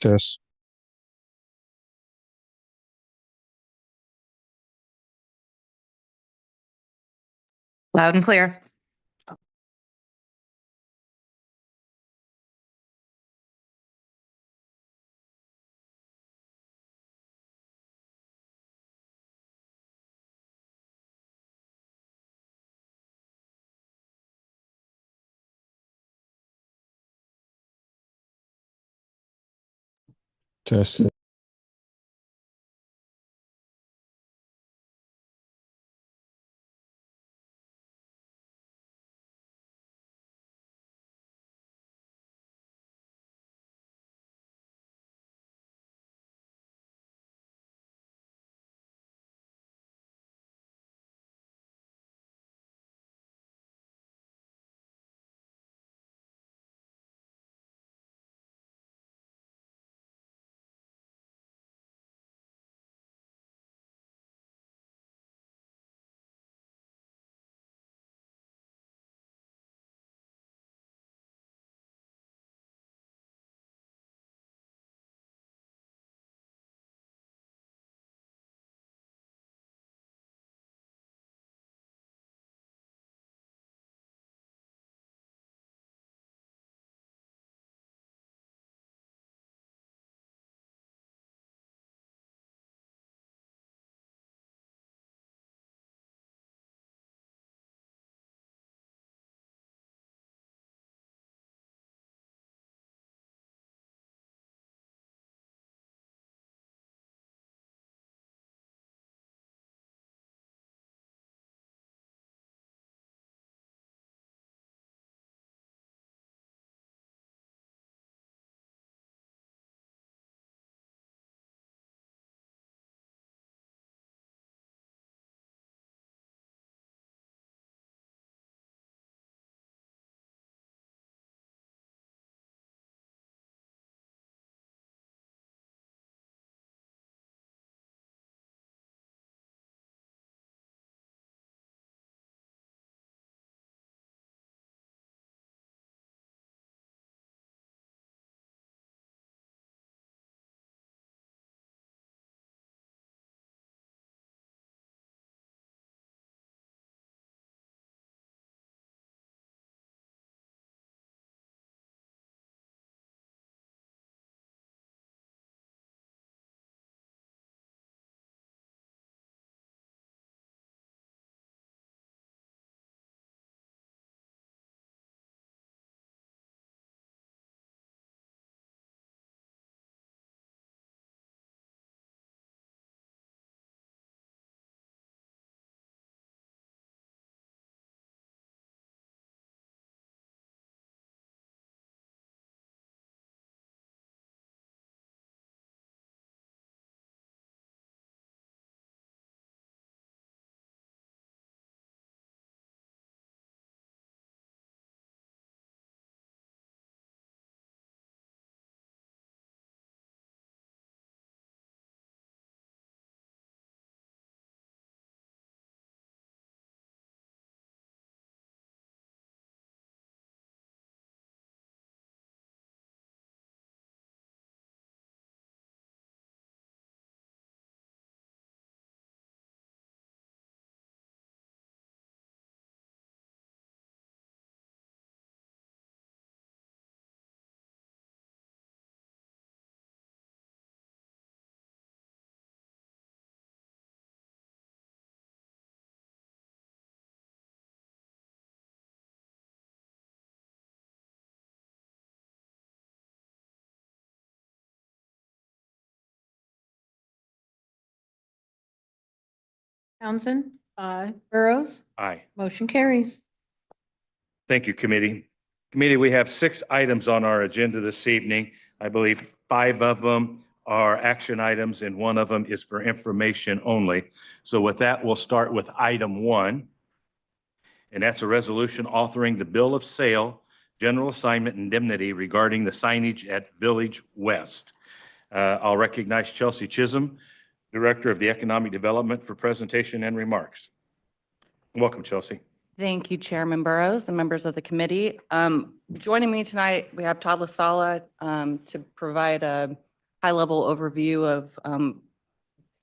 Test. Loud and clear. Test. Townsend. Aye. Burrows. Aye. Motion carries. Thank you, committee. Committee, we have 6 items on our agenda this evening. I believe 5 of them are action items and 1 of them is for information only. So with that, we'll start with item 1. And that's a resolution authoring the bill of sale, general assignment indemnity regarding the signage at Village West. I'll recognize Chelsea Chisholm, Director of the Economic Development, for presentation and remarks. Welcome, Chelsea. Thank you, Chairman Burrows and members of the committee. Joining me tonight, we have Todd LaSala to provide a high-level overview of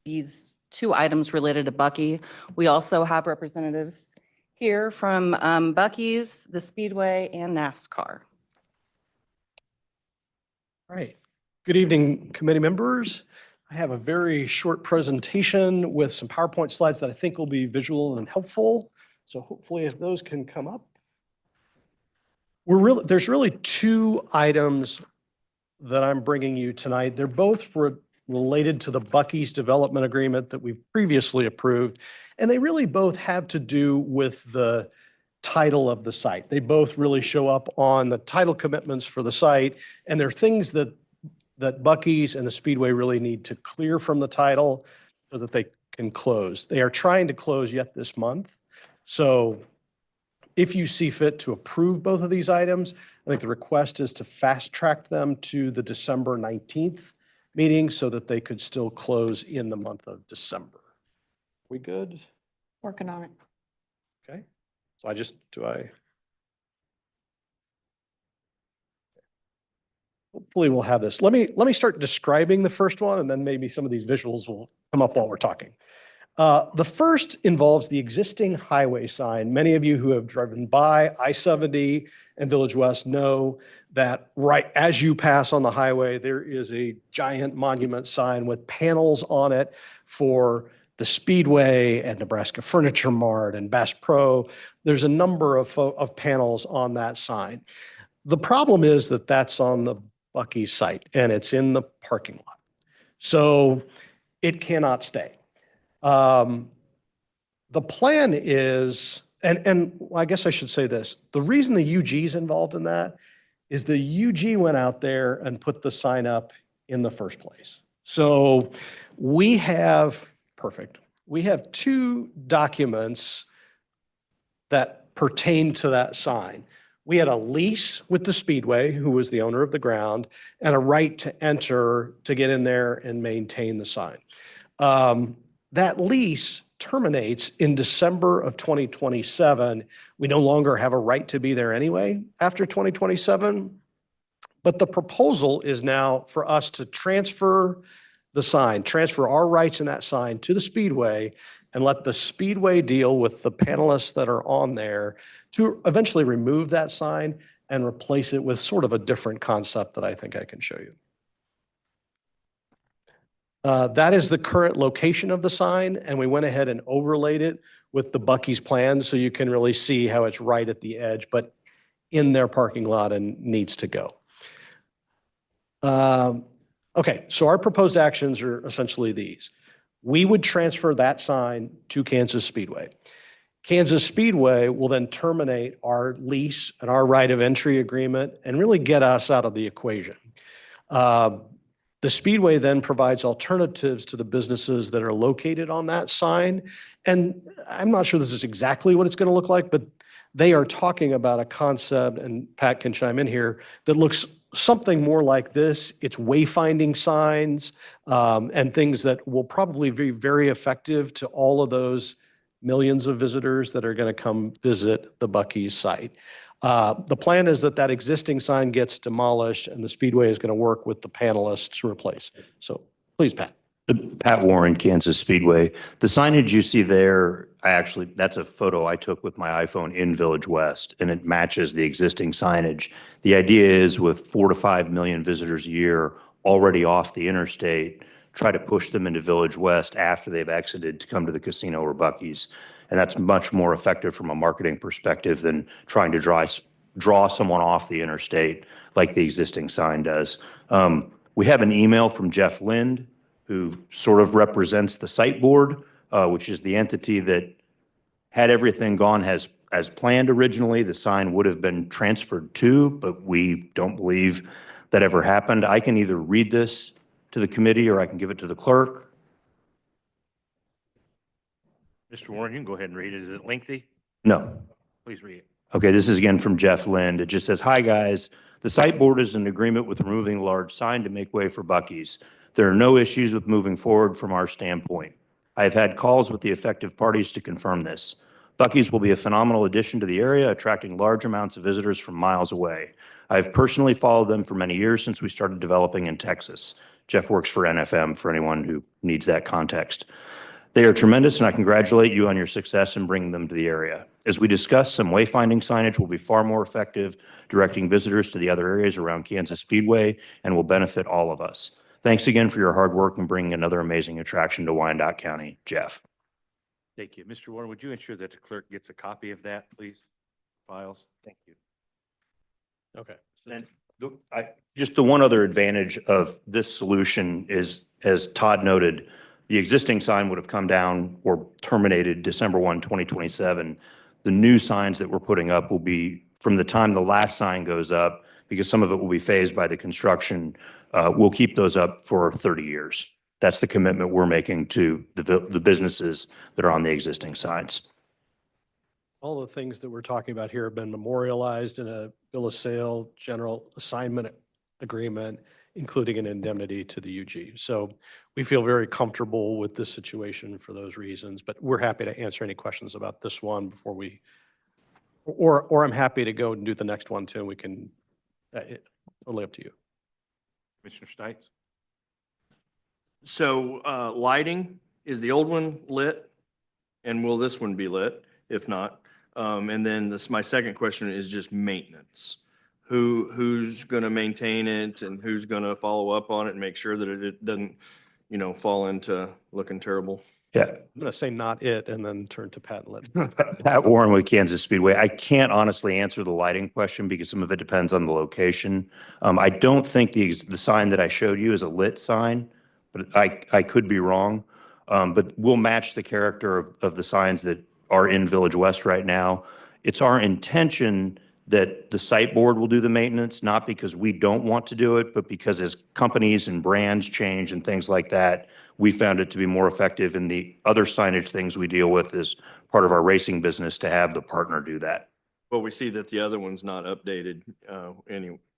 these two items related to Bucky. We also have representatives here from Bucky's, the Speedway, and NASCAR. All right. Good evening, committee members. I have a very short presentation with some PowerPoint slides that I think will be visual and helpful. So hopefully if those can come up. There's really two items that I'm bringing you tonight. They're both related to the Bucky's development agreement that we've previously approved. And they really both have to do with the title of the site. They both really show up on the title commitments for the site. And they're things that Bucky's and the Speedway really need to clear from the title so that they can close. They are trying to close yet this month. So if you see fit to approve both of these items, I think the request is to fast track them to the December 19th meeting so that they could still close in the month of December. We good? Working on it. Okay. So hopefully we'll have this. Let me start describing the first one, and then maybe some of these visuals will come up while we're talking. The first involves the existing highway sign. Many of you who have driven by I-70 and Village West know that right as you pass on the highway, there is a giant monument sign with panels on it for the Speedway and Nebraska Furniture Mart and Bass Pro. There's a number of panels on that sign. The problem is that that's on the Bucky site and it's in the parking lot. So it cannot stay. The plan is, and I guess I should say this, the reason the UG is involved in that is the UG went out there and put the sign up in the first place. So we have two documents that pertain to that sign. We had a lease with the Speedway, who was the owner of the ground, and a right to enter to get in there and maintain the sign. That lease terminates in December of 2027. We no longer have a right to be there anyway after 2027. But the proposal is now for us to transfer our rights in that sign to the Speedway and let the Speedway deal with the panelists that are on there to eventually remove that sign and replace it with sort of a different concept that I think I can show you. That is the current location of the sign, and we went ahead and overlaid it with the Bucky's plan so you can really see how it's right at the edge, but in their parking lot and needs to go. Okay, so our proposed actions are essentially these. We would transfer that sign to Kansas Speedway. Kansas Speedway will then terminate our lease and our right of entry agreement and really get us out of the equation. The Speedway then provides alternatives to the businesses that are located on that sign. And I'm not sure this is exactly what it's going to look like, but they are talking about a concept, and Pat can chime in here, that looks something more like this. It's wayfinding signs and things that will probably be very effective to all of those millions of visitors that are going to come visit the Bucky's site. The plan is that existing sign gets demolished and the Speedway is going to work with the panelists to replace. So please, Pat. Pat Warren, Kansas Speedway. The signage you see there, that's a photo I took with my iPhone in Village West, and it matches the existing signage. The idea is with 4 to 5 million visitors a year already off the interstate, try to push them into Village West after they've exited to come to the casino or Bucky's. And that's much more effective from a marketing perspective than trying to draw someone off the interstate like the existing sign does. We have an email from Jeff Lind, who sort of represents the site board, which is the entity that had everything gone as planned originally. The sign would have been transferred to, but we don't believe that ever happened. I can either read this to the committee or I can give it to the clerk. Mr. Warren, you can go ahead and read it. Is it lengthy? No. Please read it. Okay, this is again from Jeff Lind. It just says, "Hi, guys. The site board is in agreement with removing the large sign to make way for Bucky's. There are no issues with moving forward from our standpoint. I have had calls with the affected parties to confirm this. Bucky's will be a phenomenal addition to the area, attracting large amounts of visitors from miles away. I have personally followed them for many years since we started developing in Texas. Jeff works for NFM for anyone who needs that context. They are tremendous, and I congratulate you on your success in bringing them to the area. As we discuss, some wayfinding signage will be far more effective directing visitors to the other areas around Kansas Speedway and will benefit all of us. Thanks again for your hard work in bringing another amazing attraction to Wyandotte County. Jeff. Thank you. Mr. Warren, would you ensure that the clerk gets a copy of that, please? Files? Thank you. Okay. And just the one other advantage of this solution is, as Todd noted, the existing sign would have come down or terminated December 1, 2027. The new signs that we're putting up will be from the time the last sign goes up, because some of it will be phased by the construction. We'll keep those up for 30 years. That's the commitment we're making to the businesses that are on the existing signs. All the things that we're talking about here have been memorialized in a bill of sale, general assignment agreement, including an indemnity to the UG. So we feel very comfortable with this situation for those reasons, but we're happy to answer any questions about this one before we, or I'm happy to go and do the next one too. We can, totally up to you. Commissioner Stites? So lighting, is the old one lit? And will this one be lit? If not? And then my second question is just maintenance. Who's going to maintain it and who's going to follow up on it and make sure that it doesn't, fall into looking terrible? Yeah. I'm going to say not it and then turn to Pat and let. Pat Warren with Kansas Speedway. I can't honestly answer the lighting question because some of it depends on the location. I don't think the sign that I showed you is a lit sign, but I could be wrong. But we'll match the character of the signs that are in Village West right now. It's our intention that the site board will do the maintenance, not because we don't want to do it, but because as companies and brands change and things like that, we found it to be more effective in the other signage things we deal with as part of our racing business to have the partner do that. But we see that the other one's not updated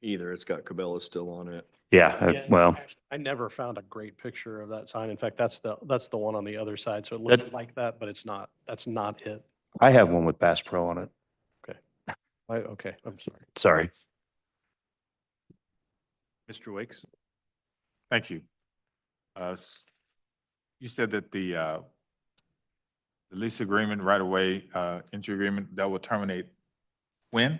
either. It's got Cabela still on it. Yeah, well, Actually, I never found a great picture of that sign. In fact, that's the one on the other side. So it looks like that, but it's not. That's not it. I have one with Bass Pro on it. Okay, I'm sorry. Sorry. Mr. Wakes? Thank you. You said that the lease agreement right away, entry agreement, that will terminate when?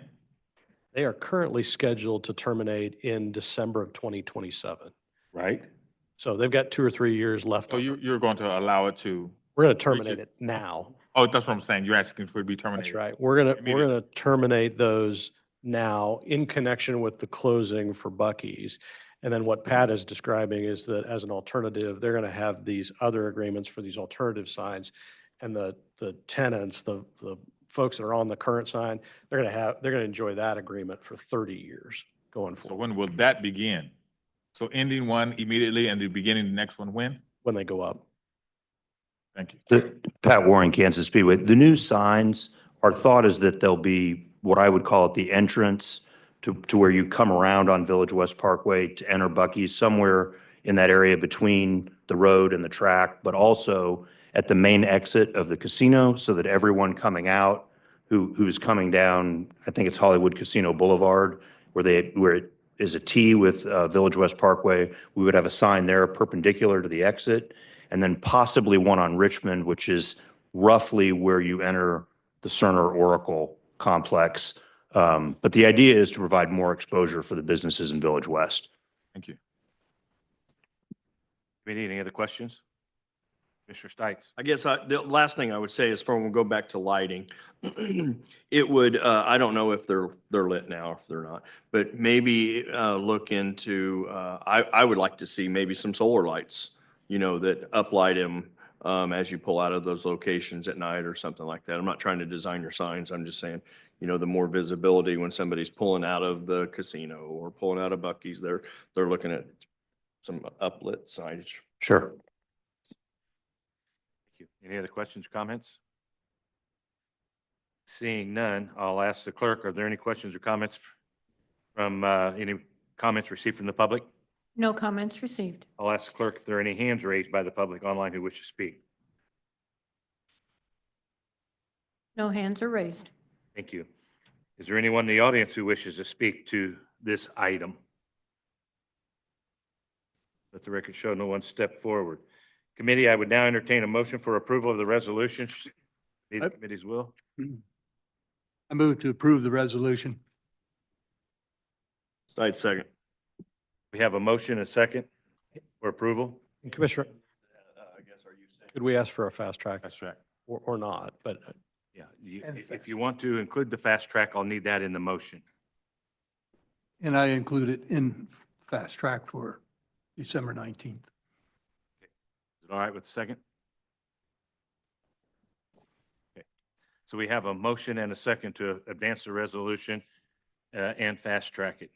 They are currently scheduled to terminate in December of 2027. Right. So they've got 2 or 3 years left. So you're going to allow it to, We're going to terminate it now. oh, that's what I'm saying. You're asking for it to be terminated. That's right. We're going Immediately. to terminate those now in connection with the closing for Buc-ee's. And then what Pat is describing is that as an alternative, they're going to have these other agreements for these alternative signs. And the tenants, the folks that are on the current sign, they're going to enjoy that agreement for 30 years going So forward when will that begin? So ending one immediately and the beginning the next one when? when they go up. Thank you. Pat Warren, Kansas Speedway. The new signs, our thought is that they'll be what I would call it the entrance to where you come around on Village West Parkway to enter Buc-ee's, somewhere in that area between the road and the track, but also at the main exit of the casino so that everyone coming out who's coming down, I think it's Hollywood Casino Boulevard, where it is a T with Village West Parkway, we would have a sign there perpendicular to the exit, and then possibly one on Richmond, which is roughly where you enter the Cerner Oracle complex. But the idea is to provide more exposure for the businesses in Village West. Thank you. Committee, any other questions? Mr. Stites? I guess the last thing I would say is we'll go back to lighting. It would, I don't know if they're lit now, or if they're not, but maybe look into, I would like to see maybe some solar lights, that uplight them as you pull out of those locations at night or something like that. I'm not trying to design your signs. I'm just saying, the more visibility when somebody's pulling out of the casino or pulling out of Buc-ee's, they're looking at some uplit signage. Sure. Thank you. Any other questions or comments? Seeing none, I'll ask the clerk, are there any questions or comments from, any comments received from the public? No comments received. I'll ask the clerk if there are any hands raised by the public online who wish to speak. No hands are raised. Thank you. Is there anyone in the audience who wishes to speak to this item? Let the record show no one stepped forward. Committee, I would now entertain a motion for approval of the resolution. Need the committee's will. I move to approve the resolution. Stites second. We have a motion and a second for approval. And Commissioner, could we ask for a fast track That's right. or not? But Yeah, if you want to include the fast track, I'll need that in the motion. And I include it in fast track for December 19th. Is it all right with the second? Okay. So we have a motion and a second to advance the resolution and fast track it.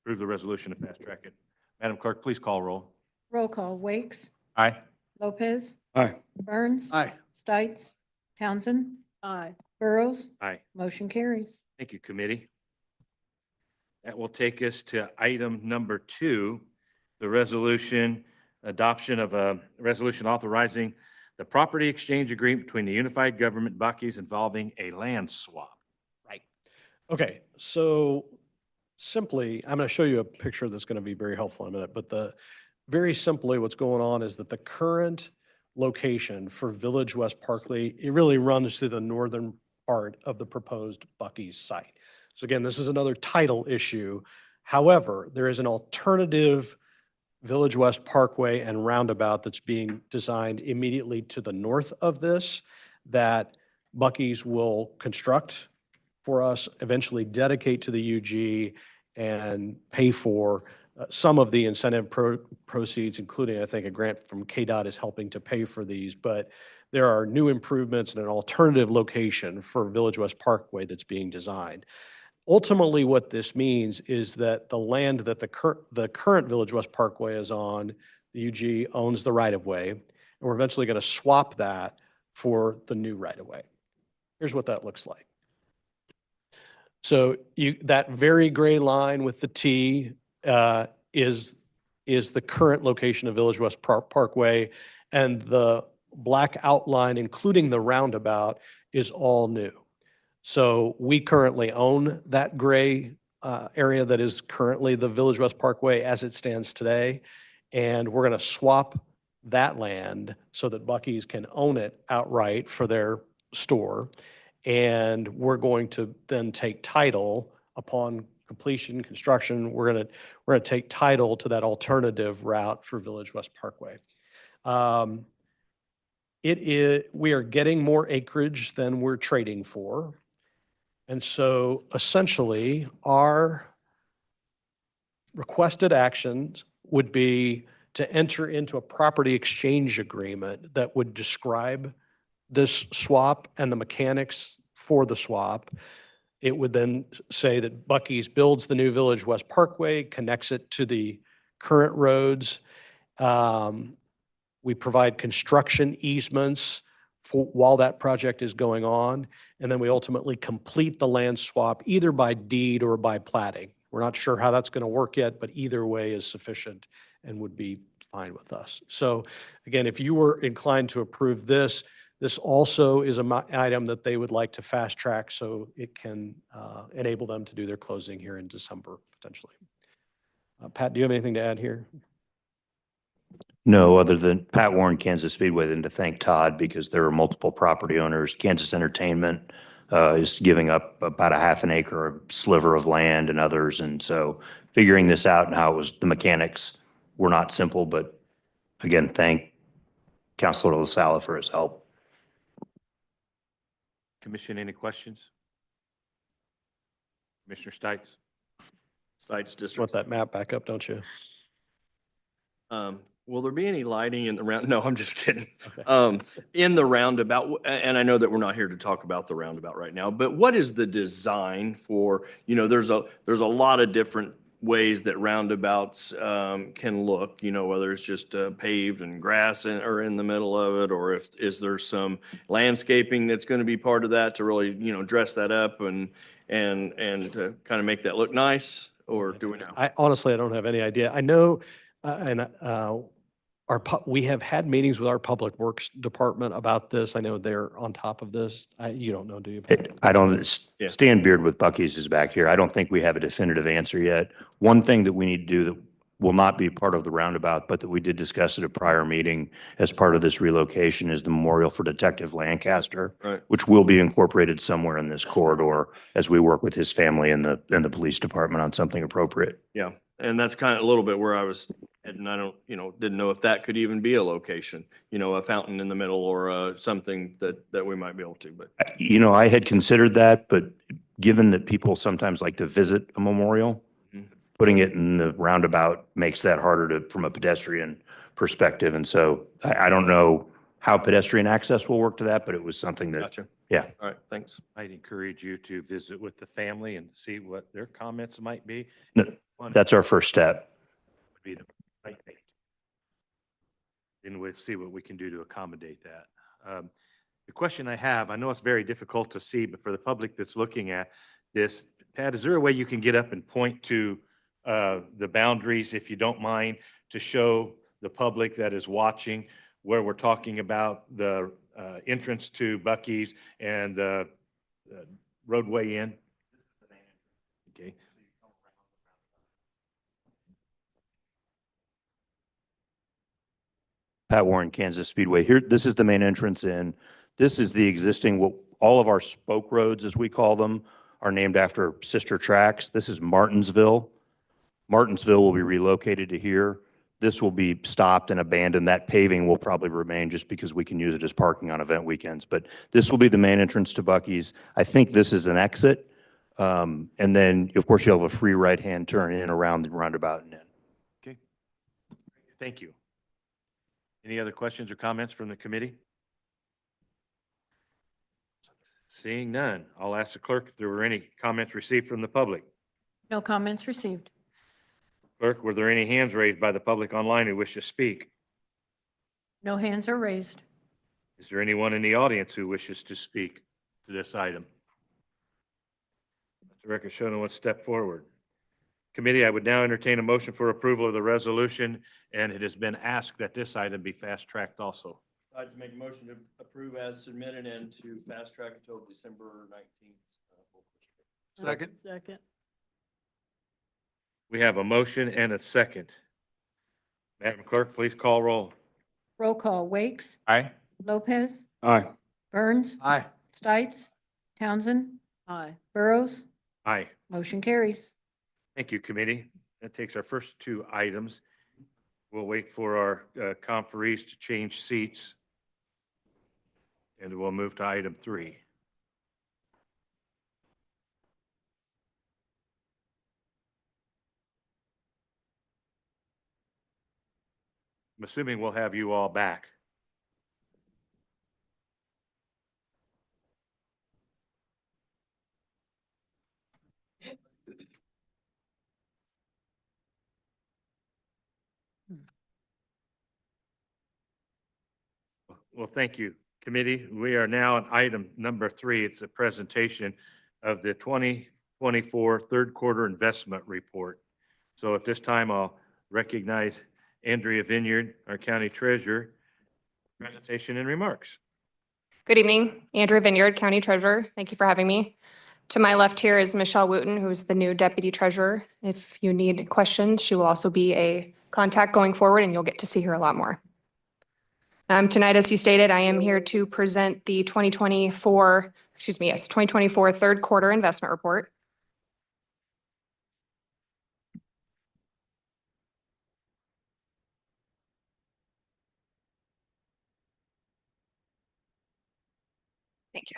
Approve the resolution and fast track it. Madam Clerk, please call roll. Roll call. Wakes, Aye. Lopez, Aye. Burns. Aye. Stites, Townsend. Aye. Burrows. Aye. Motion carries. Thank you, committee. That will take us to item number 2, the resolution, adoption of a resolution authorizing the property exchange agreement between the unified government Buc-ee's involving a land swap. Right. Okay, so simply, I'm going to show you a picture that's going to be very helpful in a minute, but very simply, what's going on is that the current location for Village West Parkway, it really runs through the northern part of the proposed Buc-ee's site. So again, this is another title issue. However, there is an alternative Village West Parkway and roundabout that's being designed immediately to the north of this that Buc-ee's will construct for us, eventually dedicate to the UG and pay for. Some of the incentive proceeds, including, I think, a grant from KDOT is helping to pay for these, but there are new improvements and an alternative location for Village West Parkway that's being designed. Ultimately, what this means is that the land that the current Village West Parkway is on, the UG owns the right-of-way, and we're eventually going to swap that for the new right-of-way. Here's what that looks like. So that very gray line with the T is the current location of Village West Parkway, and the black outline, including the roundabout, is all new. So we currently own that gray area that is currently the Village West Parkway as it stands today, and we're going to swap that land so that Buc-ee's can own it outright for their store, and we're going to then take title upon completion, construction. We're going to take title to that alternative route for Village West Parkway. We are getting more acreage than we're trading for. And so essentially our requested actions would be to enter into a property exchange agreement that would describe this swap and the mechanics for the swap. It would then say that Buc-ee's builds the new Village West Parkway, connects it to the current roads. We provide construction easements while that project is going on. And then we ultimately complete the land swap either by deed or by platting. We're not sure how that's going to work yet, but either way is sufficient and would be fine with us. So again, if you were inclined to approve this, this also is an item that they would like to fast track so it can enable them to do their closing here in December, potentially. Pat, do you have anything to add here? No, other than Pat Warren, Kansas Speedway, than to thank Todd because there are multiple property owners. Kansas Entertainment is giving up about a half an acre, a sliver of land, and others. And so figuring this out and how it was, the mechanics were not simple, but again, thank Councilor LaSala for his help. Commission, any questions? Commissioner Stites? Stites District. Want that map back up, don't you? Will there be any lighting in the round? No, I'm just kidding. Okay. In the roundabout, and I know that we're not here to talk about the roundabout right now, but what is the design for, there's a lot of different ways that roundabouts can look, whether it's just paved and grass or in the middle of it, or is there some landscaping that's going to be part of that to really, dress that up and to kind of make that look nice, or do we know? I honestly don't have any idea. I know, we have had meetings with our Public Works Department about this. I know they're on top of this. You don't know, do you? I don't, Yeah. Stan Beard with Buc-ee's is back here. I don't think we have a definitive answer yet. One thing that we need to do that will not be part of the roundabout, but that we did discuss at a prior meeting as part of this relocation is the memorial for Detective Lancaster, Right. which will be incorporated somewhere in this corridor as we work with his family and the police department on something appropriate. Yeah, and that's kind of a little bit where I was, and I don't, didn't know if that could even be a location, a fountain in the middle or something that we might be able to, but. I had considered that, but given that people sometimes like to visit a memorial, Mhm. putting it in the roundabout makes that harder from a pedestrian perspective. And so I don't know how pedestrian access will work to that, but it was something that, Gotcha. yeah. All right, thanks. I'd encourage you to visit with the family and see what their comments might be. No, that's our first step. Would be the right thing. And we'll see what we can do to accommodate that. The question I have, I know it's very difficult to see, but for the public that's looking at this, Pat, is there a way you can get up and point to the boundaries, if you don't mind, to show the public that is watching where we're talking about the entrance to Buc-ee's and the roadway in? Okay. Pat Warren, Kansas Speedway. Here, this is the main entrance in. This is the existing, all of our spoke roads, as we call them, are named after sister tracks. This is Martinsville. Martinsville will be relocated to here. This will be stopped and abandoned. That paving will probably remain just because we can use it as parking on event weekends. But this will be the main entrance to Buc-ee's. I think this is an exit. And then, of course, you'll have a free right-hand turn in around the roundabout and in. Okay. Thank you. Any other questions or comments from the committee? Seeing none, I'll ask the clerk if there were any comments received from the public. No comments received. Clerk, were there any hands raised by the public online who wish to speak? No hands are raised. Is there anyone in the audience who wishes to speak to this item? Let the record show no one step forward. Committee, I would now entertain a motion for approval of the resolution, and it has been asked that this item be fast-tracked also. I'd like to make a motion to approve as submitted and to fast track until December 19th. Second. Second. We have a motion and a second. Madam Clerk, please call roll. Roll call. Wakes, Aye. Lopez, Aye. Burns, Aye. Stites, Townsend. Aye. Burrows. Aye. Motion carries. Thank you, committee. That takes our first two items. We'll wait for our conferees to change seats. And we'll move to item 3. I'm assuming we'll have you all back. Well, thank you, committee. We are now on item number 3. It's a presentation of the 2024 third quarter investment report. So at this time, I'll recognize Andrea Vineyard, our county treasurer, presentation and remarks. Good evening, Andrea Vineyard, County Treasurer. Thank you for having me. To my left here is Michelle Wooten, who's the new Deputy Treasurer. If you need questions, she will also be a contact going forward, and you'll get to see her a lot more. Tonight, as you stated, I am here to present the 2024 third quarter investment report. Thank you.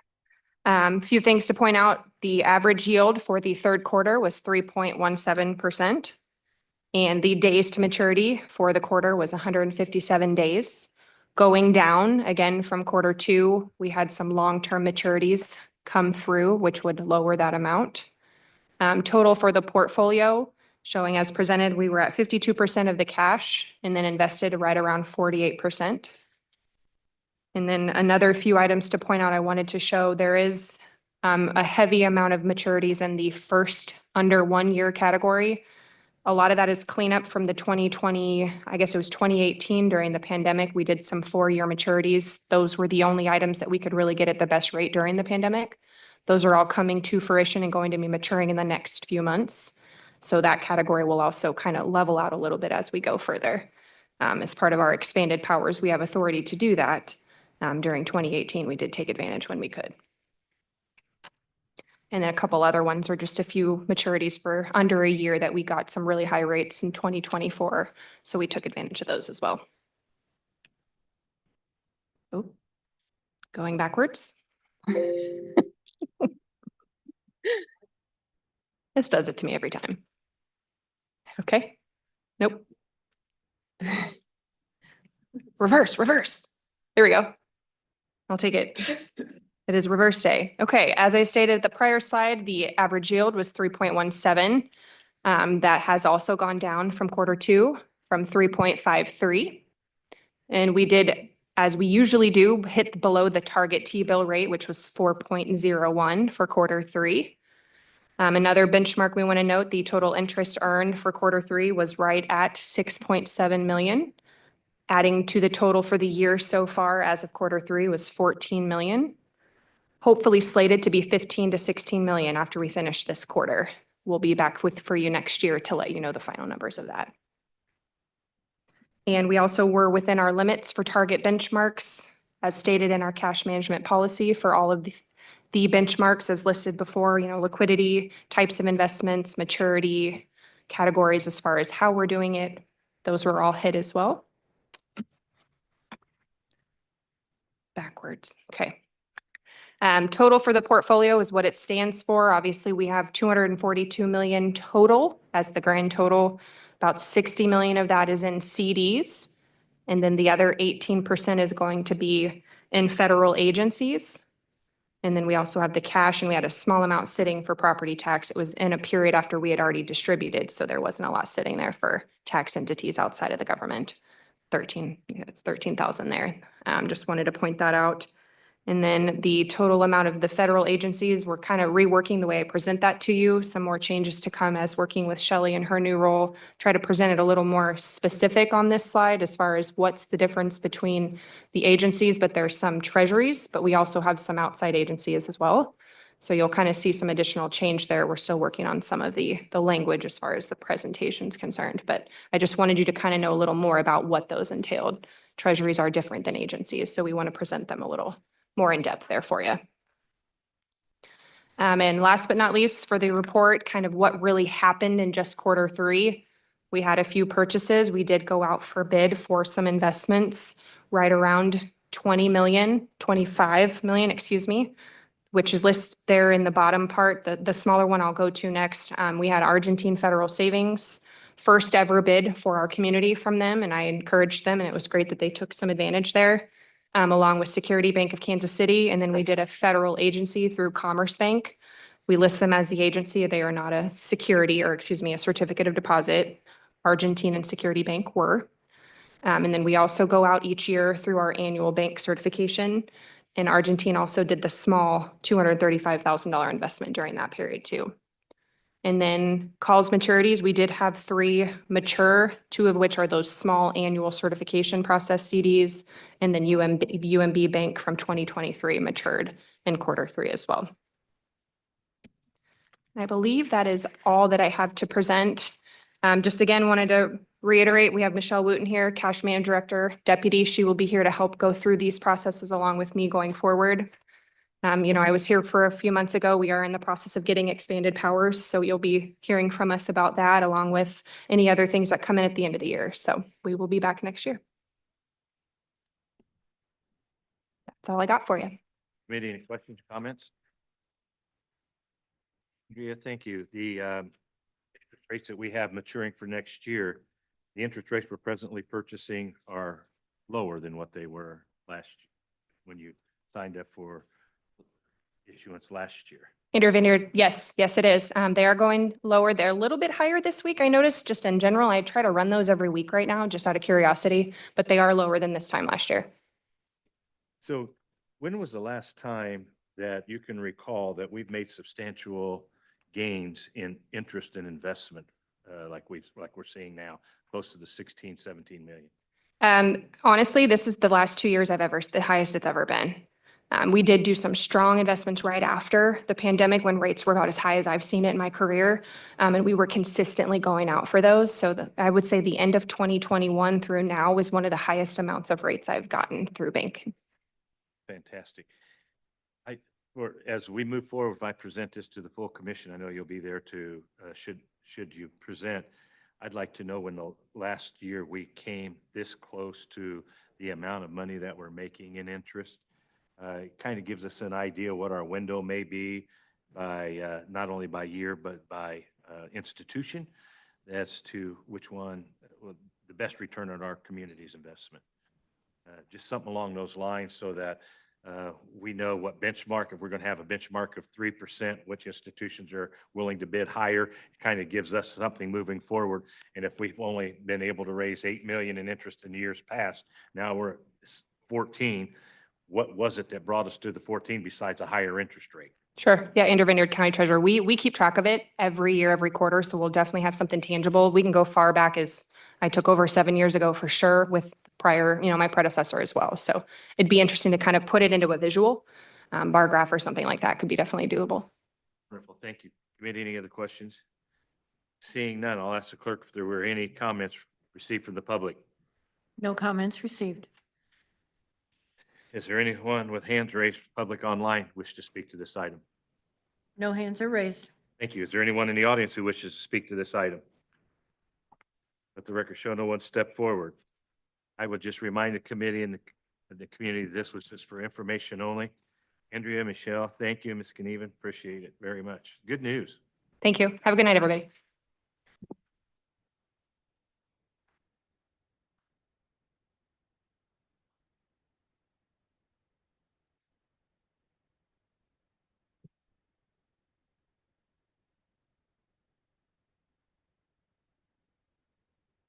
A few things to point out. The average yield for the third quarter was 3.17%. And the days to maturity for the quarter was 157 days. Going down again from quarter 2, we had some long-term maturities come through, which would lower that amount. Total for the portfolio, showing as presented, we were at 52% of the cash and then invested right around 48%. And then another few items to point out, I wanted to show there is a heavy amount of maturities in the first under 1 year category. A lot of that is cleanup from the 2020, I guess it was 2018 during the pandemic. We did some 4-year maturities. Those were the only items that we could really get at the best rate during the pandemic. Those are all coming to fruition and going to be maturing in the next few months. So that category will also kind of level out a little bit as we go further. As part of our expanded powers, we have authority to do that. During 2018, we did take advantage when we could. And then a couple other ones are just a few maturities for under a year that we got some really high rates in 2024. So we took advantage of those as well. Oh, going backwards. This does it to me every time. Okay. Nope. Reverse, reverse. There we go. I'll take it. It is reverse day. Okay, as I stated at the prior slide, the average yield was 3.17. That has also gone down from Q2 from 3.53. And we did, as we usually do, hit below the target T-bill rate, which was 4.01 for Q3. Another benchmark we want to note, the total interest earned for Q3 was right at 6.7 million. Adding to the total for the year so far as of Q3 was 14 million. Hopefully slated to be 15 to 16 million after we finish this quarter. We'll be back for you next year to let you know the final numbers of that. And we also were within our limits for target benchmarks, as stated in our cash management policy for all of the benchmarks as listed before, liquidity, types of investments, maturity, categories as far as how we're doing it. Those were all hit as well. Backwards. Okay. Total for the portfolio is what it stands for. Obviously, we have 242 million total as the grand total. About 60 million of that is in CDs. And then the other 18% is going to be in federal agencies. And then we also have the cash, and we had a small amount sitting for property tax. It was in a period after we had already distributed, so there wasn't a lot sitting there for tax entities outside of the government. It's 13,000 there. Just wanted to point that out. And then the total amount of the federal agencies, we're kind of reworking the way I present that to you. Some more changes to come as working with Shelley in her new role. Try to present it a little more specific on this slide as far as what's the difference between the agencies, but there's some treasuries, but we also have some outside agencies as well. So you'll kind of see some additional change there. We're still working on some of the language as far as the presentation is concerned, but I just wanted you to kind of know a little more about what those entailed. Treasuries are different than agencies, so we want to present them a little more in depth there for you. And last but not least, for the report, kind of what really happened in just Q3. We had a few purchases. We did go out for bid for some investments right around 25 million, excuse me, which is listed there in the bottom part. The smaller one I'll go to next. We had Argentine Federal Savings, first ever bid for our community from them, and I encouraged them, and it was great that they took some advantage there. Along with Security Bank of Kansas City. And then we did a federal agency through Commerce Bank. We list them as the agency. They are not a security, or excuse me, a certificate of deposit. Argentine and Security Bank were. And then we also go out each year through our annual bank certification. And Argentine also did the small $235,000 investment during that period too. And then calls maturities, we did have 3 mature, 2 of which are those small annual certification process CDs. And then UMB Bank from 2023 matured in Q3 as well. I believe that is all that I have to present. Just again, wanted to reiterate, we have Michelle Wooten here, Cash Management Director, Deputy. She will be here to help go through these processes along with me going forward. I was here for a few months ago. We are in the process of getting expanded powers, so you'll be hearing from us about that along with any other things that come in at the end of the year. So we will be back next year. That's all I got for you. Committee, any questions, comments? Yeah, thank you. The interest rates that we have maturing for next year, the interest rates we're presently purchasing are lower than what they were last year when you signed up for issuance last year. Intervenor, yes, it is. They are going lower. They're a little bit higher this week. I noticed just in general, I try to run those every week right now, just out of curiosity, but they are lower than this time last year. So when was the last time that you can recall that we've made substantial gains in interest and investment, like we're seeing now, close to the 16, 17 million? Honestly, this is the last 2 years the highest it's ever been. We did do some strong investments right after the pandemic when rates were about as high as I've seen it in my career. And we were consistently going out for those. So I would say the end of 2021 through now was one of the highest amounts of rates I've gotten through banking. Fantastic. As we move forward, if I present this to the full commission, I know you'll be there to, should you present. I'd like to know when the last year we came this close to the amount of money that we're making in interest. It kind of gives us an idea what our window may be by, not only by year, but by institution as to which one, the best return on our community's investment. Just something along those lines so that we know what benchmark, if we're going to have a benchmark of 3%, which institutions are willing to bid higher. It kind of gives us something moving forward. And if we've only been able to raise 8 million in interest in years past, now we're at 14. What was it that brought us to the 14 besides a higher interest rate? Sure. Yeah, Andrew Vineyard County Treasurer. We keep track of it every year, every quarter. So we'll definitely have something tangible. We can go far back as I took over 7 years ago for sure with prior, my predecessor as well. So it'd be interesting to kind of put it into a visual bar graph or something like that could be definitely doable. Wonderful. Thank you. Committee, any other questions? Seeing none, I'll ask the clerk if there were any comments received from the public. No comments received. Is there anyone with hands raised, public online, wish to speak to this item? No hands are raised. Thank you. Is there anyone in the audience who wishes to speak to this item? Let the record show no one step forward. I would just remind the committee and the community this was just for information only. Andrea, Michelle, thank you. Ms. Knieven, appreciate it very much. Good news. Thank you. Have a good night, everybody.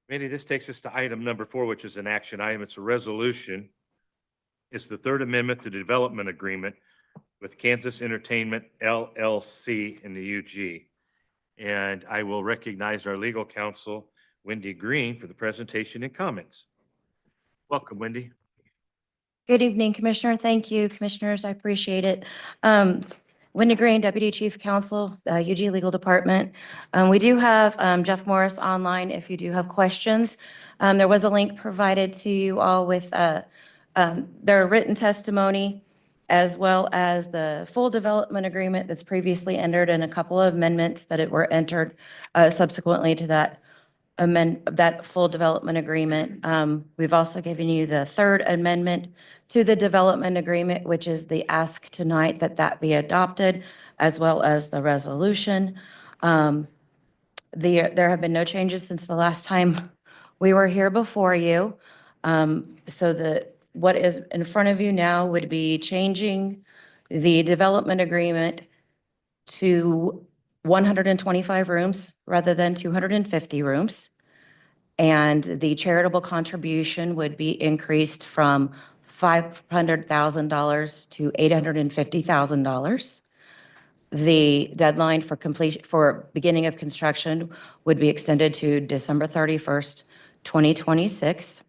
Committee, this takes us to item number 4, which is an action item. It's a resolution. It's the third amendment to the development agreement with Kansas Entertainment LLC in the UG. And I will recognize our legal counsel, Wendy Green, for the presentation and comments. Welcome, Wendy. Good evening, Commissioner. Thank you, Commissioners. I appreciate it. Wendy Green, Deputy Chief Counsel, UG Legal Department. We do have Jeff Morris online if you do have questions. There was a link provided to you all with their written testimony as well as the full development agreement that's previously entered and a couple of amendments that were entered subsequently to that full development agreement. We've also given you the third amendment to the development agreement, which is the ask tonight that be adopted, as well as the resolution. There have been no changes since the last time we were here before you. So what is in front of you now would be changing the development agreement to 125 rooms rather than 250 rooms. And the charitable contribution would be increased from $500,000 to $850,000. The deadline for beginning of construction would be extended to December 31st, 2026.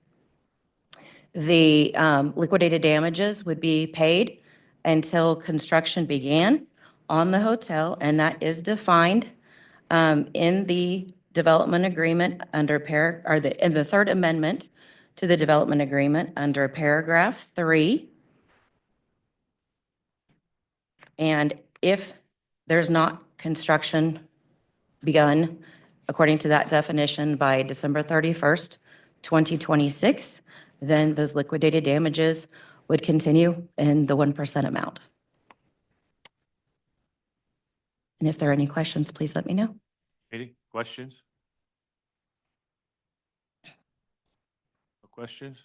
The liquidated damages would be paid until construction began on the hotel, and that is defined in the development agreement under in the third amendment to the development agreement under paragraph 3. And if there's not construction begun according to that definition by December 31st, 2026, then those liquidated damages would continue in the 1% amount. And if there are any questions, please let me know. Any questions? No questions?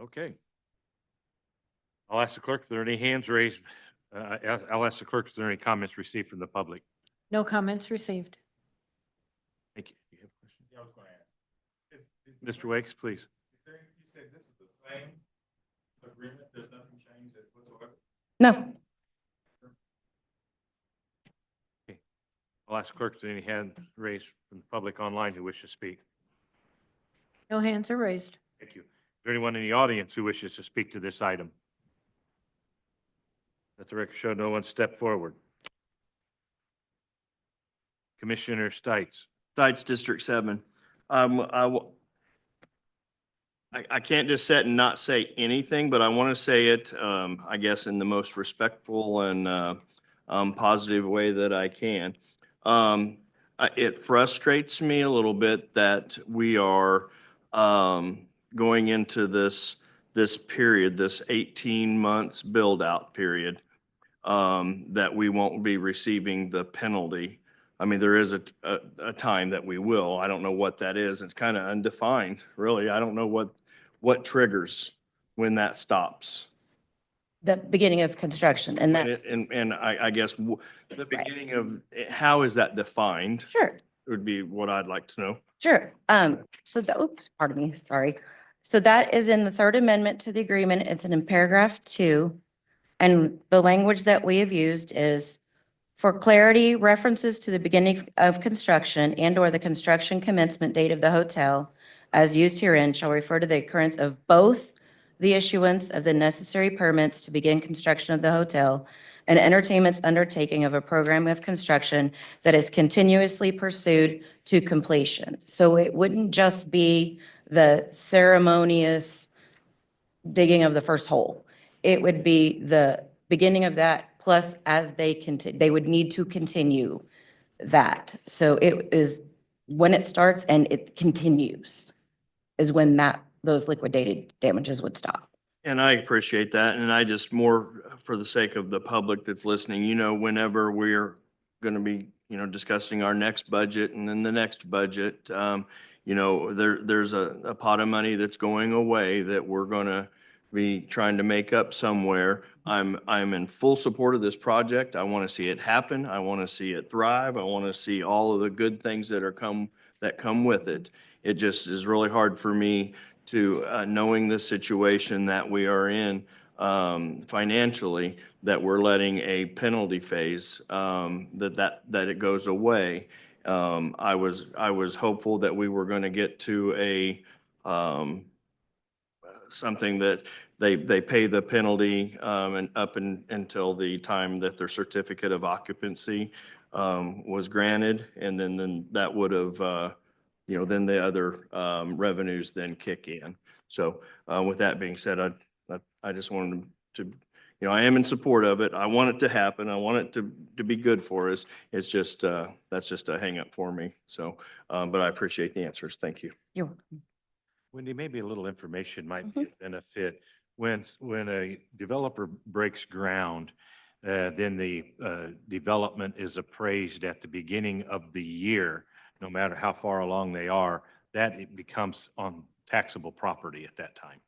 Okay. I'll ask the clerk if there are any hands raised. I'll ask the clerk if there are any comments received from the public. No comments received. Thank you. You have a question? Yeah, I was going to ask. Mr. Wakes, please. You said this is the same agreement, there's nothing changed whatsoever? No. I'll ask the clerk if there are any hands raised from the public online who wish to speak. No hands are raised. Thank you. there anyone in the audience who wishes to speak to this item? Let the record show no one stepped forward. Commissioner Stites. Sites District 7. I can't just sit and not say anything, but I want to say it, I guess, in the most respectful and positive way that I can. It frustrates me a little bit that we are going into this period, this 18 months build-out period, that we won't be receiving the penalty. I mean, there is a time that we will. I don't know what that is. It's kind of undefined, really. I don't know what triggers when that stops. The beginning of construction and that's, And I guess the beginning of, how is that defined? sure. Would be what I'd like to know. Sure. So the, oops, pardon me, sorry. So that is in the third amendment to the agreement. It's in paragraph 2. And the language that we have used is for clarity, references to the beginning of construction and or the construction commencement date of the hotel as used herein shall refer to the occurrence of both the issuance of the necessary permits to begin construction of the hotel and entertainment's undertaking of a program of construction that is continuously pursued to completion. So it wouldn't just be the ceremonious digging of the first hole. It would be the beginning of that plus as they continue, they would need to continue that. So it is when it starts and it continues is when those liquidated damages would stop. And I appreciate that. And I just more for the sake of the public that's listening, whenever we're going to be, discussing our next budget and then the next budget, there's a pot of money that's going away that we're going to be trying to make up somewhere. I'm in full support of this project. I want to see it happen. I want to see it thrive. I want to see all of the good things that come with it. It just is really hard for me to, knowing the situation that we are in financially, that we're letting a penalty phase, that it goes away. I was hopeful that we were going to get to a something that they pay the penalty and up until the time that their certificate of occupancy was granted, and then that would have then the other revenues then kick in. So with that being said, I just wanted to, I am in support of it. I want it to happen. I want it to be good for us. It's just, that's just a hang up for me. So, but I appreciate the answers. Thank you. You're welcome. Wendy, maybe a little information might be a benefit. When a developer breaks ground, then the development is appraised at the beginning of the year, no matter how far along they are, that it becomes on taxable property at that time.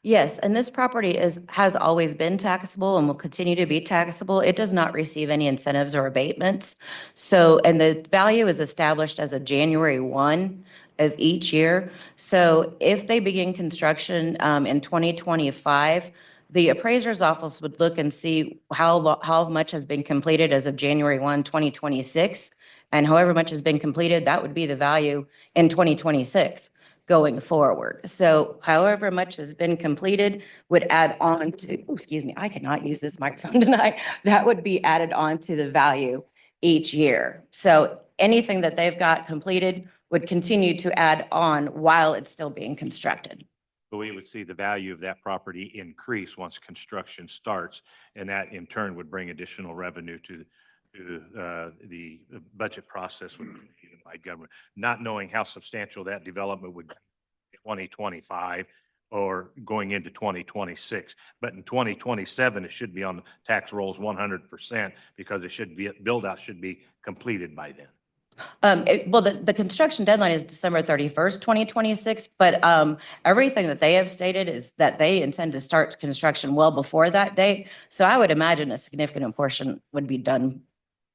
Yes, and this property has always been taxable and will continue to be taxable. It does not receive any incentives or abatements. So, and the value is established as of January 1 of each year. So if they begin construction in 2025, the appraiser's office would look and see how much has been completed as of January 1, 2026. And however much has been completed, that would be the value in 2026 going forward. So however much has been completed would add on to, excuse me, I cannot use this microphone tonight. That would be added on to the value each year. So anything that they've got completed would continue to add on while it's still being constructed. But we would see the value of that property increase once construction starts, and that in turn would bring additional revenue to the budget process with the unified government, not knowing how substantial that development would be in 2025 or going into 2026. But in 2027, it should be on the tax rolls 100% because it should be, build out should be completed by then. Well, the construction deadline is December 31st, 2026, but everything that they have stated is that they intend to start construction well before that date. So I would imagine a significant portion would be done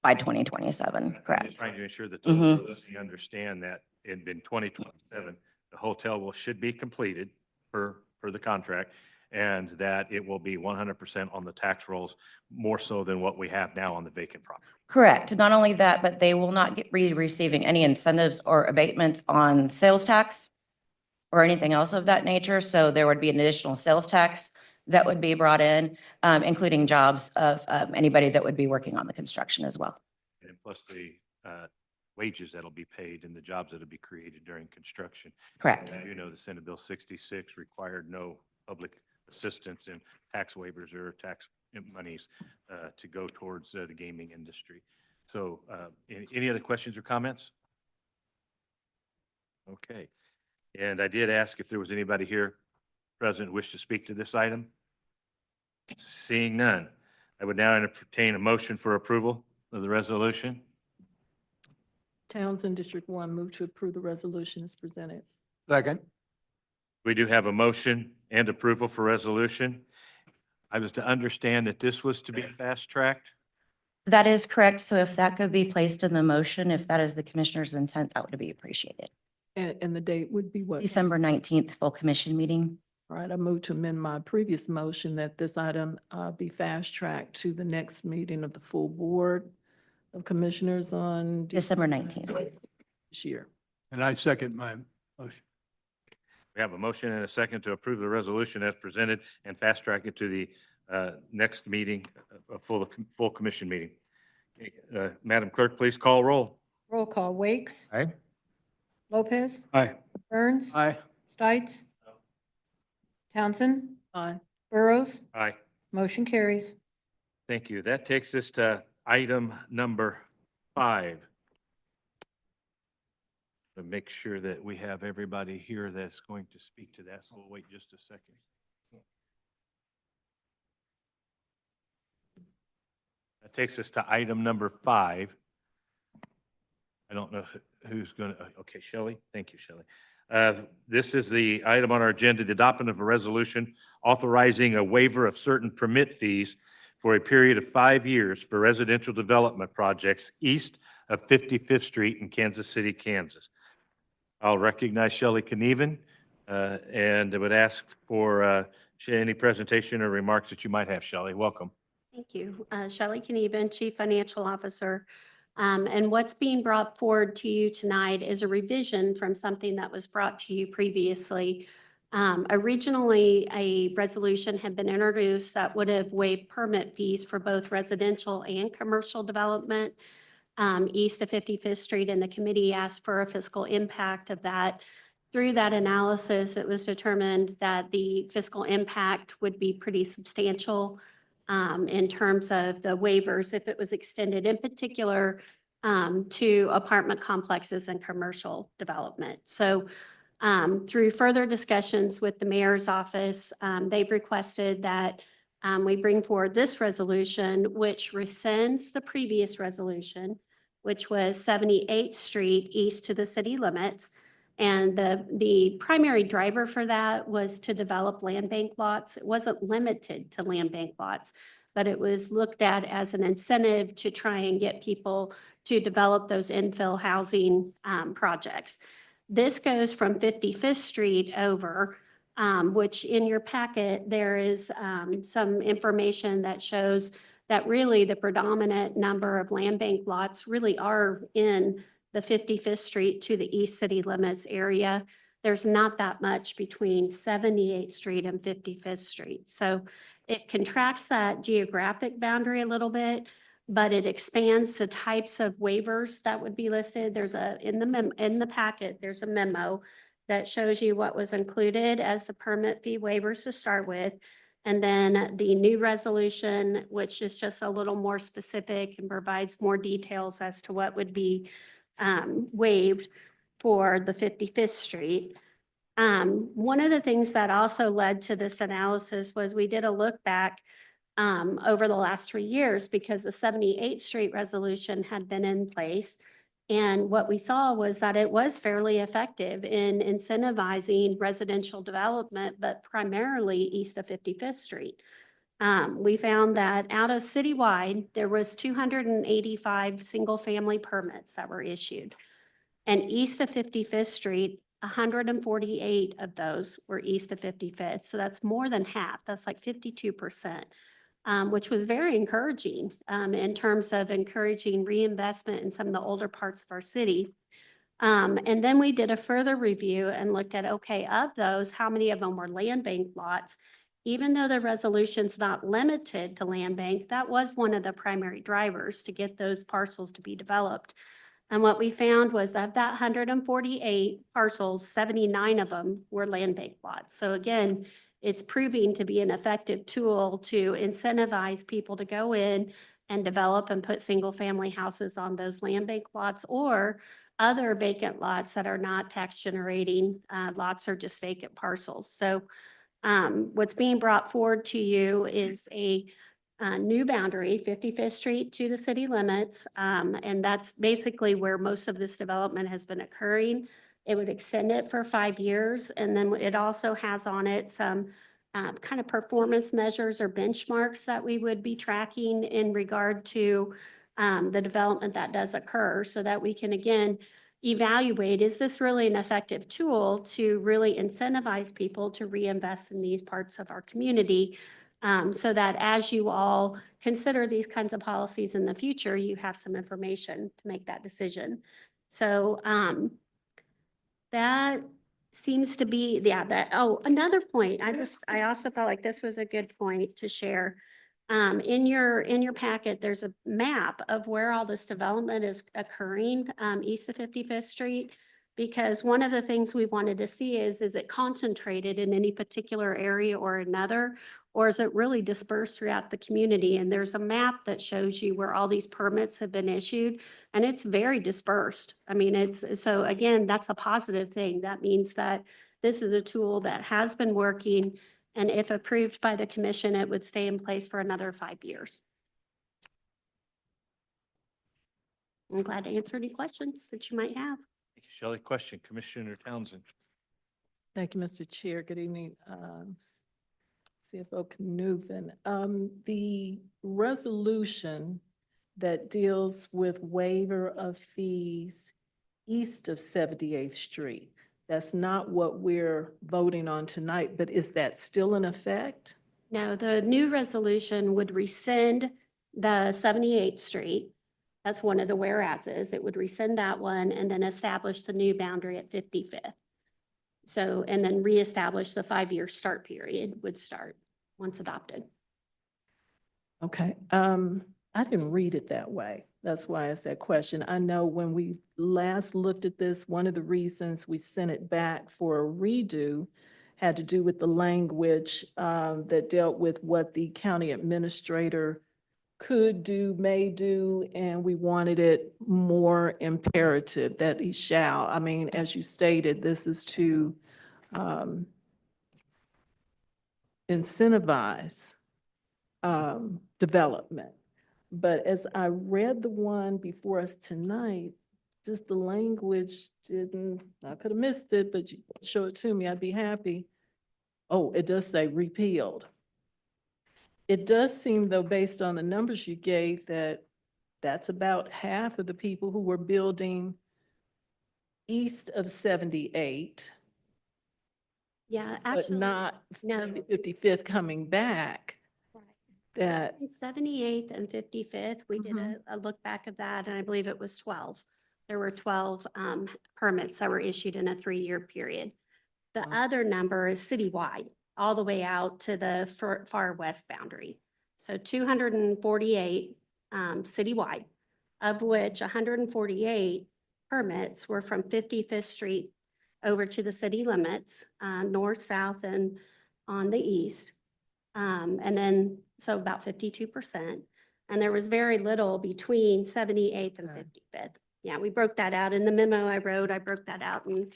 by 2027, I'm correct? just trying to ensure that those listening understand that in 2027, the hotel should be completed per the contract, and that it will be 100% on the tax rolls, more so than what we have now on the vacant property. Correct. Not only that, but they will not be receiving any incentives or abatements on sales tax or anything else of that nature. So there would be an additional sales tax that would be brought in, including jobs of anybody that would be working on the construction as well. And plus the wages that'll be paid and the jobs that'll be created during construction. Correct. And you know, the Senate Bill 66 required no public assistance in tax waivers or tax monies to go towards the gaming industry. So any other questions or comments? Okay. And I did ask if there was anybody here present wish to speak to this item. Seeing none, I would now entertain a motion for approval of the resolution. Townsend District 1, move to approve the resolution as presented. Second. We do have a motion and approval for resolution. I was to understand that this was to be fast-tracked. That is correct. So if that could be placed in the motion, if that is the commissioner's intent, that would be appreciated. And the date would be what? December 19th, full commission meeting. All right, I move to amend my previous motion that this item be fast-tracked to the next meeting of the full Board of Commissioners on December 19th. this year. And I second my motion. We have a motion and a second to approve the resolution as presented and fast-track it to the next meeting, a full commission meeting. Okay, Madam Clerk, please call roll. Roll call. Wakes. Aye. Lopez. Aye. Burns. Aye. Stites. Townsend. Aye. Burrows. Aye. Motion carries. Thank you. That takes us to item number 5. To make sure that we have everybody here that's going to speak to that, so we'll wait just a second. That takes us to item number 5. I don't know who's going to, okay, Shelley. Thank you, Shelley. This is the item on our agenda, the adoption of a resolution authorizing a waiver of certain permit fees for a period of 5 years for residential development projects east of 55th Street in Kansas City, Kansas. I'll recognize Shelley Knieven, and I would ask for any presentation or remarks that you might have, Shelley. Welcome. Thank you. Shelley Knieven, Chief Financial Officer. And what's being brought forward to you tonight is a revision from something that was brought to you previously. Originally, a resolution had been introduced that would have waived permit fees for both residential and commercial development east of 55th Street, and the committee asked for a fiscal impact of that. Through that analysis, it was determined that the fiscal impact would be pretty substantial in terms of the waivers if it was extended, in particular to apartment complexes and commercial development. So through further discussions with the mayor's office, they've requested that we bring forward this resolution, which rescinds the previous resolution, which was 78th Street east to the city limits. And the primary driver for that was to develop land bank lots. It wasn't limited to land bank lots, but it was looked at as an incentive to try and get people to develop those infill housing projects. This goes from 55th Street over, which in your packet, there is some information that shows that really the predominant number of land bank lots really are in the 55th Street to the east city limits area. There's not that much between 78th Street and 55th Street. So it contracts that geographic boundary a little bit, but it expands the types of waivers that would be listed. There's in the packet, there's a memo that shows you what was included as the permit fee waivers to start with. And then the new resolution, which is just a little more specific and provides more details as to what would be waived for the 55th Street. One of the things that also led to this analysis was we did a look back over the last 3 years because the 78th Street resolution had been in place. And what we saw was that it was fairly effective in incentivizing residential development, but primarily east of 55th Street. We found that out of citywide, there was 285 single-family permits that were issued. And east of 55th Street, 148 of those were east of 55th. So that's more than half. That's like 52%. Which was very encouraging in terms of encouraging reinvestment in some of the older parts of our city. And then we did a further review and looked at, okay, of those, how many of them were land bank lots? Even though the resolution's not limited to land bank, that was one of the primary drivers to get those parcels to be developed. And what we found was of that 148 parcels, 79 of them were land bank lots. So again, it's proving to be an effective tool to incentivize people to go in and develop and put single-family houses on those land bank lots or other vacant lots that are not tax generating lots or just vacant parcels. So what's being brought forward to you is a new boundary, 55th Street to the city limits. And that's basically where most of this development has been occurring. It would extend it for 5 years. And then it also has on it some kind of performance measures or benchmarks that we would be tracking in regard to the development that does occur so that we can, again, evaluate, is this really an effective tool to really incentivize people to reinvest in these parts of our community? So that as you all consider these kinds of policies in the future, you have some information to make that decision. So that seems to be, yeah, another point, I also felt like this was a good point to share. In your packet, there's a map of where all this development is occurring, east of 55th Street. Because one of the things we wanted to see is it concentrated in any particular area or another, or is it really dispersed throughout the community? And there's a map that shows you where all these permits have been issued, and it's very dispersed. I mean, so again, that's a positive thing. That means that this is a tool that has been working, and if approved by the commission, it would stay in place for another 5 years. I'm glad to answer any questions that you might have. Thank you, Shelley. Question, Commissioner Townsend. Thank you, Mr. Chair. Good evening, CFO Knuven. The resolution that deals with waiver of fees east of 78th Street, that's not what we're voting on tonight, but is that still in effect? No, the new resolution would rescind the 78th Street. That's one of the whereases. It would rescind that one and then establish the new boundary at 55th. So, and then reestablish the 5-year start period would start once adopted. Okay, I didn't read it that way. That's why I asked that question. I know when we last looked at this, one of the reasons we sent it back for a redo had to do with the language that dealt with what the county administrator could do, may do, and we wanted it more imperative that he shall. I mean, as you stated, this is to incentivize development. But as I read the one before us tonight, just the language didn't, I could have missed it, but you show it to me, I'd be happy. Oh, it does say repealed. It does seem though, based on the numbers you gave, that that's about half of the people who were building east of 78, Yeah, but actually, not no. 55th coming back. That, In 78th and 55th, we did a look back of that, and I believe it was 12. There were 12 permits that were issued in a 3-year period. The other number is citywide, all the way out to the far west boundary. So 248 citywide, of which 148 permits were from 55th Street over to the city limits, north, south, and on the east. And then, so about 52%. And there was very little between 78th and 55th. Yeah, we broke that out in the memo I wrote. I broke that out. And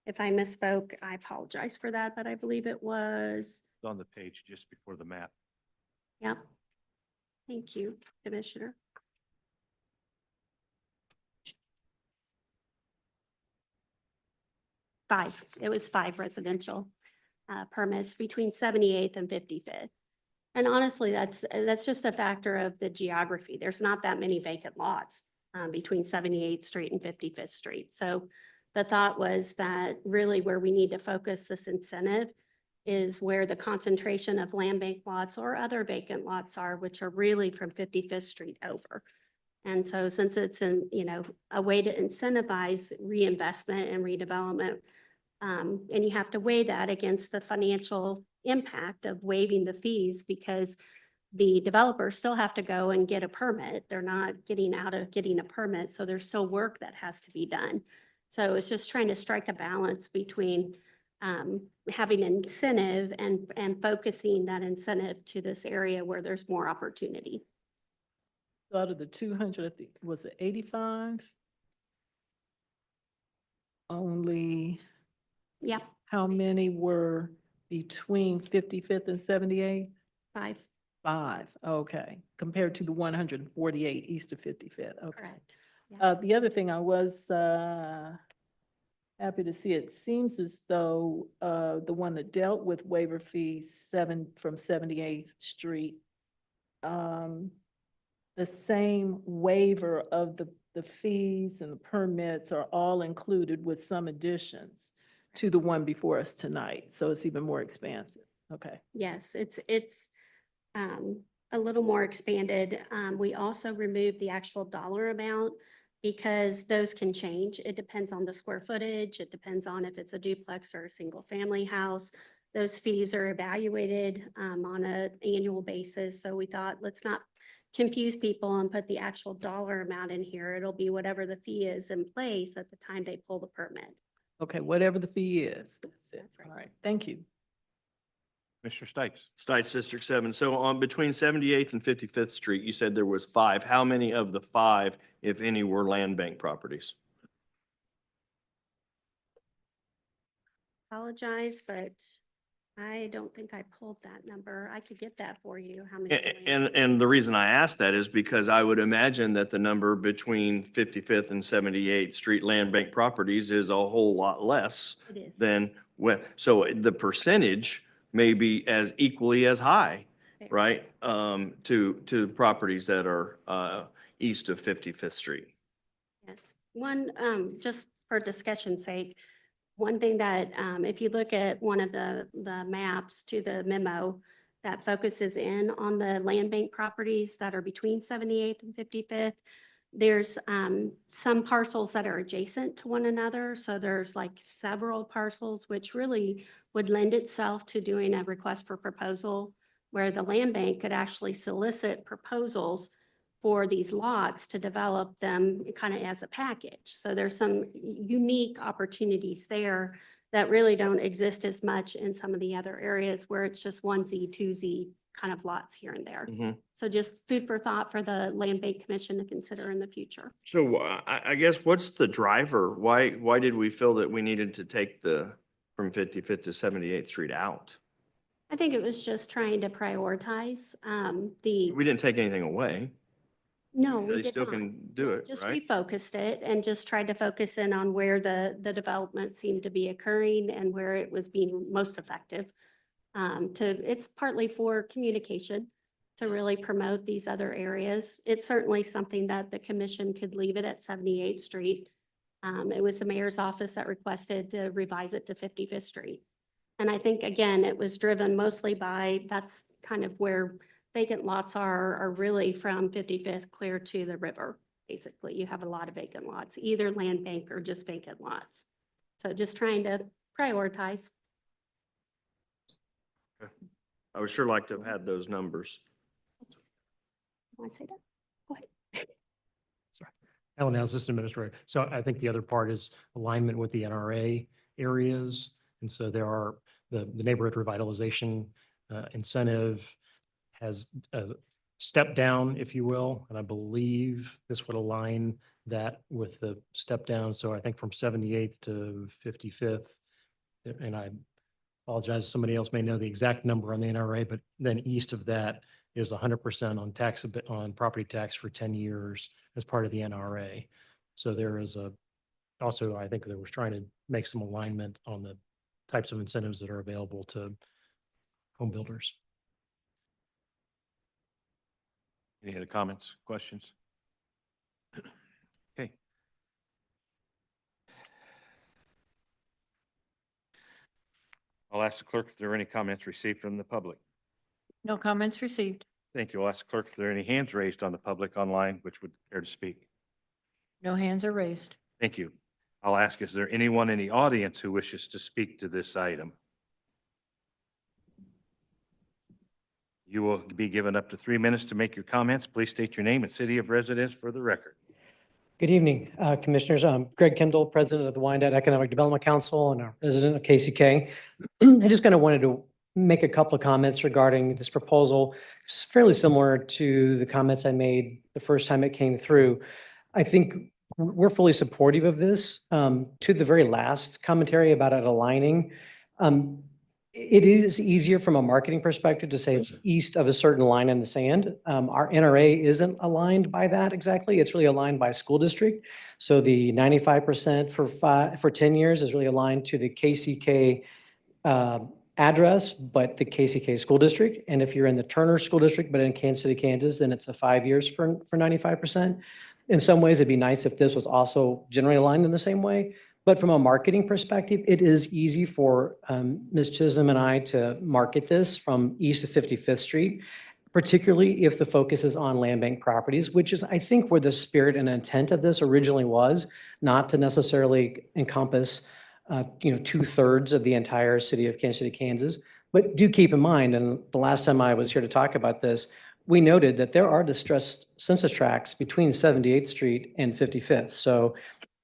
if I misspoke, I apologize for that, but I believe it was, It's on the page just before the map. yep. Thank you, Commissioner. It was 5 residential permits between 78th and 55th. And honestly, that's just a factor of the geography. There's not that many vacant lots between 78th Street and 55th Street. So the thought was that really where we need to focus this incentive is where the concentration of land bank lots or other vacant lots are, which are really from 55th Street over. And so since it's a way to incentivize reinvestment and redevelopment, and you have to weigh that against the financial impact of waiving the fees because the developers still have to go and get a permit. They're not getting out of getting a permit, so there's still work that has to be done. So it's just trying to strike a balance between having incentive and focusing that incentive to this area where there's more opportunity. Out of the 200, I think, was it 85? Only, Yeah, how many were between 55th and 78th? 5, 5, okay, compared to the 148 east of 55th, okay. correct. Yeah. The other thing I was happy to see, it seems as though the one that dealt with waiver fees from 78th Street, the same waiver of the fees and the permits are all included with some additions to the one before us tonight. So it's even more expansive. Okay. Yes, it's a little more expanded. We also removed the actual dollar amount because those can change. It depends on the square footage. It depends on if it's a duplex or a single family house. Those fees are evaluated on an annual basis. So we thought, let's not confuse people and put the actual dollar amount in here. It'll be whatever the fee is in place at the time they pull the permit. Okay, whatever the fee is, that's it. That's right. All right, thank you. Mr. Stites. Stites District 7. So on between 78th and 55th Street, you said there was 5. How many of the 5, if any, were land bank properties? Apologize, but I don't think I pulled that number. I could get that for you. How many? And the reason I ask that is because I would imagine that the number between 55th and 78th Street land bank properties is a whole lot less It is. than, so the percentage may be as equally as high, Fair. right? To properties that are east of 55th Street. Yes. One, just for discussion's sake, one thing that, if you look at one of the maps to the memo that focuses in on the land bank properties that are between 78th and 55th, there's some parcels that are adjacent to one another. So there's like several parcels, which really would lend itself to doing a request for proposal where the land bank could actually solicit proposals for these lots to develop them kind of as a package. So there's some unique opportunities there that really don't exist as much in some of the other areas where it's just 1Z, 2Z kind of lots here and there. Mhm. So just food for thought for the Land Bank Commission to consider in the future. So I guess what's the driver? Why did we feel that we needed to take from 55th to 78th Street out? I think it was just trying to prioritize We didn't take anything away. no, we They did still not. can do No, it, just right? refocused it and just tried to focus in on where the development seemed to be occurring and where it was being most effective. It's partly for communication to really promote these other areas. It's certainly something that the commission could leave it at 78th Street. It was the mayor's office that requested to revise it to 55th Street. And I think, again, it was driven mostly by, that's kind of where vacant lots are really from 55th clear to the river. Basically, you have a lot of vacant lots, either land bank or just vacant lots. So just trying to prioritize. I would sure like to have had those numbers. Want to say that? Go ahead. Alan, Assistant Administrator. So I think the other part is alignment with the NRA areas. And so there are the neighborhood revitalization incentive has a step down, if you will. And I believe this would align that with the step down. So I think from 78th to 55th, and I apologize, somebody else may know the exact number on the NRA, but then east of that is 100% on tax, on property tax for 10 years as part of the NRA. So there is also, I think there was trying to make some alignment on the types of incentives that are available to home builders. Any other comments, questions? Okay. I'll ask the clerk if there are any comments received from the public. No comments received. Thank you. I'll ask clerk if there are any hands raised on the public online which would care to speak. No hands are raised. Thank you. I'll ask, is there anyone in the audience who wishes to speak to this item? You will be given up to 3 minutes to make your comments. Please state your name and city of residence for the record. Good evening, Commissioners. I'm Greg Kendall, President of the Wyandotte Economic Development Council and a resident of KCK. I just kind of wanted to make a couple of comments regarding this proposal. It's fairly similar to the comments I made the first time it came through. I think we're fully supportive of this. To the very last commentary about it aligning, it is easier from a marketing perspective to say it's east of a certain line in the sand. Our NRA isn't aligned by that exactly. It's really aligned by school district. So the 95% for 10 years is really aligned to the KCK address, but the KCK school district. And if you're in the Turner School District, but in Kansas City, Kansas, then it's a 5 years for 95%. In some ways, it'd be nice if this was also generally aligned in the same way. But from a marketing perspective, it is easy for Ms. Chisholm and I to market this from east of 55th Street, particularly if the focus is on land bank properties, which is, I think, where the spirit and intent of this originally was, not to necessarily encompass 2/3 of the entire city of Kansas City, Kansas. But do keep in mind, and the last time I was here to talk about this, we noted that there are distressed census tracts between 78th Street and 55th. So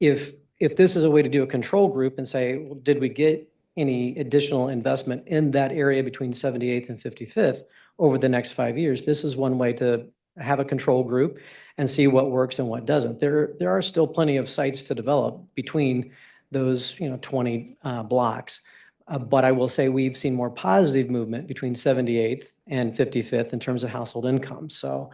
if this is a way to do a control group and say, well, did we get any additional investment in that area between 78th and 55th over the next 5 years, this is one way to have a control group and see what works and what doesn't. There are still plenty of sites to develop between those 20 blocks. But I will say we've seen more positive movement between 78th and 55th in terms of household income. So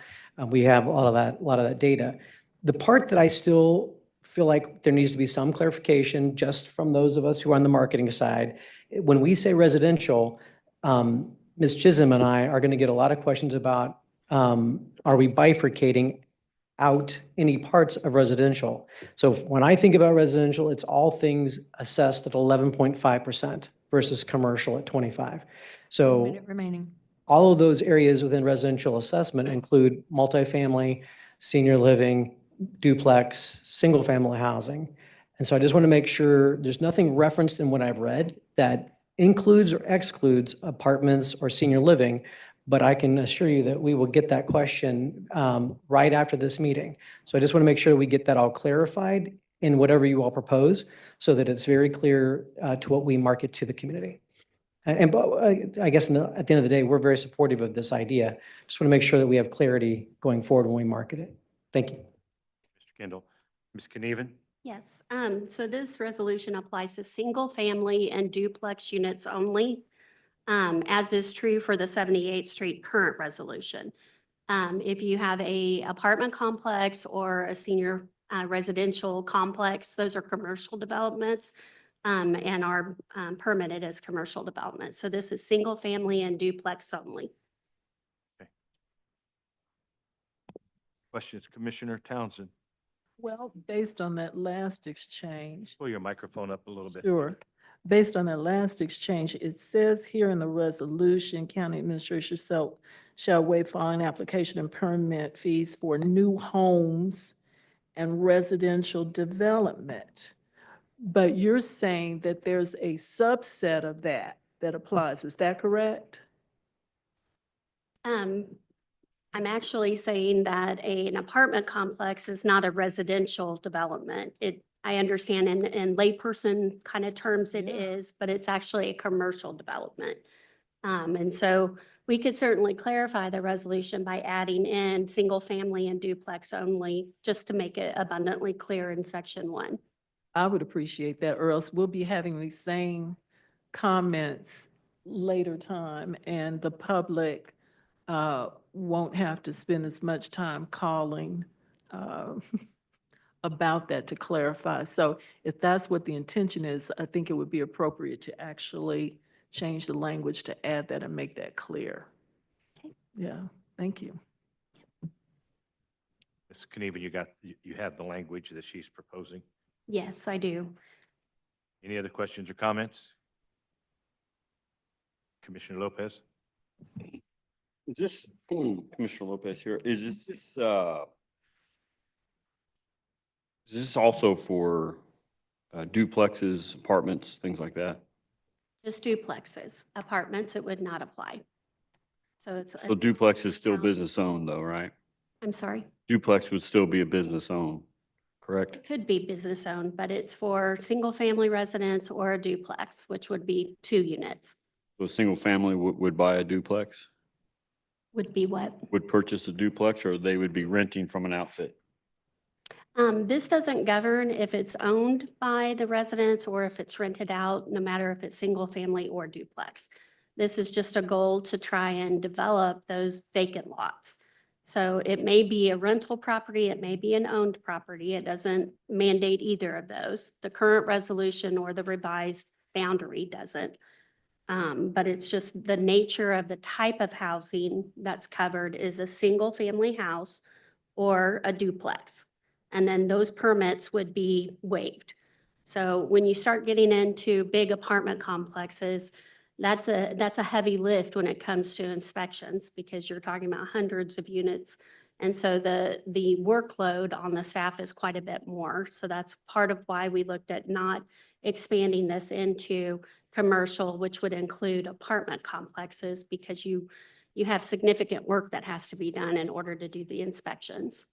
we have a lot of that data. The part that I still feel like there needs to be some clarification just from those of us who are on the marketing side. When we say residential, Ms. Chisholm and I are going to get a lot of questions about, are we bifurcating out any parts of residential? So when I think about residential, it's all things assessed at 11.5% versus commercial at 25. So Minute remaining. all of those areas within residential assessment include multifamily, senior living, duplex, single-family housing. And so I just want to make sure there's nothing referenced in what I've read that includes or excludes apartments or senior living, but I can assure you that we will get that question right after this meeting. So I just want to make sure we get that all clarified in whatever you all propose so that it's very clear to what we market to the community. And I guess at the end of the day, we're very supportive of this idea. Just want to make sure that we have clarity going forward when we market it. Thank you. Mr. Kendall. Ms. Knieven? Yes, so this resolution applies to single family and duplex units only, as is true for the 78th Street current resolution. If you have a apartment complex or a senior residential complex, those are commercial developments and are permitted as commercial development. So this is single family and duplex only. Questions, Commissioner Townsend? Well, based on that last exchange, Pull your microphone up a little bit. sure. Based on that last exchange, it says here in the resolution, county administration shall waive following application and permit fees for new homes and residential development. But you're saying that there's a subset of that applies. Is that correct? I'm actually saying that an apartment complex is not a residential development. I understand in layperson kind of terms it is, but it's actually a commercial development. And so we could certainly clarify the resolution by adding in single family and duplex only, just to make it abundantly clear in section 1. I would appreciate that, or else we'll be having these same comments later time, and the public won't have to spend as much time calling about that to clarify. So if that's what the intention is, I think it would be appropriate to actually change the language to add that and make that clear. Okay. Yeah, thank you. Ms. Knieven, you have the language that she's proposing. Yes, I do. Any other questions or comments? Commissioner Lopez? Is this, Commissioner Lopez here, is this also for duplexes, apartments, things like that? Just duplexes, apartments, it would not apply. So it's. So duplex is still business owned though, right? I'm sorry, Duplex would still be a business owned, correct? it could be business owned, but it's for single family residence or a duplex, which would be 2 units. So a single family would buy a duplex, Would be what? would purchase a duplex, or they would be renting from an outfit? This doesn't govern if it's owned by the residents or if it's rented out, no matter if it's single family or duplex. This is just a goal to try and develop those vacant lots. So it may be a rental property, it may be an owned property. It doesn't mandate either of those. The current resolution or the revised boundary doesn't. But it's just the nature of the type of housing that's covered is a single family house or a duplex. And then those permits would be waived. So when you start getting into big apartment complexes, that's a heavy lift when it comes to inspections because you're talking about hundreds of units. And so the workload on the staff is quite a bit more. So that's part of why we looked at not expanding this into commercial, which would include apartment complexes, because you have significant work that has to be done in order to do the inspections.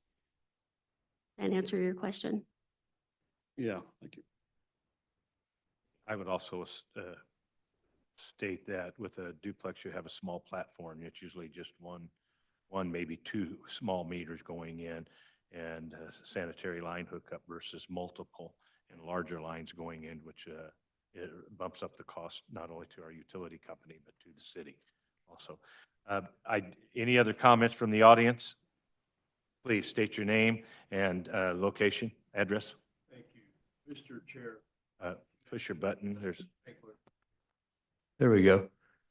And answer your question. Yeah, thank you. I would also state that with a duplex, you have a small platform. It's usually just one, maybe 2 small meters going in and a sanitary line hookup versus multiple and larger lines going in, which it bumps up the cost not only to our utility company, but to the city also. Any other comments from the audience? Please state your name and location, address. Thank you, Mr. Chair. Push your button. There we go.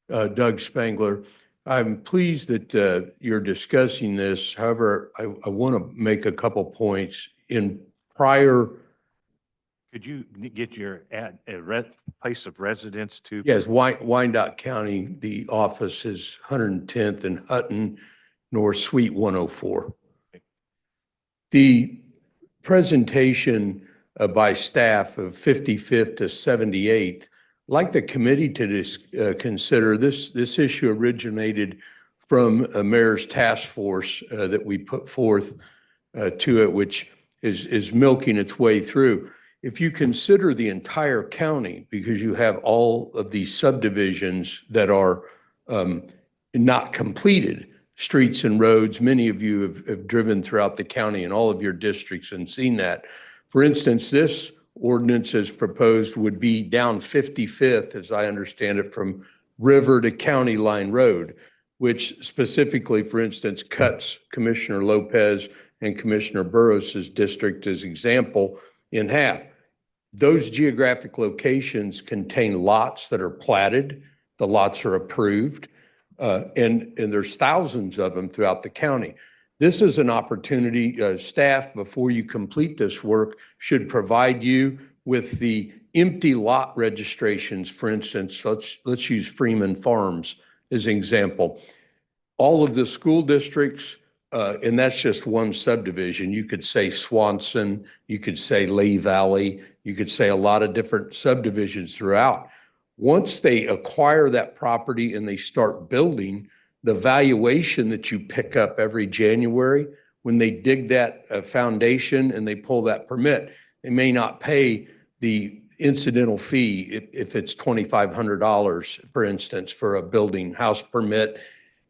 Doug Spangler. I'm pleased that you're discussing this. However, I want to make a couple points. In prior, Could you get your place of residence to? yes, Wyandotte County, the office is 110th and Hutton, North Suite 104. The presentation by staff of 55th to 78th, I'd like the committee to consider this issue originated from a mayor's task force that we put forth to it, which is milking its way through. If you consider the entire county, because you have all of these subdivisions that are not completed, streets and roads, many of you have driven throughout the county and all of your districts and seen that. For instance, this ordinance as proposed would be down 55th, as I understand it, from River to County Line Road, which specifically, for instance, cuts Commissioner Lopez and Commissioner Burrows's district as example in half. Those geographic locations contain lots that are platted, the lots are approved, and there's thousands of them throughout the county. This is an opportunity, staff, before you complete this work, should provide you with the empty lot registrations. For instance, let's use Freeman Farms as an example. All of the school districts, and that's just one subdivision. You could say Swanson, you could say Lee Valley, you could say a lot of different subdivisions throughout. Once they acquire that property and they start building, the valuation that you pick up every January, when they dig that foundation and they pull that permit, they may not pay the incidental fee if it's $2,500, for instance, for a building house permit.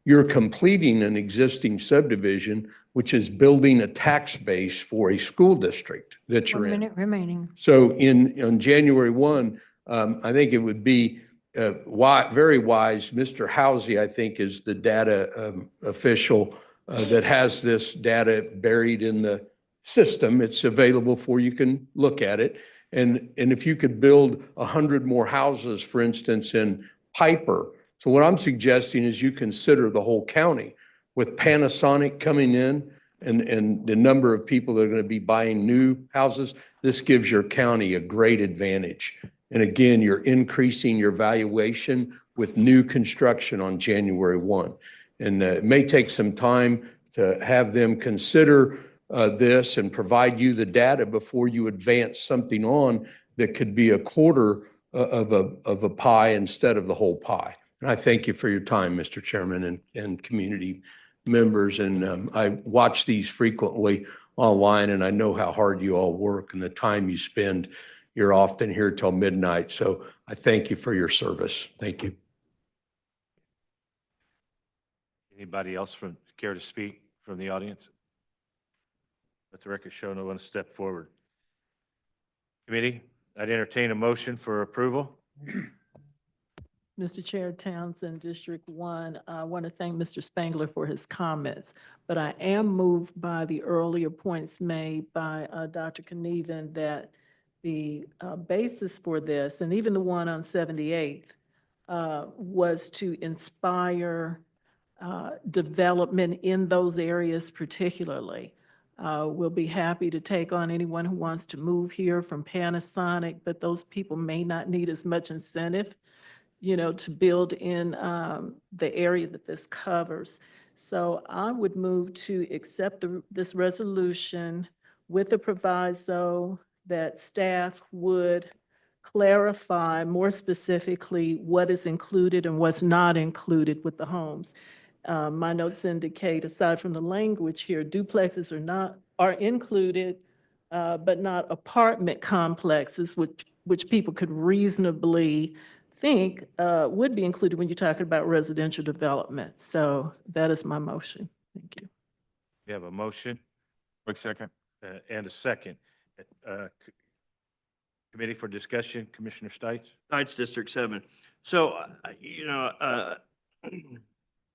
You're completing an existing subdivision, which is building a tax base for a school district that you're in. 1 minute remaining. So on January 1, I think it would be very wise. Mr. Housey, I think, is the data official that has this data buried in the system. It's available for you can look at it. And if you could build 100 more houses, for instance, in Piper. So what I'm suggesting is you consider the whole county with Panasonic coming in and the number of people that are going to be buying new houses. This gives your county a great advantage. And again, you're increasing your valuation with new construction on January 1. And it may take some time to have them consider this and provide you the data before you advance something on that could be a quarter of a pie instead of the whole pie. And I thank you for your time, Mr. Chairman and community members. And I watch these frequently online, and I know how hard you all work and the time you spend. You're often here till midnight. So I thank you for your service. Thank you. Anybody else care to speak from the audience? Let the record show no one step forward. Committee, I'd entertain a motion for approval. Mr. Chair, Townsend, District 1, I want to thank Mr. Spangler for his comments, but I am moved by the earlier points made by Dr. Knieven that the basis for this, and even the one on 78th, was to inspire development in those areas particularly. We'll be happy to take on anyone who wants to move here from Panasonic, but those people may not need as much incentive, to build in the area that this covers. So I would move to accept this resolution with the proviso that staff would clarify more specifically what is included and what's not included with the homes. My notes indicate, aside from the language here, duplexes are included, but not apartment complexes, which people could reasonably think would be included when you're talking about residential development. So that is my motion. Thank you. We have a motion. Quick second. And a second. Committee for discussion, Commissioner Stites. Knights District 7. So,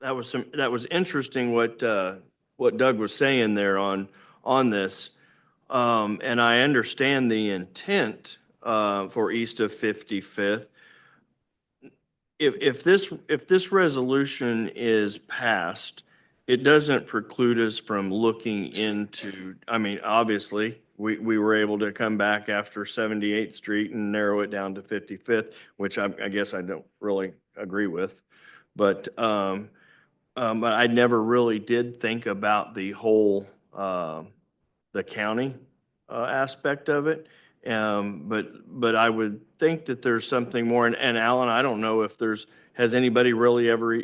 that was interesting what Doug was saying there on this. And I understand the intent for east of 55th. If this resolution is passed, it doesn't preclude us from looking into, I mean, obviously, we were able to come back after 78th Street and narrow it down to 55th, which I guess I don't really agree with. But I never really did think about the whole, the county aspect of it. But I would think that there's something more. And Alan, I don't know if has anybody really ever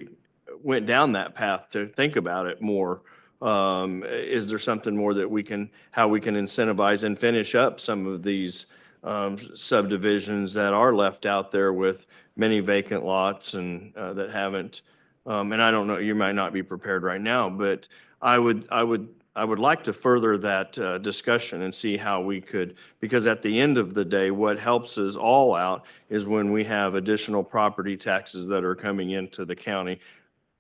went down that path to think about it more? Is there something more that how we can incentivize and finish up some of these subdivisions that are left out there with many vacant lots and that haven't, and I don't know, you might not be prepared right now, but I would like to further that discussion and see how we could, because at the end of the day, what helps us all out is when we have additional property taxes that are coming into the county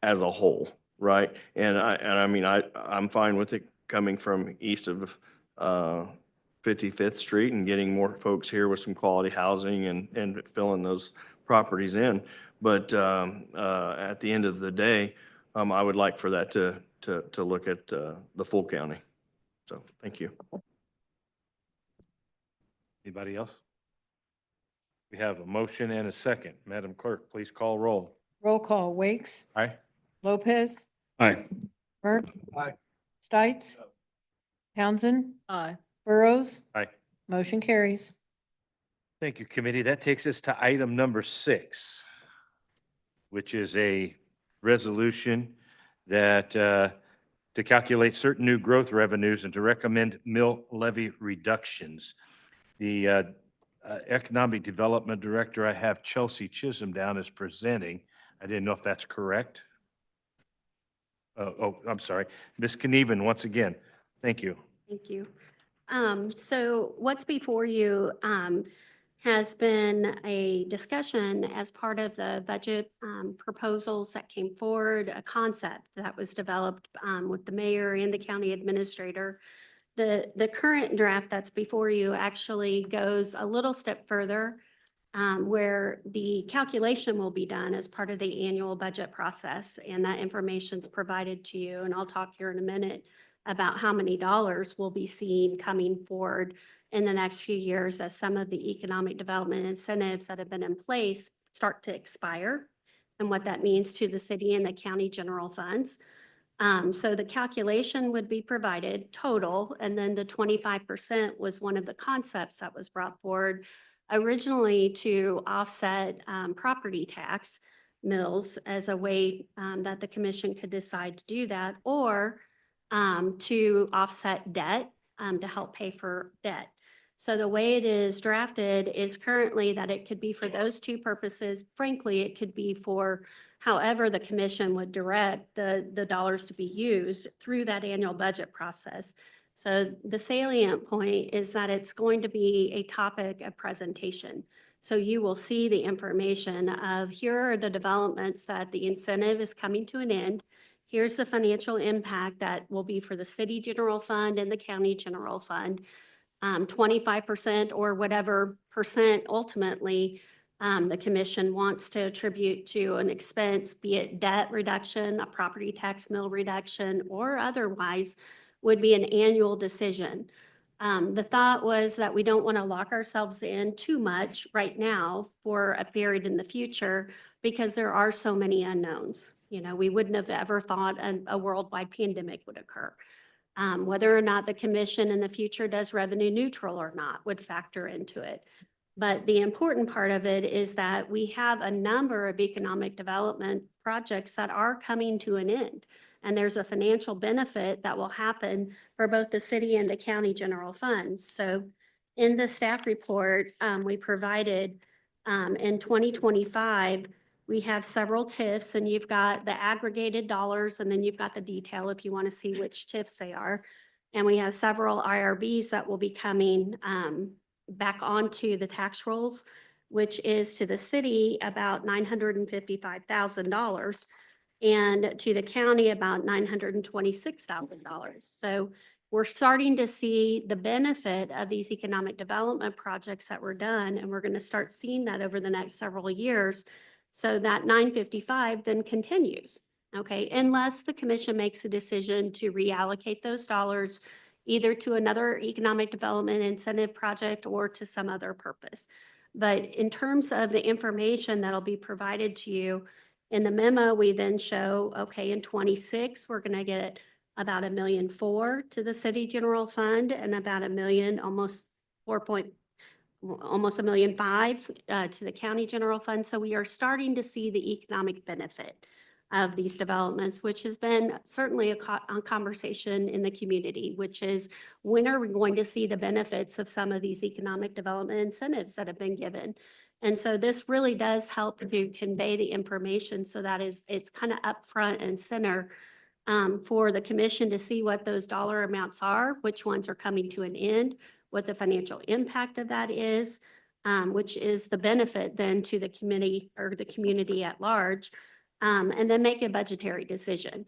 as a whole, right? And I mean, I'm fine with it coming from east of 55th Street and getting more folks here with some quality housing and filling those properties in. But at the end of the day, I would like for that to look at the full county. So, thank you. Anybody else? We have a motion and a second. Madam Clerk, please call roll. Roll call, Wakes, Aye. Lopez, Aye. Burke. Aye. Stites. Townsend, Aye. Burrows. Aye. Motion carries. Thank you, committee. That takes us to item number 6, which is a resolution that to calculate certain new growth revenues and to recommend mill levy reductions. The Economic Development Director, I have Chelsea Chisholm down as presenting. I didn't know if that's correct. I'm sorry. Ms. Knieven, once again, thank you. Thank you. So what's before you has been a discussion as part of the budget proposals that came forward, a concept that was developed with the mayor and the county administrator. The current draft that's before you actually goes a little step further, where the calculation will be done as part of the annual budget process, and that information's provided to you. And I'll talk here in a minute about how many dollars we'll be seeing coming forward in the next few years as some of the economic development incentives that have been in place start to expire. and what that means to the city and the county general funds. So the calculation would be provided total, and then the 25% was one of the concepts that was brought forward originally to offset property tax mills as a way that the commission could decide to do that, or to offset debt to help pay for debt. So the way it is drafted is currently that it could be for those two purposes. Frankly, it could be for however the commission would direct the dollars to be used through that annual budget process. So the salient point is that it's going to be a topic of presentation. So you will see the information of here are the developments that the incentive is coming to an end. Here's the financial impact that will be for the city general fund and the county general fund. 25% or whatever percent ultimately the commission wants to attribute to an expense, be it debt reduction, a property tax mill reduction, or otherwise, would be an annual decision. The thought was that we don't want to lock ourselves in too much right now for a period in the future because there are so many unknowns. You know, we wouldn't have ever thought a worldwide pandemic would occur. Whether or not the commission in the future does revenue neutral or not would factor into it. But the important part of it is that we have a number of economic development projects that are coming to an end. And there's a financial benefit that will happen for both the city and the county general funds. So in the staff report we provided in 2025, we have several TIFs, and you've got the aggregated dollars, and then you've got the detail if you want to see which TIFs they are. And we have several IRBs that will be coming back onto the tax rolls, which is to the city about $955,000 and to the county about $926,000. So we're starting to see the benefit of these economic development projects that were done, and we're going to start seeing that over the next several years. So that 955 then continues, okay? Unless the commission makes a decision to reallocate those dollars either to another economic development incentive project or to some other purpose. But in terms of the information that'll be provided to you in the memo, we then show, okay, in 26, we're gonna get about $1.4 million to the city general fund and about $1 million, almost $1.5 million to the county general fund. So we are starting to see the economic benefit of these developments, which has been certainly a conversation in the community, which is when are we going to see the benefits of some of these economic development incentives that have been given? And so this really does help to convey the information so that it's kind of up front and center for the commission to see what those dollar amounts are, which ones are coming to an end, what the financial impact of that is, which is the benefit then to the committee or the community at large, and then make a budgetary decision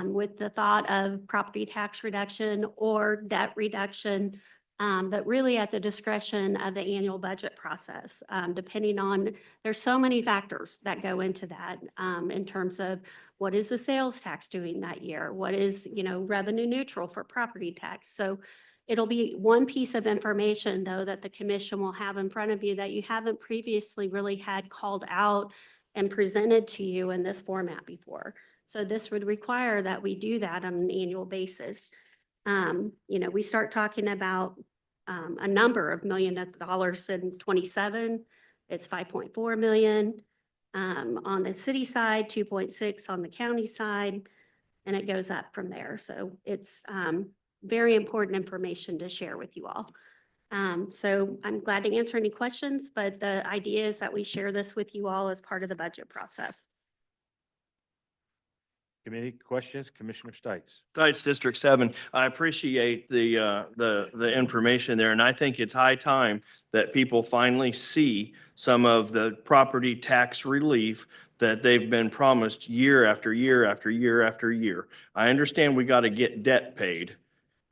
with the thought of property tax reduction or debt reduction, but really at the discretion of the annual budget process, depending on, there's so many factors that go into that in terms of what is the sales tax doing that year? What is, revenue neutral for property tax? So it'll be one piece of information, though, that the commission will have in front of you that you haven't previously really had called out and presented to you in this format before. So this would require that we do that on an annual basis. We start talking about a number of million of dollars in 27. It's 5.4 million on the city side, 2.6 on the county side, and it goes up from there. So it's very important information to share with you all. So I'm glad to answer any questions, but the idea is that we share this with you all as part of the budget process. Committee questions, Commissioner Stites. Stites, District 7. I appreciate the information there, and I think it's high time that people finally see some of the property tax relief that they've been promised year after year after year after year. I understand we got to get debt paid,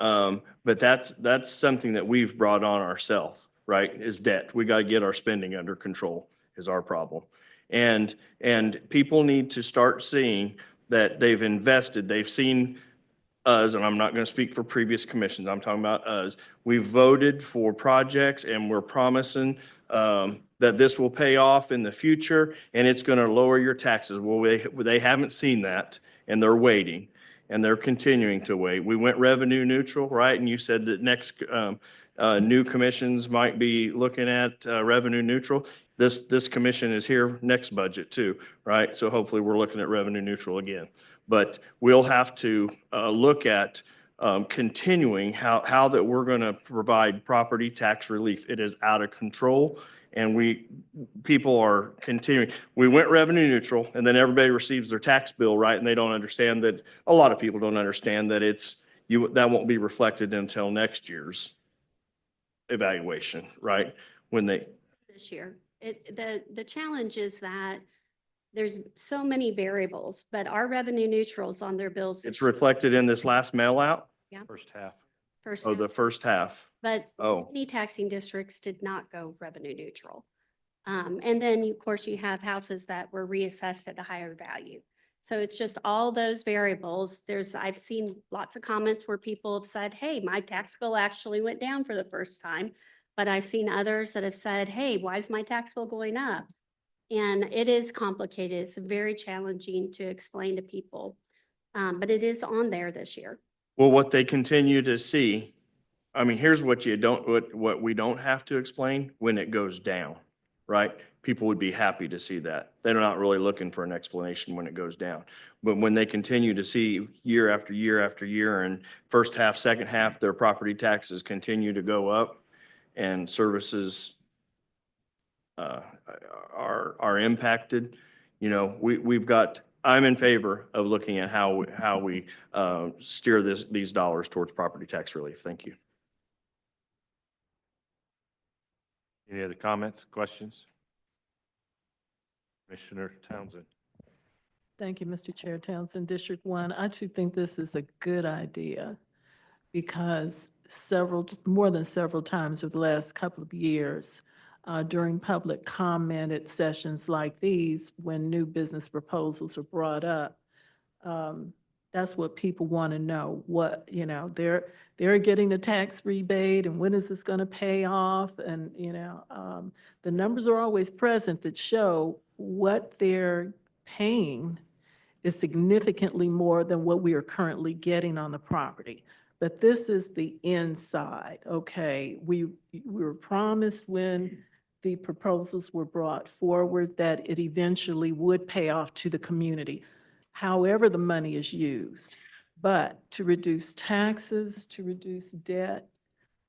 but that's something that we've brought on ourselves, right? Is debt. We got to get our spending under control is our problem. And people need to start seeing that they've invested, they've seen us, and I'm not going to speak for previous commissions, I'm talking about us. We've voted for projects and we're promising that this will pay off in the future and it's going to lower your taxes. Well, they haven't seen that and they're waiting and they're continuing to wait. We went revenue neutral, right? And you said that next new commissions might be looking at revenue neutral. This commission is here next budget too, right? So hopefully we're looking at revenue neutral again. But we'll have to look at continuing how that we're going to provide property tax relief. It is out of control and people are continuing. We went revenue neutral and then everybody receives their tax bill, right? And they don't understand that, a lot of people don't understand that that won't be reflected until next year's evaluation, right? When they, This year, the challenge is that there's so many variables, but our revenue neutrals on their bills. it's reflected in this last mail out? Yeah. First half. First Oh, half. the first half. But Oh. many taxing districts did not go revenue neutral. And then, of course, you have houses that were reassessed at a higher value. So it's just all those variables. I've seen lots of comments where people have said, hey, my tax bill actually went down for the first time. But I've seen others that have said, hey, why is my tax bill going up? And it is complicated. It's very challenging to explain to people. But it is on there this year. Well, what they continue to see, I mean, here's what what we don't have to explain: when it goes down, right? People would be happy to see that. They're not really looking for an explanation when it goes down. But when they continue to see year after year after year and first half, second half, their property taxes continue to go up and services are impacted, I'm in favor of looking at how we steer these dollars towards property tax relief. Thank you. Any other comments, questions? Commissioner Townsend. Thank you, Mr. Chair. Townsend, District 1. I too think this is a good idea because more than several times over the last couple of years, during public comment at sessions like these, when new business proposals are brought up, that's what people want to know. They're getting a tax rebate and when is this going to pay off? And, the numbers are always present that show what they're paying is significantly more than what we are currently getting on the property. But this is the inside, okay? We were promised when the proposals were brought forward that it eventually would pay off to the community, however the money is used. But to reduce taxes, to reduce debt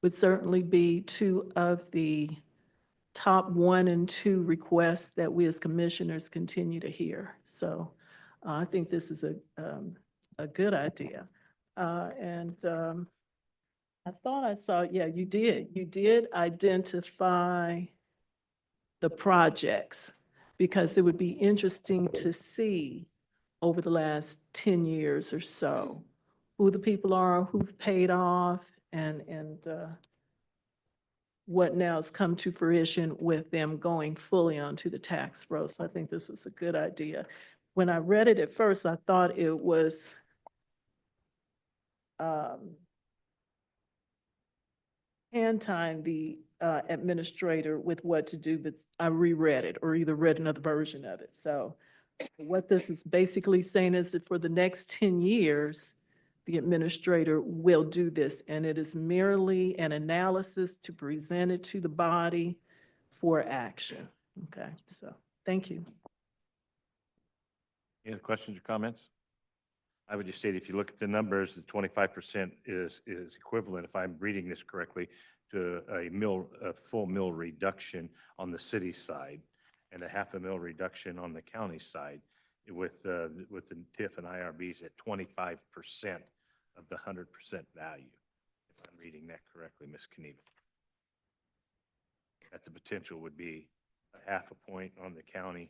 would certainly be two of the top 1 and 2 requests that we as commissioners continue to hear. So I think this is a good idea. I thought I saw, yeah, you did identify the projects because it would be interesting to see over the last 10 years or so who the people are who've paid off and what now has come to fruition with them going fully onto the tax roll. So I think this is a good idea. When I read it at first, I thought it was hand-tying the administrator with what to do, but I reread it or either read another version of it. So what this is basically saying is that for the next 10 years, the administrator will do this, and it is merely an analysis to present it to the body for action. Okay, so thank you. Any other questions or comments? I would just state, if you look at the numbers, the 25% is equivalent, if I'm reading this correctly, to a full mill reduction on the city side and a half a mill reduction on the county side with the TIF and IRBs at 25% of the 100% value, if I'm reading that correctly, Ms. Knievel. That the potential would be a half a point on the county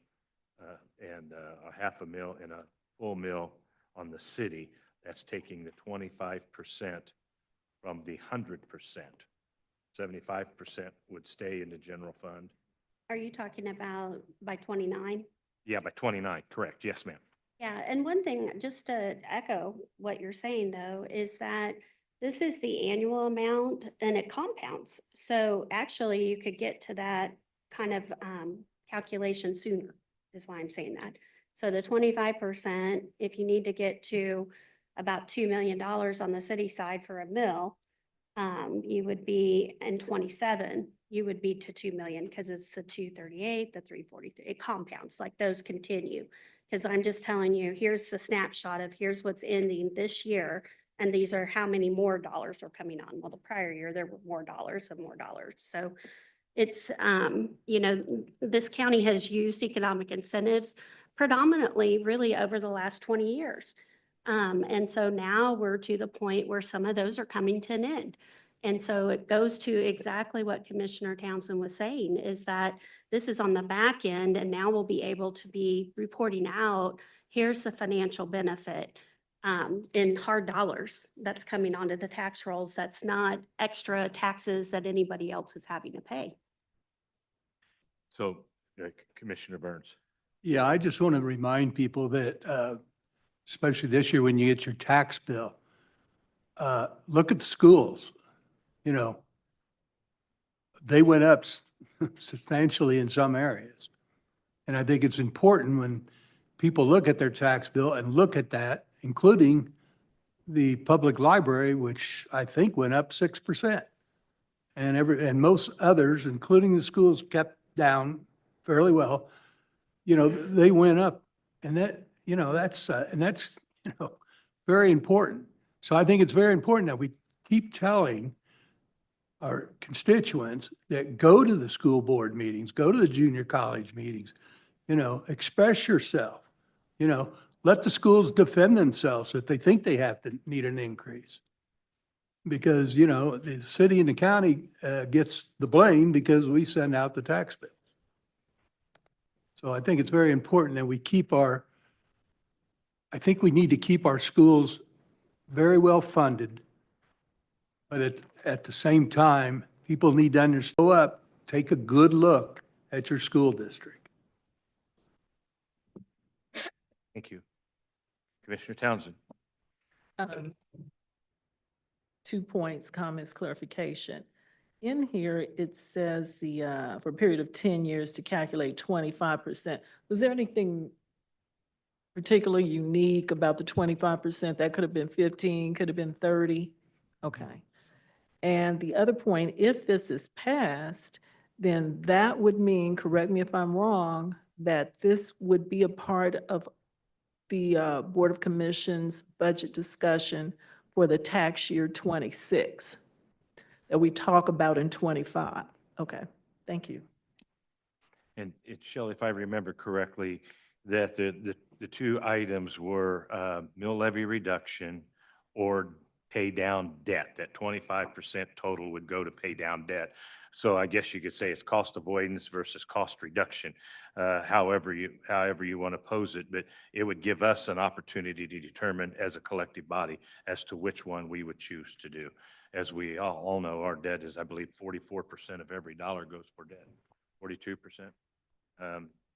and a half a mill and a full mill on the city. That's taking the 25% from the 100%. 75% would stay in the general fund. Are you talking about by 29? Yeah, by 29, correct. Yes, ma'am. Yeah, and one thing, just to echo what you're saying though, is that this is the annual amount and it compounds. So actually you could get to that kind of calculation sooner, is why I'm saying that. So the 25%, if you need to get to about $2 million on the city side for a mill, you would be in 27, you would be to 2 million because it's the 238, the 343, it compounds, like those continue. Because I'm just telling you, here's the snapshot of here's what's ending this year. And these are how many more dollars are coming on. Well, the prior year, there were more dollars and more dollars. So it's, this county has used economic incentives predominantly really over the last 20 years. And so now we're to the point where some of those are coming to an end. And so it goes to exactly what Commissioner Townsend was saying, is that this is on the back end, and now we'll be able to be reporting out, here's the financial benefit in hard dollars that's coming onto the tax rolls. That's not extra taxes that anybody else is having to pay. So Commissioner Burns. Yeah, I just want to remind people that, especially this year when you get your tax bill, look at the schools. You know, they went up substantially in some areas. And I think it's important when people look at their tax bill and look at that, including the public library, which I think went up 6%. And most others, including the schools, kept down fairly well. You know, they went up, and that's very important. So I think it's very important that we keep telling our constituents that go to the school board meetings, go to the junior college meetings, express yourself, let the schools defend themselves if they think they have to need an increase. Because, the city and the county gets the blame because we send out the tax bills. So I think it's very important that we we need to keep our schools very well funded. But at the same time, people need to understand, take a good look at your school district. Thank you. Commissioner Townsend. 2 points, comments, clarification. In here, it says for a period of 10 years to calculate 25%. Was there anything particularly unique about the 25%? That could have been 15, could have been 30? Okay. And the other point, if this is passed, then that would mean, correct me if I'm wrong, that this would be a part of the Board of Commission's budget discussion for the tax year 26 that we talk about in 25. Okay, thank you. And Shelley, if I remember correctly, that the two items were mill levy reduction or pay down debt. That 25% total would go to pay down debt. So I guess you could say it's cost avoidance versus cost reduction, however you want to pose it. But it would give us an opportunity to determine as a collective body as to which one we would choose to do. As we all know, our debt is, I believe, 44% of every dollar goes for debt, 42%.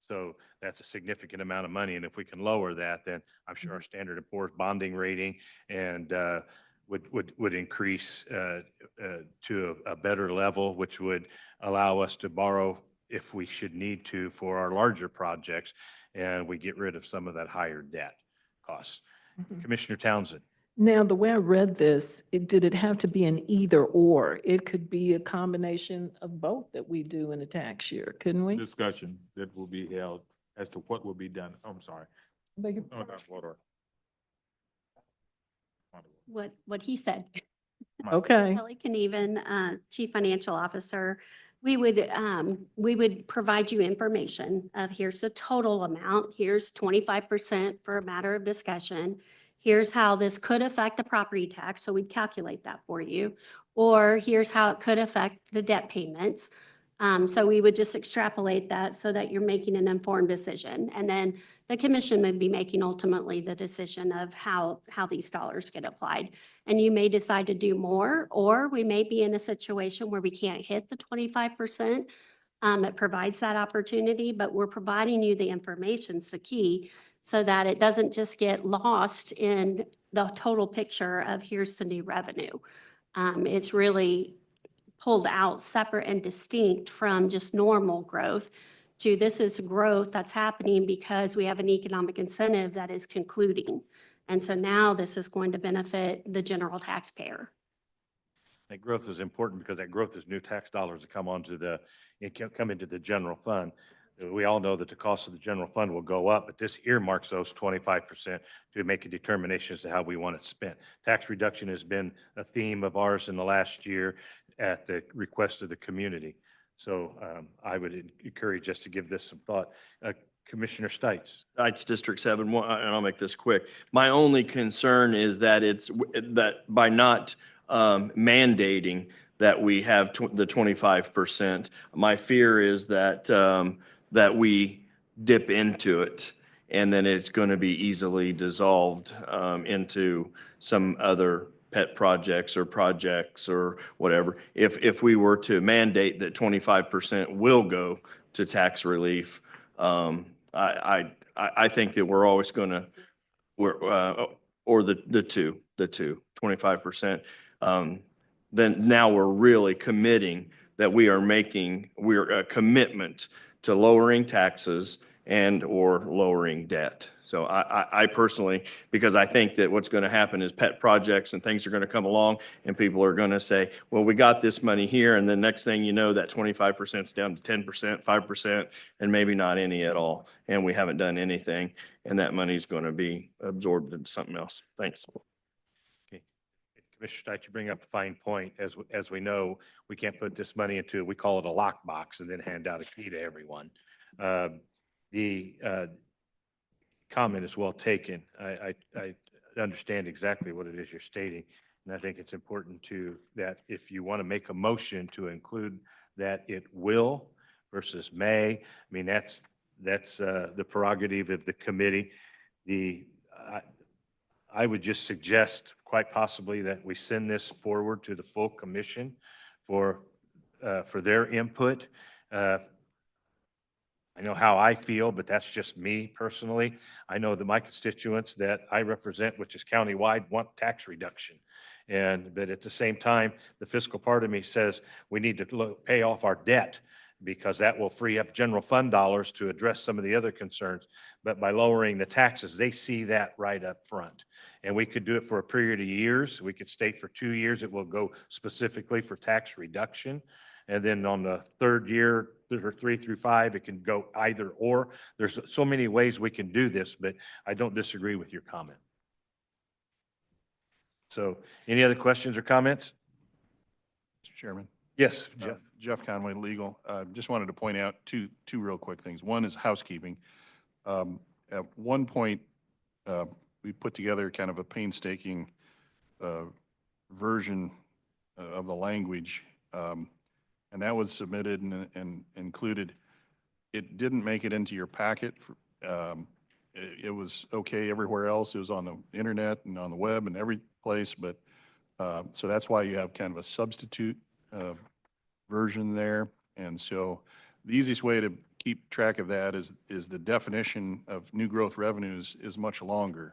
So that's a significant amount of money. And if we can lower that, then I'm sure our Standard & Poor's bonding rating and would increase to a better level, which would allow us to borrow if we should need to for our larger projects, and we get rid of some of that higher debt costs. Commissioner Townsend. Now, the way I read this, did it have to be an either or? It could be a combination of both that we do in a tax year, couldn't we? Discussion that will be held as to what will be done. Oh, I'm sorry. What he said. Okay. Kelly Knieven, Chief Financial Officer. We would provide you information of here's the total amount, here's 25% for a matter of discussion. Here's how this could affect the property tax, so we'd calculate that for you. Or here's how it could affect the debt payments. So we would just extrapolate that so that you're making an informed decision. And then the commission would be making ultimately the decision of how these dollars get applied. And you may decide to do more, or we may be in a situation where we can't hit the 25%. It provides that opportunity, but we're providing you the information's the key so that it doesn't just get lost in the total picture of here's the new revenue. It's really pulled out separate and distinct from just normal growth to this is growth that's happening because we have an economic incentive that is concluding. And so now this is going to benefit the general taxpayer. That growth is important because that growth is new tax dollars that come come into the general fund. We all know that the cost of the general fund will go up, but this earmarks those 25% to make a determination as to how we want it spent. Tax reduction has been a theme of ours in the last year at the request of the community. So I would encourage us to give this some thought. Commissioner Stites. It's District 7, and I'll make this quick. My only concern is that that by not mandating that we have the 25%, my fear is that that we dip into it and then it's going to be easily dissolved into some other pet projects or whatever. If we were to mandate that 25% will go to tax relief, I think that we're always going to, or the two, 25%. Then now we're really committing that we're a commitment to lowering taxes and or lowering debt. So I personally, because I think that what's going to happen is pet projects and things are going to come along and people are going to say, well, we got this money here. And the next thing you know, that 25% is down to 10%, 5%, and maybe not any at all. And we haven't done anything. And that money is going to be absorbed into something else. Thanks. Okay. Commissioner Stites, you bring up a fine point. As we know, we can't put this money into, we call it a lockbox and then hand out a key to everyone. The comment is well taken. I understand exactly what it is you're stating. And I think it's important that if you want to make a motion to include that it will versus may, I mean, that's the prerogative of the committee. I would just suggest quite possibly that we send this forward to the full commission for their input. I know how I feel, but that's just me personally. I know that my constituents that I represent, which is countywide, want tax reduction. But at the same time, the fiscal part of me says we need to pay off our debt because that will free up general fund dollars to address some of the other concerns. But by lowering the taxes, they see that right up front. And we could do it for a period of years. We could state for 2 years, it will go specifically for tax reduction. And then on the third year, or 3 through 5, it can go either or. There's so many ways we can do this, but I don't disagree with your comment. So any other questions or comments? Mr. Chairman. Yes, Jeff. Jeff Conway, legal. Just wanted to point out two real quick things. One is housekeeping. At one point, we put together kind of a painstaking version of the language, and that was submitted and included. It didn't make it into your packet. It was okay everywhere else. It was on the internet and on the web and every place, but so that's why you have kind of a substitute version there. And so the easiest way to keep track of that is the definition of new growth revenues is much longer.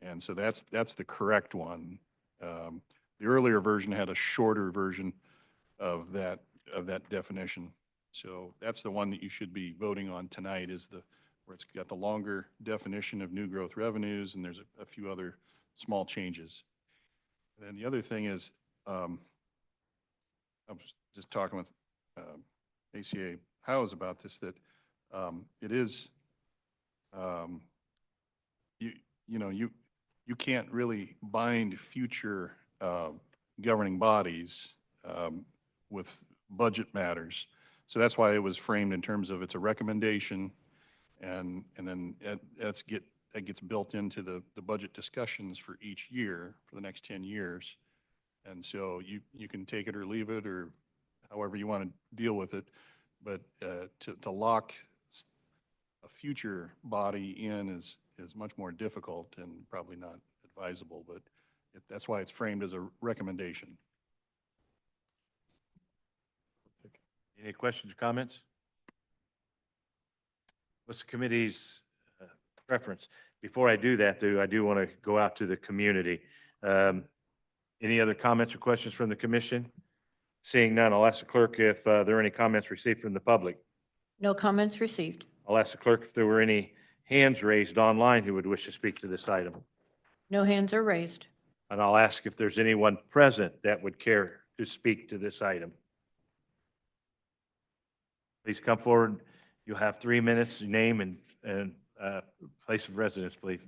And so that's the correct one. The earlier version had a shorter version of that definition. So that's the one that you should be voting on tonight is where it's got the longer definition of new growth revenues, and there's a few other small changes. And then the other thing is, I was just talking with ACA Howes about this, that it is, you can't really bind future governing bodies with budget matters. So that's why it was framed in terms of it's a recommendation, and then that gets built into the budget discussions for each year for the next 10 years. And so you can take it or leave it or however you want to deal with it. But to lock a future body in is much more difficult and probably not advisable, but that's why it's framed as a recommendation. Any questions or comments? What's the committee's preference? Before I do that, I do want to go out to the community. Any other comments or questions from the commission? Seeing none, I'll ask the clerk if there are any comments received from the public. No comments received. I'll ask the clerk if there were any hands raised online who would wish to speak to this item. No hands are raised. And I'll ask if there's anyone present that would care to speak to this item. Please come forward. You'll have 3 minutes, your name and place of residence, please.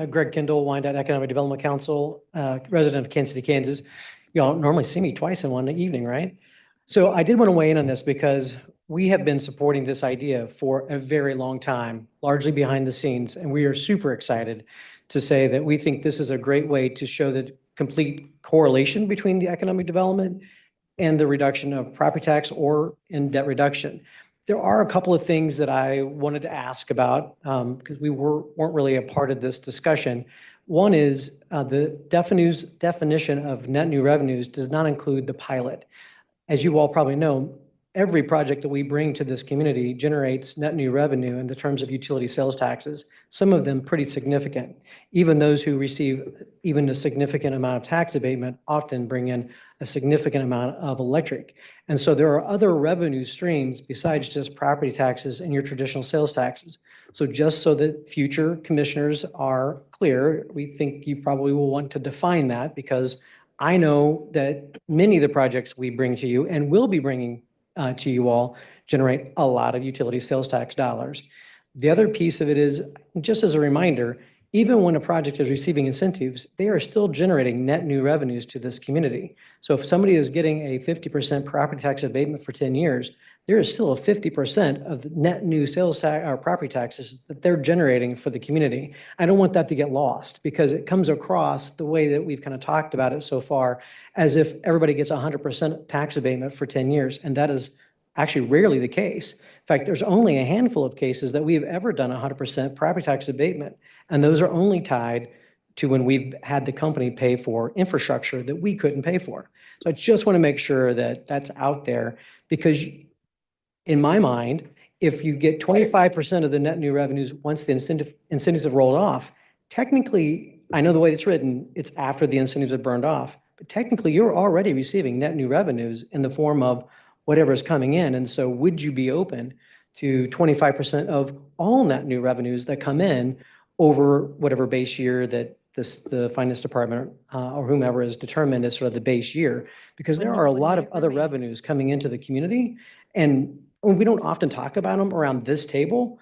Greg Kendall, Wyandotte Economic Development Council, resident of Kansas City, Kansas. You all normally see me twice in one evening, right? So I did want to weigh in on this because we have been supporting this idea for a very long time, largely behind the scenes, and we are super excited to say that we think this is a great way to show the complete correlation between the economic development and the reduction of property tax or in debt reduction. There are a couple of things that I wanted to ask about because we weren't really a part of this discussion. One is the definition of net new revenues does not include the pilot. As you all probably know, every project that we bring to this community generates net new revenue in the terms of utility sales taxes, some of them pretty significant. Even those who receive even a significant amount of tax abatement often bring in a significant amount of electric. And so there are other revenue streams besides just property taxes and your traditional sales taxes. So just so that future commissioners are clear, we think you probably will want to define that because I know that many of the projects we bring to you and will be bringing to you all generate a lot of utility sales tax dollars. The other piece of it is, just as a reminder, even when a project is receiving incentives, they are still generating net new revenues to this community. So if somebody is getting a 50% property tax abatement for 10 years, there is still a 50% of net new sales tax or property taxes that they're generating for the community. I don't want that to get lost because it comes across the way that we've kind of talked about it so far as if everybody gets 100% tax abatement for 10 years. And that is actually rarely the case. In fact, there's only a handful of cases that we've ever done 100% property tax abatement. And those are only tied to when we've had the company pay for infrastructure that we couldn't pay for. So I just want to make sure that that's out there because in my mind, if you get 25% of the net new revenues once the incentives have rolled off, technically, I know the way it's written, it's after the incentives have burned off, but technically you're already receiving net new revenues in the form of whatever is coming in. And so would you be open to 25% of all net new revenues that come in over whatever base year that the finance department or whomever is determined as sort of the base year? Because there are a lot of other revenues coming into the community. And we don't often talk about them around this table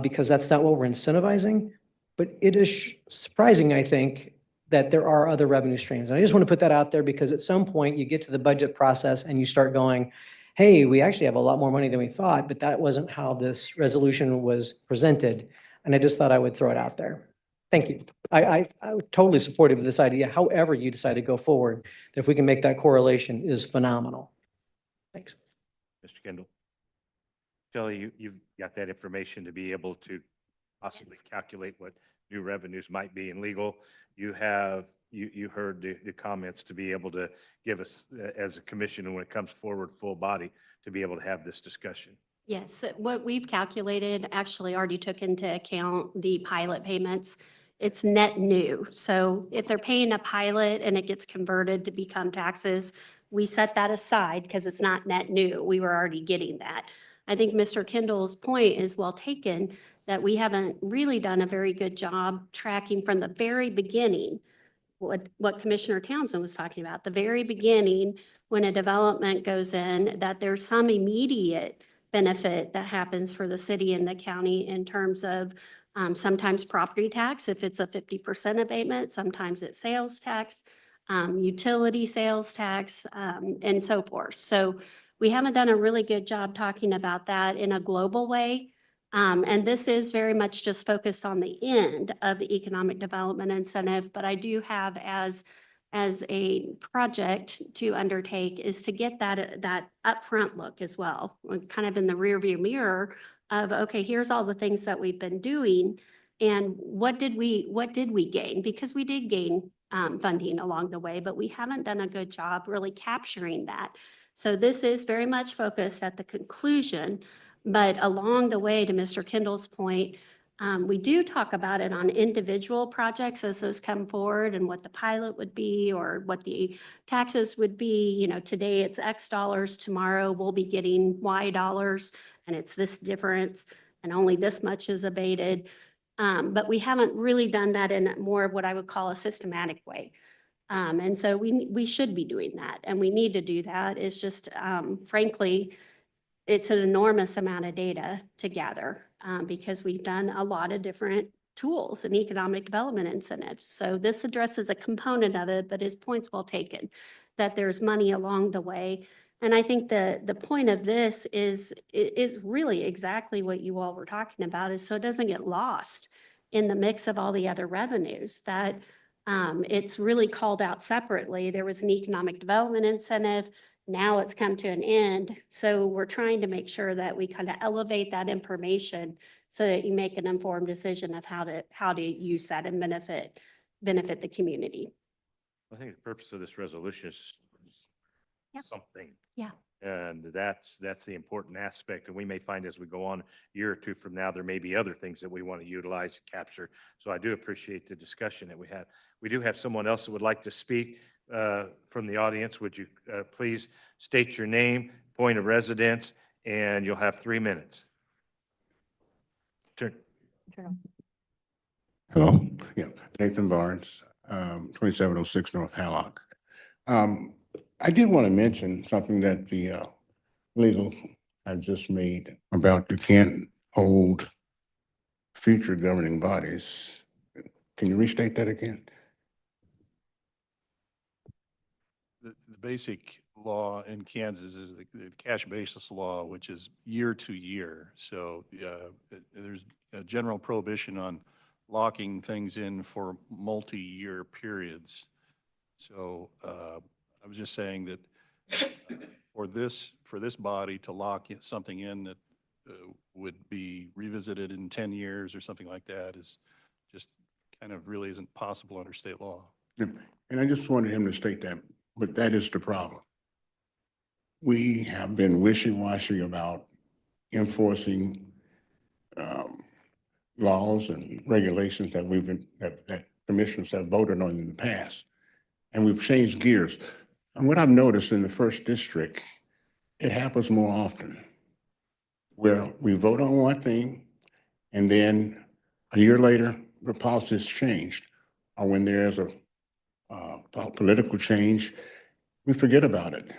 because that's not what we're incentivizing. But it is surprising, I think, that there are other revenue streams. And I just want to put that out there because at some point you get to the budget process and you start going, hey, we actually have a lot more money than we thought, but that wasn't how this resolution was presented. And I just thought I would throw it out there. Thank you. I'm totally supportive of this idea. However you decide to go forward, that if we can make that correlation is phenomenal. Thanks. Mr. Kendall. Shelley, you've got that information to be able to possibly calculate what new revenues might be in legal. You have, you heard the comments to be able to give us as a commission, and when it comes forward full body, to be able to have this discussion. Yes, what we've calculated actually already took into account the pilot payments. It's net new. So if they're paying a pilot and it gets converted to become taxes, we set that aside because it's not net new. We were already getting that. I think Mr. Kendall's point is well taken, that we haven't really done a very good job tracking from the very beginning what Commissioner Townsend was talking about, the very beginning, when a development goes in, that there's some immediate benefit that happens for the city and the county in terms of sometimes property tax, if it's a 50% abatement, sometimes it's sales tax, utility sales tax, and so forth. So we haven't done a really good job talking about that in a global way. And this is very much just focused on the end of the economic development incentive, but I do have as a project to undertake is to get that upfront look as well, kind of in the rearview mirror of, okay, here's all the things that we've been doing and what did we gain? Because we did gain funding along the way, but we haven't done a good job really capturing that. So this is very much focused at the conclusion. But along the way, to Mr. Kendall's point, We do talk about it on individual projects as those come forward and what the pilot would be or what the taxes would be. You know, today it's X dollars, tomorrow we'll be getting Y dollars, and it's this difference, and only this much is abated. But we haven't really done that in more of what I would call a systematic way. And so we should be doing that, and we need to do that. It's just, frankly, it's an enormous amount of data to gather because we've done a lot of different tools and economic development incentives. So this addresses a component of it, but his point's well taken, that there's money along the way. And I think the point of this is really exactly what you all were talking about, is so it doesn't get lost in the mix of all the other revenues, that it's really called out separately. There was an economic development incentive. Now it's come to an end. So we're trying to make sure that we kind of elevate that information so that you make an informed decision of how to use that and benefit the community. I think the purpose of this resolution is Yeah. something. Yeah. And that's the important aspect. And we may find as we go on a year or two from now, there may be other things that we want to utilize and capture. So I do appreciate the discussion that we had. We do have someone else that would like to speak from the audience. Would you please state your name, point of residence, and you'll have 3 minutes. Turn. Hello, yeah, Nathan Barnes, 2706 North Hallock. I did want to mention something that the legal has just made about you can't hold future governing bodies. Can you restate that again? The basic law in Kansas is the cash basis law, which is year to year. So there's a general prohibition on locking things in for multi-year periods. So I was just saying that for this body to lock something in that would be revisited in 10 years or something like that is just kind of really isn't possible under state law. And I just wanted him to state that, but that is the problem. We have been wishy-washy about enforcing laws and regulations that that commissioners have voted on in the past. And we've changed gears. And what I've noticed in the first district, it happens more often, where we vote on one thing and then a year later, the policy has changed. Or when there's a political change, we forget about it.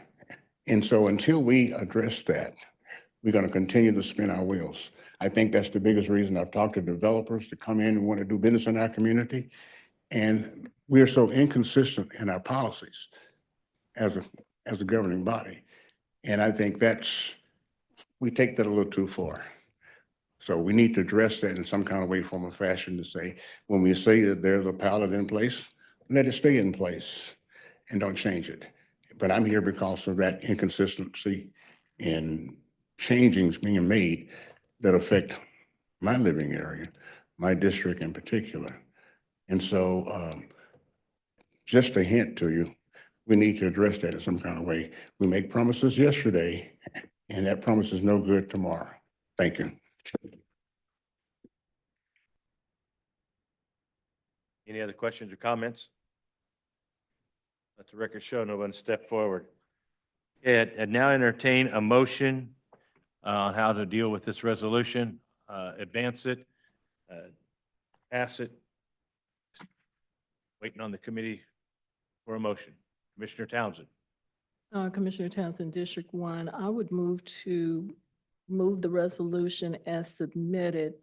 And so until we address that, we're going to continue to spin our wheels. I think that's the biggest reason I've talked to developers to come in and want to do business in our community. And we are so inconsistent in our policies as a governing body. And I think we take that a little too far. So we need to address that in some kind of way, form, or fashion to say, when we say that there's a pilot in place, let it stay in place and don't change it. But I'm here because of that inconsistency in changings being made that affect my living area, my district in particular. And so just a hint to you, we need to address that in some kind of way. We make promises yesterday, and that promise is no good tomorrow. Thank you. Any other questions or comments? Let the record show no one step forward. And now entertain a motion on how to deal with this resolution, advance it, pass it. Waiting on the committee for a motion. Commissioner Townsend. Commissioner Townsend, District 1, I would move the resolution as submitted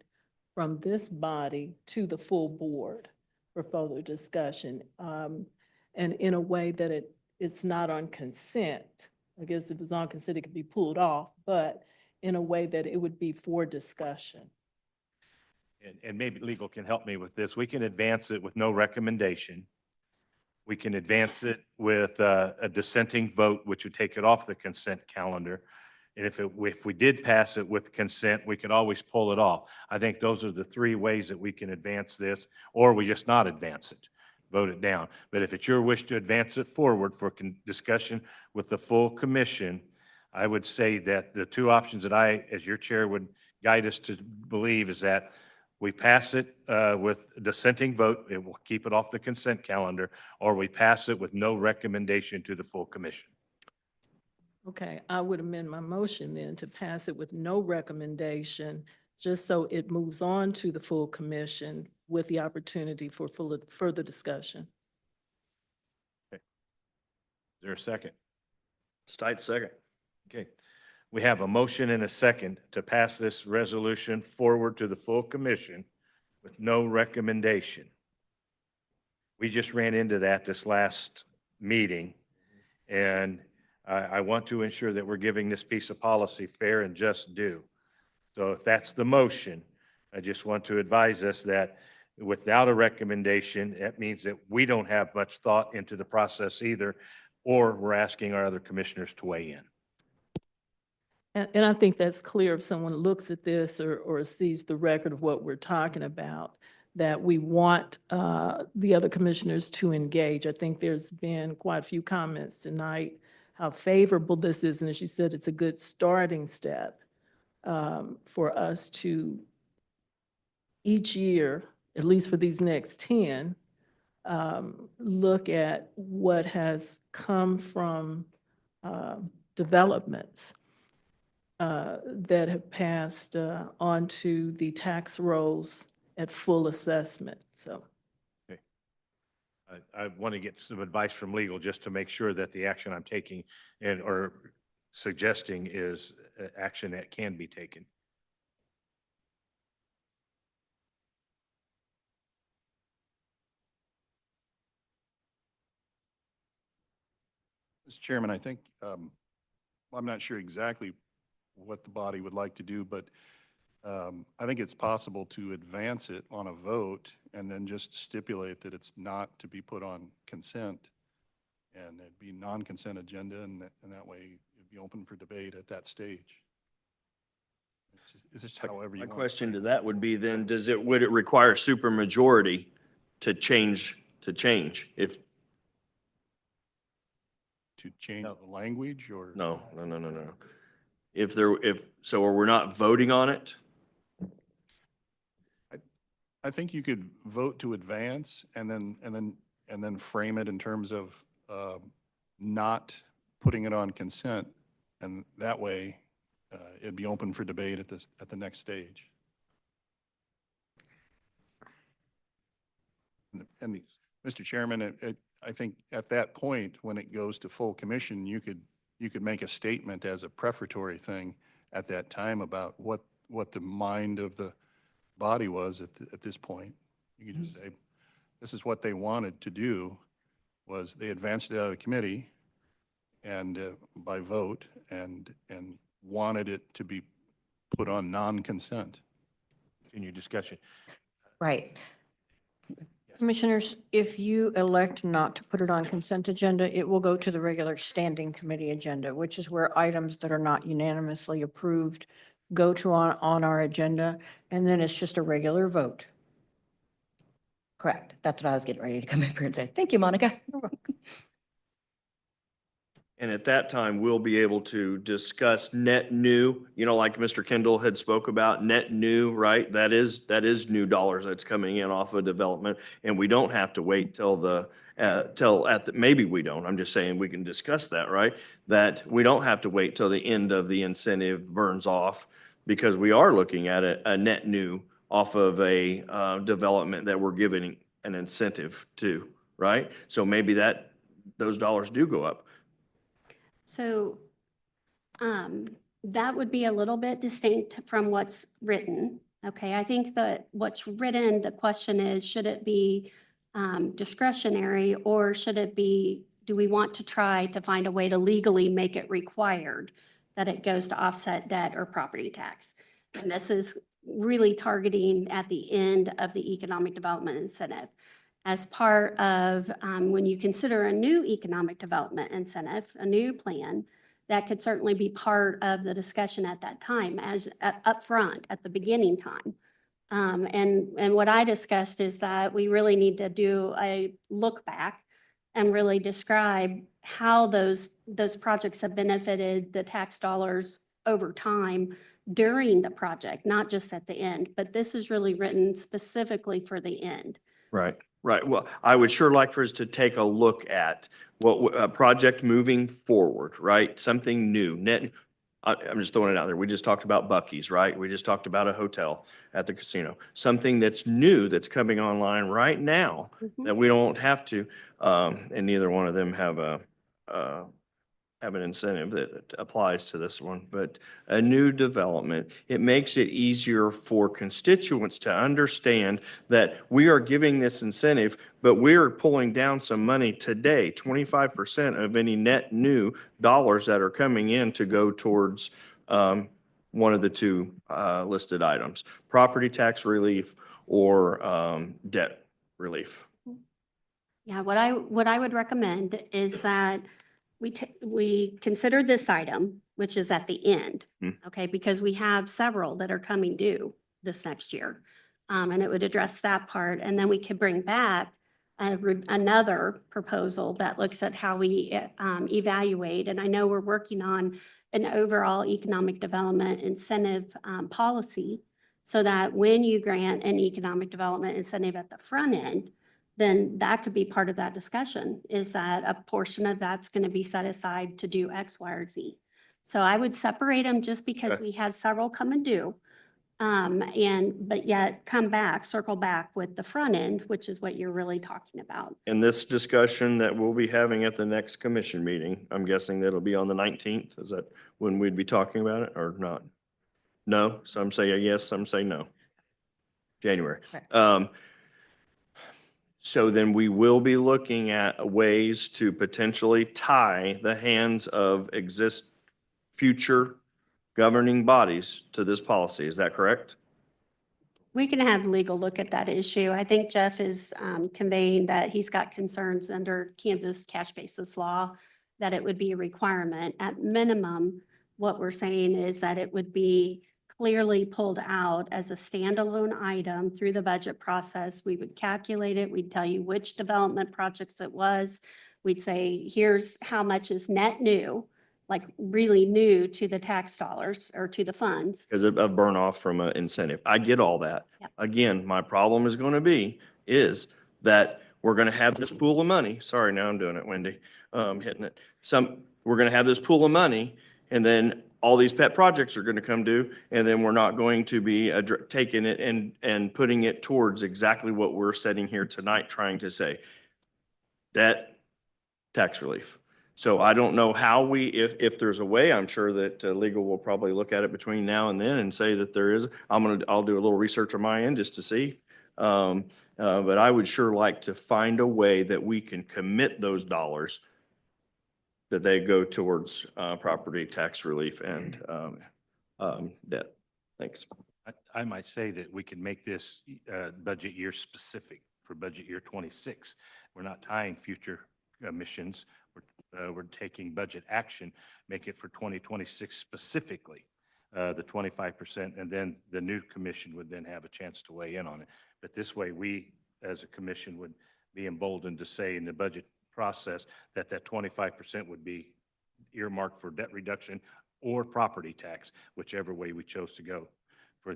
from this body to the full board for further discussion. And in a way that it's not on consent. I guess if it's on consent, it could be pulled off, but in a way that it would be for discussion. And maybe legal can help me with this. We can advance it with no recommendation. We can advance it with a dissenting vote, which would take it off the consent calendar. And if we did pass it with consent, we could always pull it off. I think those are the three ways that we can advance this, or we just not advance it, vote it down. But if it's your wish to advance it forward for discussion with the full commission, I would say that the two options that I, as your chair, would guide us to believe is that we pass it with dissenting vote, it will keep it off the consent calendar, or we pass it with no recommendation to the full commission. Okay, I would amend my motion then to pass it with no recommendation, just so it moves on to the full commission with the opportunity for further discussion. Is there a second? Stites second. Okay. We have a motion and a second to pass this resolution forward to the full commission with no recommendation. We just ran into that this last meeting, and I want to ensure that we're giving this piece of policy fair and just due. So if that's the motion, I just want to advise us that without a recommendation, that means that we don't have much thought into the process either, or we're asking our other commissioners to weigh in. And I think that's clear if someone looks at this or sees the record of what we're talking about, that we want the other commissioners to engage. I think there's been quite a few comments tonight how favorable this is, and as you said, it's a good starting step for us to each year, at least for these next 10, look at what has come from developments that have passed onto the tax rolls at full assessment, so. Okay. I want to get some advice from legal just to make sure that the action I'm taking and or suggesting is action that can be taken. Mr. Chairman, I think, I'm not sure exactly what the body would like to do, but I think it's possible to advance it on a vote and then just stipulate that it's not to be put on consent. And it'd be non-consent agenda, and that way it'd be open for debate at that stage. It's just however you My want. question to that would be then, would it require supermajority to change if? To change the language or? No. So we're not voting on it? I think you could vote to advance and then frame it in terms of not putting it on consent, and that way it'd be open for debate at the next stage. And Mr. Chairman, I think at that point, when it goes to full commission, you could make a statement as a prefatory thing at that time about what the mind of the body was at this point. You could just say, this is what they wanted to do, was they advanced it out of committee and by vote and wanted it to be put on non-consent. Continue discussion. Right. Commissioners, if you elect not to put it on consent agenda, it will go to the regular standing committee agenda, which is where items that are not unanimously approved go to on our agenda, and then it's just a regular vote. Correct. That's what I was getting ready to come in for and say. Thank you, Monica. And at that time, we'll be able to discuss net new, like Mr. Kendall had spoke about, net new, right? That is new dollars that's coming in off of development. And we don't have to wait maybe we don't, I'm just saying we can discuss that, right? That we don't have to wait till the end of the incentive burns off, because we are looking at a net new off of a development that we're giving an incentive to, right? So maybe those dollars do go up. So that would be a little bit distinct from what's written. Okay, I think that what's written, the question is, should it be discretionary, or should it be, do we want to try to find a way to legally make it required that it goes to offset debt or property tax? And this is really targeting at the end of the economic development incentive. As part of when you consider a new economic development incentive, a new plan, that could certainly be part of the discussion at that time, as upfront at the beginning time. And what I discussed is that we really need to do a look back and really describe how those projects have benefited the tax dollars over time, during the project, not just at the end, but this is really written specifically for the end. Right, right. Well, I would sure like for us to take a look at what, a project moving forward, right? Something new, net. I'm just throwing it out there. We just talked about Buc-ee's, right? We just talked about a hotel at the casino. Something that's new that's coming online right now that we don't have to, and neither one of them have an incentive that applies to this one, but a new development, it makes it easier for constituents to understand that we are giving this incentive, but we're pulling down some money today, 25% of any net new dollars that are coming in to go towards one of the two listed items, property tax relief or debt relief. Yeah, what I would recommend is that we consider this item, which is at the end, okay, because we have several that are coming due this next year. And it would address that part, and then we could bring back another proposal that looks at how we evaluate. And I know we're working on an overall economic development incentive policy, so that when you grant an economic development incentive at the front end, then that could be part of that discussion, is that a portion of that's going to be set aside to do X, Y, or Z. So I would separate them just because we have several coming due. But yet circle back with the front end, which is what you're really talking about. And this discussion that we'll be having at the next commission meeting, I'm guessing that'll be on the 19th. Is that when we'd be talking about it or not? No? Some say yes, some say no. January. So then we will be looking at ways to potentially tie the hands of future governing bodies to this policy. Is that correct? We can have legal look at that issue. I think Jeff is conveying that he's got concerns under Kansas cash basis law that it would be a requirement. At minimum, what we're saying is that it would be clearly pulled out as a standalone item through the budget process. We would calculate it. We'd tell you which development projects it was. We'd say, here's how much is net new, like really new to the tax dollars or to the funds. Because of burn off from an incentive. I get all that. Yep. Again, my problem is going to be is that we're going to have this pool of money. Sorry, now I'm doing it, Wendy, hitting it. We're going to have this pool of money, and then all these pet projects are going to come due, and then we're not going to be taking it and putting it towards exactly what we're sitting here tonight trying to say. Debt, tax relief. So I don't know how if there's a way, I'm sure that legal will probably look at it between now and then and say that there is. I'll do a little research on my end just to see. But I would sure like to find a way that we can commit those dollars that they go towards property tax relief and debt. Thanks. I might say that we can make this budget year specific for budget year 26. We're not tying future missions. We're taking budget action, make it for 2026 specifically, the 25%, and then the new commission would then have a chance to weigh in on it. But this way, we as a commission would be emboldened to say in the budget process that 25% would be earmarked for debt reduction or property tax, whichever way we chose to go for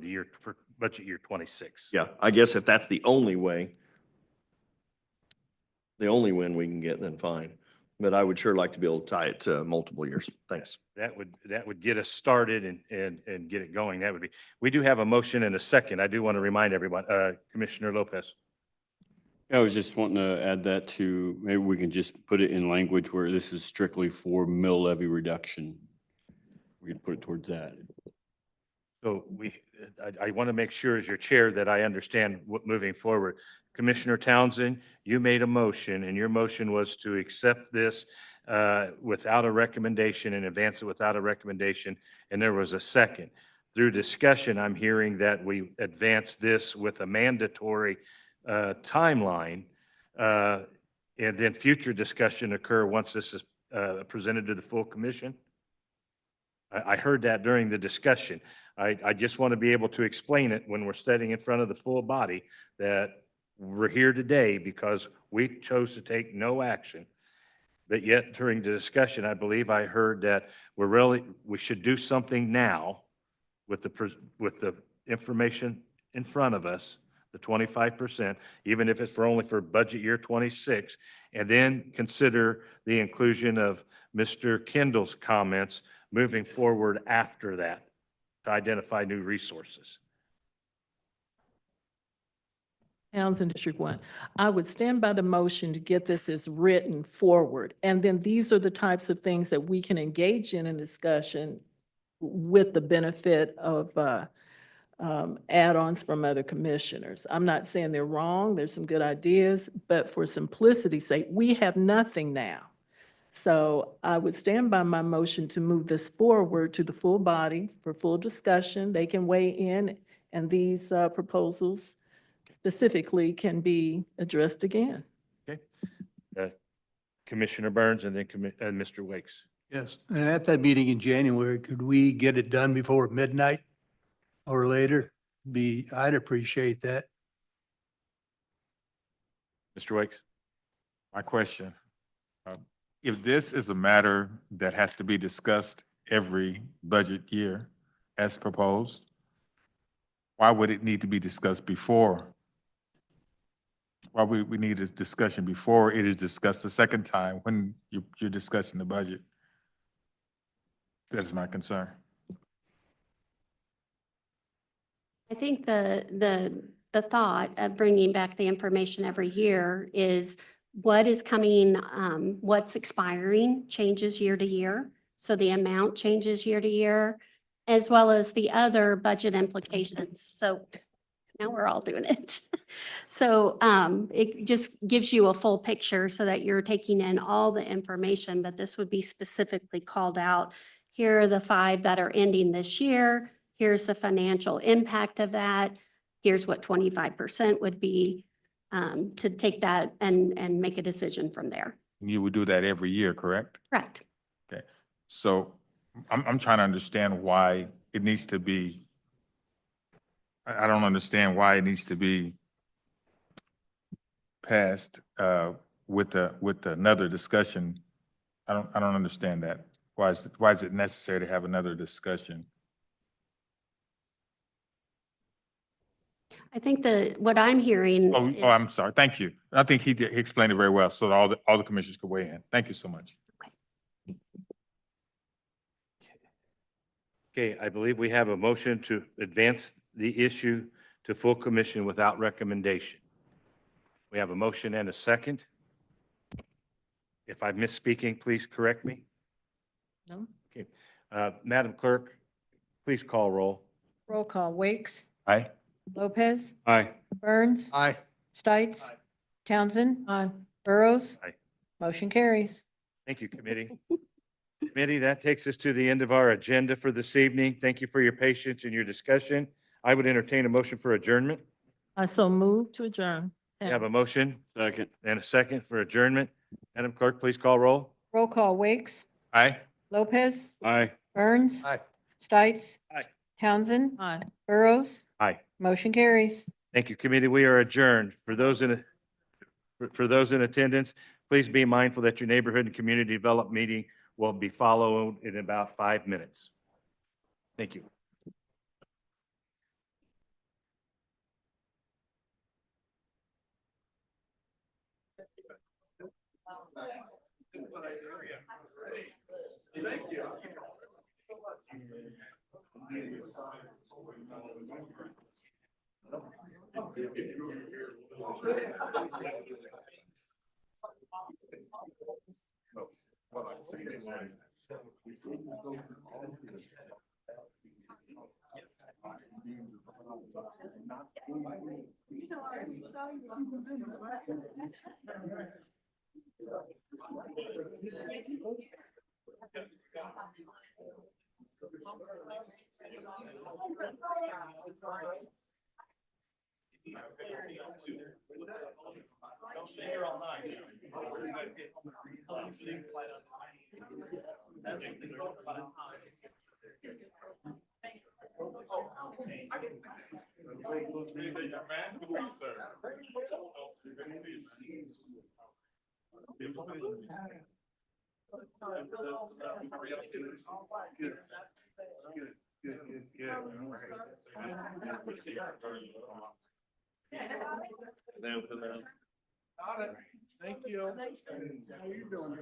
budget year 26. Yeah, I guess if that's the only way, the only win we can get, then fine. But I would sure like to be able to tie it to multiple years. Thanks. That would get us started and get it going. That would be. We do have a motion and a second. I do want to remind everyone, Commissioner Lopez. I was just wanting to add that to, maybe we can just put it in language where this is strictly for mill levy reduction. We can put it towards that. So I want to make sure as your chair that I understand what moving forward. Commissioner Townsend, you made a motion and your motion was to accept this without a recommendation and advance it without a recommendation. And there was a second. Through discussion, I'm hearing that we advance this with a mandatory timeline and then future discussion occur once this is presented to the full commission. I heard that during the discussion. I just want to be able to explain it when we're standing in front of the full body that we're here today because we chose to take no action. But yet during the discussion, I believe I heard that we should do something now with with the information in front of us, the 25%, even if it's only for budget year 26, and then consider the inclusion of Mr. Kendall's comments moving forward after that to identify new resources. Townsend, District 1. I would stand by the motion to get this as written forward. And then these are the types of things that we can engage in discussion with the benefit of add-ons from other commissioners. I'm not saying they're wrong. There's some good ideas, but for simplicity's sake, we have nothing now. So I would stand by my motion to move this forward to the full body for full discussion. They can weigh in, and these proposals specifically can be addressed again. Okay. Commissioner Burns and then Mr. Wakes. Yes, and at that meeting in January, could we get it done before midnight or later? I'd appreciate that. Mr. Wakes? My question, if this is a matter that has to be discussed every budget year as proposed, why would it need to be discussed before? Why would we need a discussion before it is discussed a second time when you're discussing the budget? That's my concern. I think the thought of bringing back the information every year is what is coming, what's expiring changes year to year. So the amount changes year to year, as well as the other budget implications. So now we're all doing it. So it just gives you a full picture so that you're taking in all the information, but this would be specifically called out. Here are the 5 that are ending this year. Here's the financial impact of that. Here's what 25% would be to take that and make a decision from there. You would do that every year, correct? Correct. Okay, so I'm trying to understand why it needs to be, I don't understand why it needs to be passed with another discussion. I don't understand that. Why is it necessary to have another discussion? I think what I'm hearing. Oh, is- I'm sorry. Thank you. I think he explained it very well, so that all the commissioners could weigh in. Thank you so much. Okay, I believe we have a motion to advance the issue to full commission without recommendation. We have a motion and a second. If I'm misspeaking, please correct me. No? Okay, Madam Clerk, please call roll. Roll call. Wakes, Aye. Lopez, Aye. Burns. Aye. Stites. Townsend. Burrows. Aye. Motion carries. Thank you, committee. Committee, that takes us to the end of our agenda for this evening. Thank you for your patience and your discussion. I would entertain a motion for adjournment. I so move to adjourn. We have a motion Second. and a second for adjournment. Madam Clerk, please call roll. Roll call. Wakes, Aye. Lopez, Aye. Burns. Aye. Stites. Aye. Townsend. Aye. Burrows. Aye. Motion carries. Thank you, committee. We are adjourned. For those in attendance, please be mindful that your neighborhood and community development meeting will be followed in about 5 minutes. Thank you. Thank you. How you doing?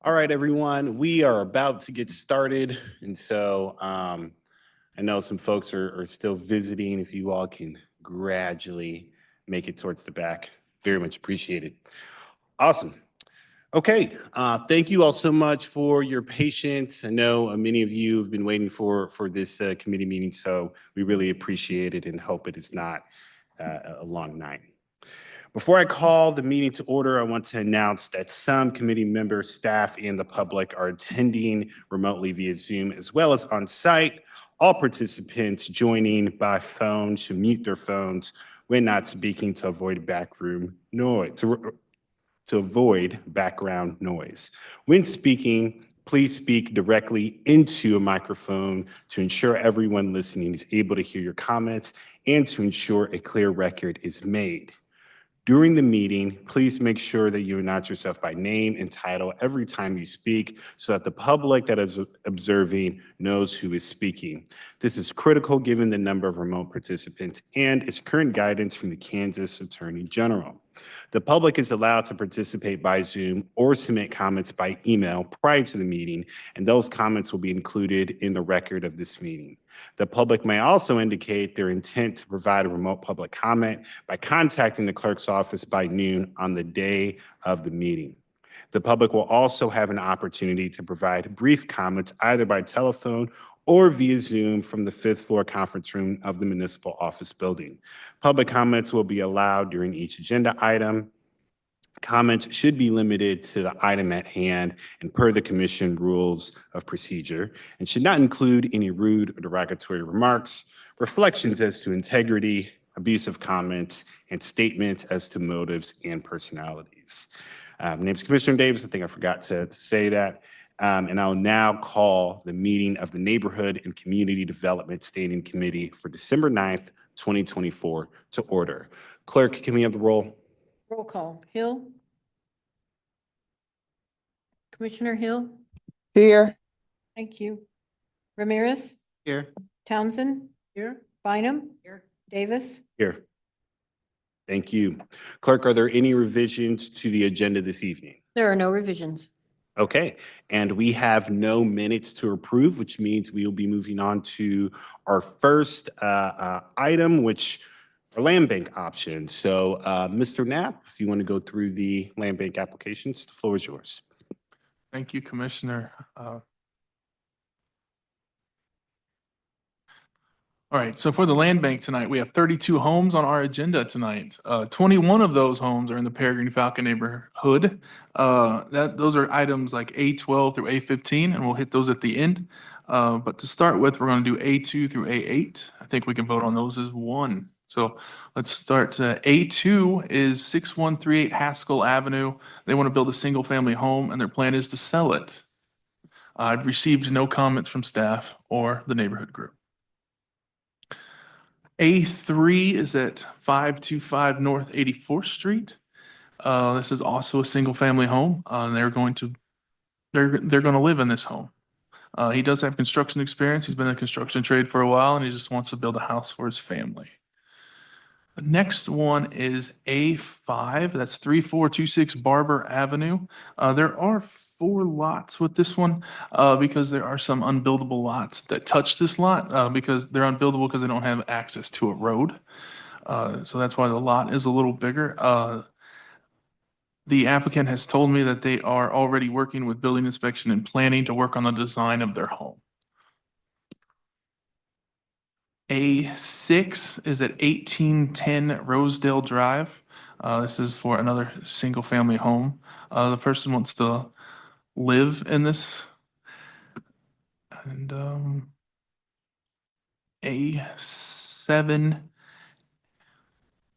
All right, everyone, we are about to get started. And so I know some folks are still visiting. If you all can gradually make it towards the back, very much appreciated. Awesome. Okay, thank you all so much for your patience. I know many of you have been waiting for this committee meeting, so we really appreciate it and hope it is not a long night. Before I call the meeting to order, I want to announce that some committee members, staff, and the public are attending remotely via Zoom as well as on site. All participants joining by phone should mute their phones when not speaking to avoid background noise. When speaking, Please speak directly into a microphone to ensure everyone listening is able to hear your comments and to ensure a clear record is made. During the meeting, please make sure that you announce yourself by name and title every time you speak so that the public that is observing knows who is speaking. This is critical given the number of remote participants and its current guidance from the Kansas Attorney General. The public is allowed to participate by Zoom or submit comments by email prior to the meeting, and those comments will be included in the record of this meeting. The public may also indicate their intent to provide a remote public comment by contacting the clerk's office by noon on the day of the meeting. The public will also have an opportunity to provide brief comments either by telephone or via Zoom from the 5th floor conference room of the municipal office building. Public comments will be allowed during each agenda item. Comments should be limited to the item at hand and per the commission rules of procedure, and should not include any rude or derogatory remarks, reflections as to integrity, abusive comments, and statements as to motives and personalities. My name is Commissioner Davis. I think I forgot to say that. And I'll now call the meeting of the Neighborhood and Community Development Standing Committee for December 9th, 2024 to order. Clerk, can we have the roll? Roll call. Hill? Commissioner Hill? Here. Thank you. Ramirez? Here. Townsend? Here. Bynum? Here. Davis? Here. Thank you. Clerk, are there any revisions to the agenda this evening? There are no revisions. Okay, and we have no minutes to approve, which means we will be moving on to our first item, which are land bank options. So Mr. Knapp, if you want to go through the land bank applications, the floor is yours. Thank you, Commissioner. All right, so for the land bank tonight, we have 32 homes on our agenda tonight. 21 of those homes are in the Peregrine Falcon neighborhood. Those are items like A12 through A15, and we'll hit those at the end. But to start with, we're going to do A2 through A8. I think we can vote on those as one. So let's start. A2 is 6138 Haskell Avenue. They want to build a single-family home, and their plan is to sell it. I've received no comments from staff or the neighborhood group. A3 is at 525 North 84th Street. This is also a single-family home. They're going to live in this home. He does have construction experience. He's been in the construction trade for a while, and he just wants to build a house for his family. The next one is A5. That's 3426 Barber Avenue. There are 4 lots with this one because there are some unbuildable lots that touch this lot because they're unbuildable because they don't have access to a road. So that's why the lot is a little bigger. The applicant has told me that they are already working with building inspection and planning to work on the design of their home. A6 is at 1810 Rosedale Drive. This is for another single-family home. The person wants to live in this. And A7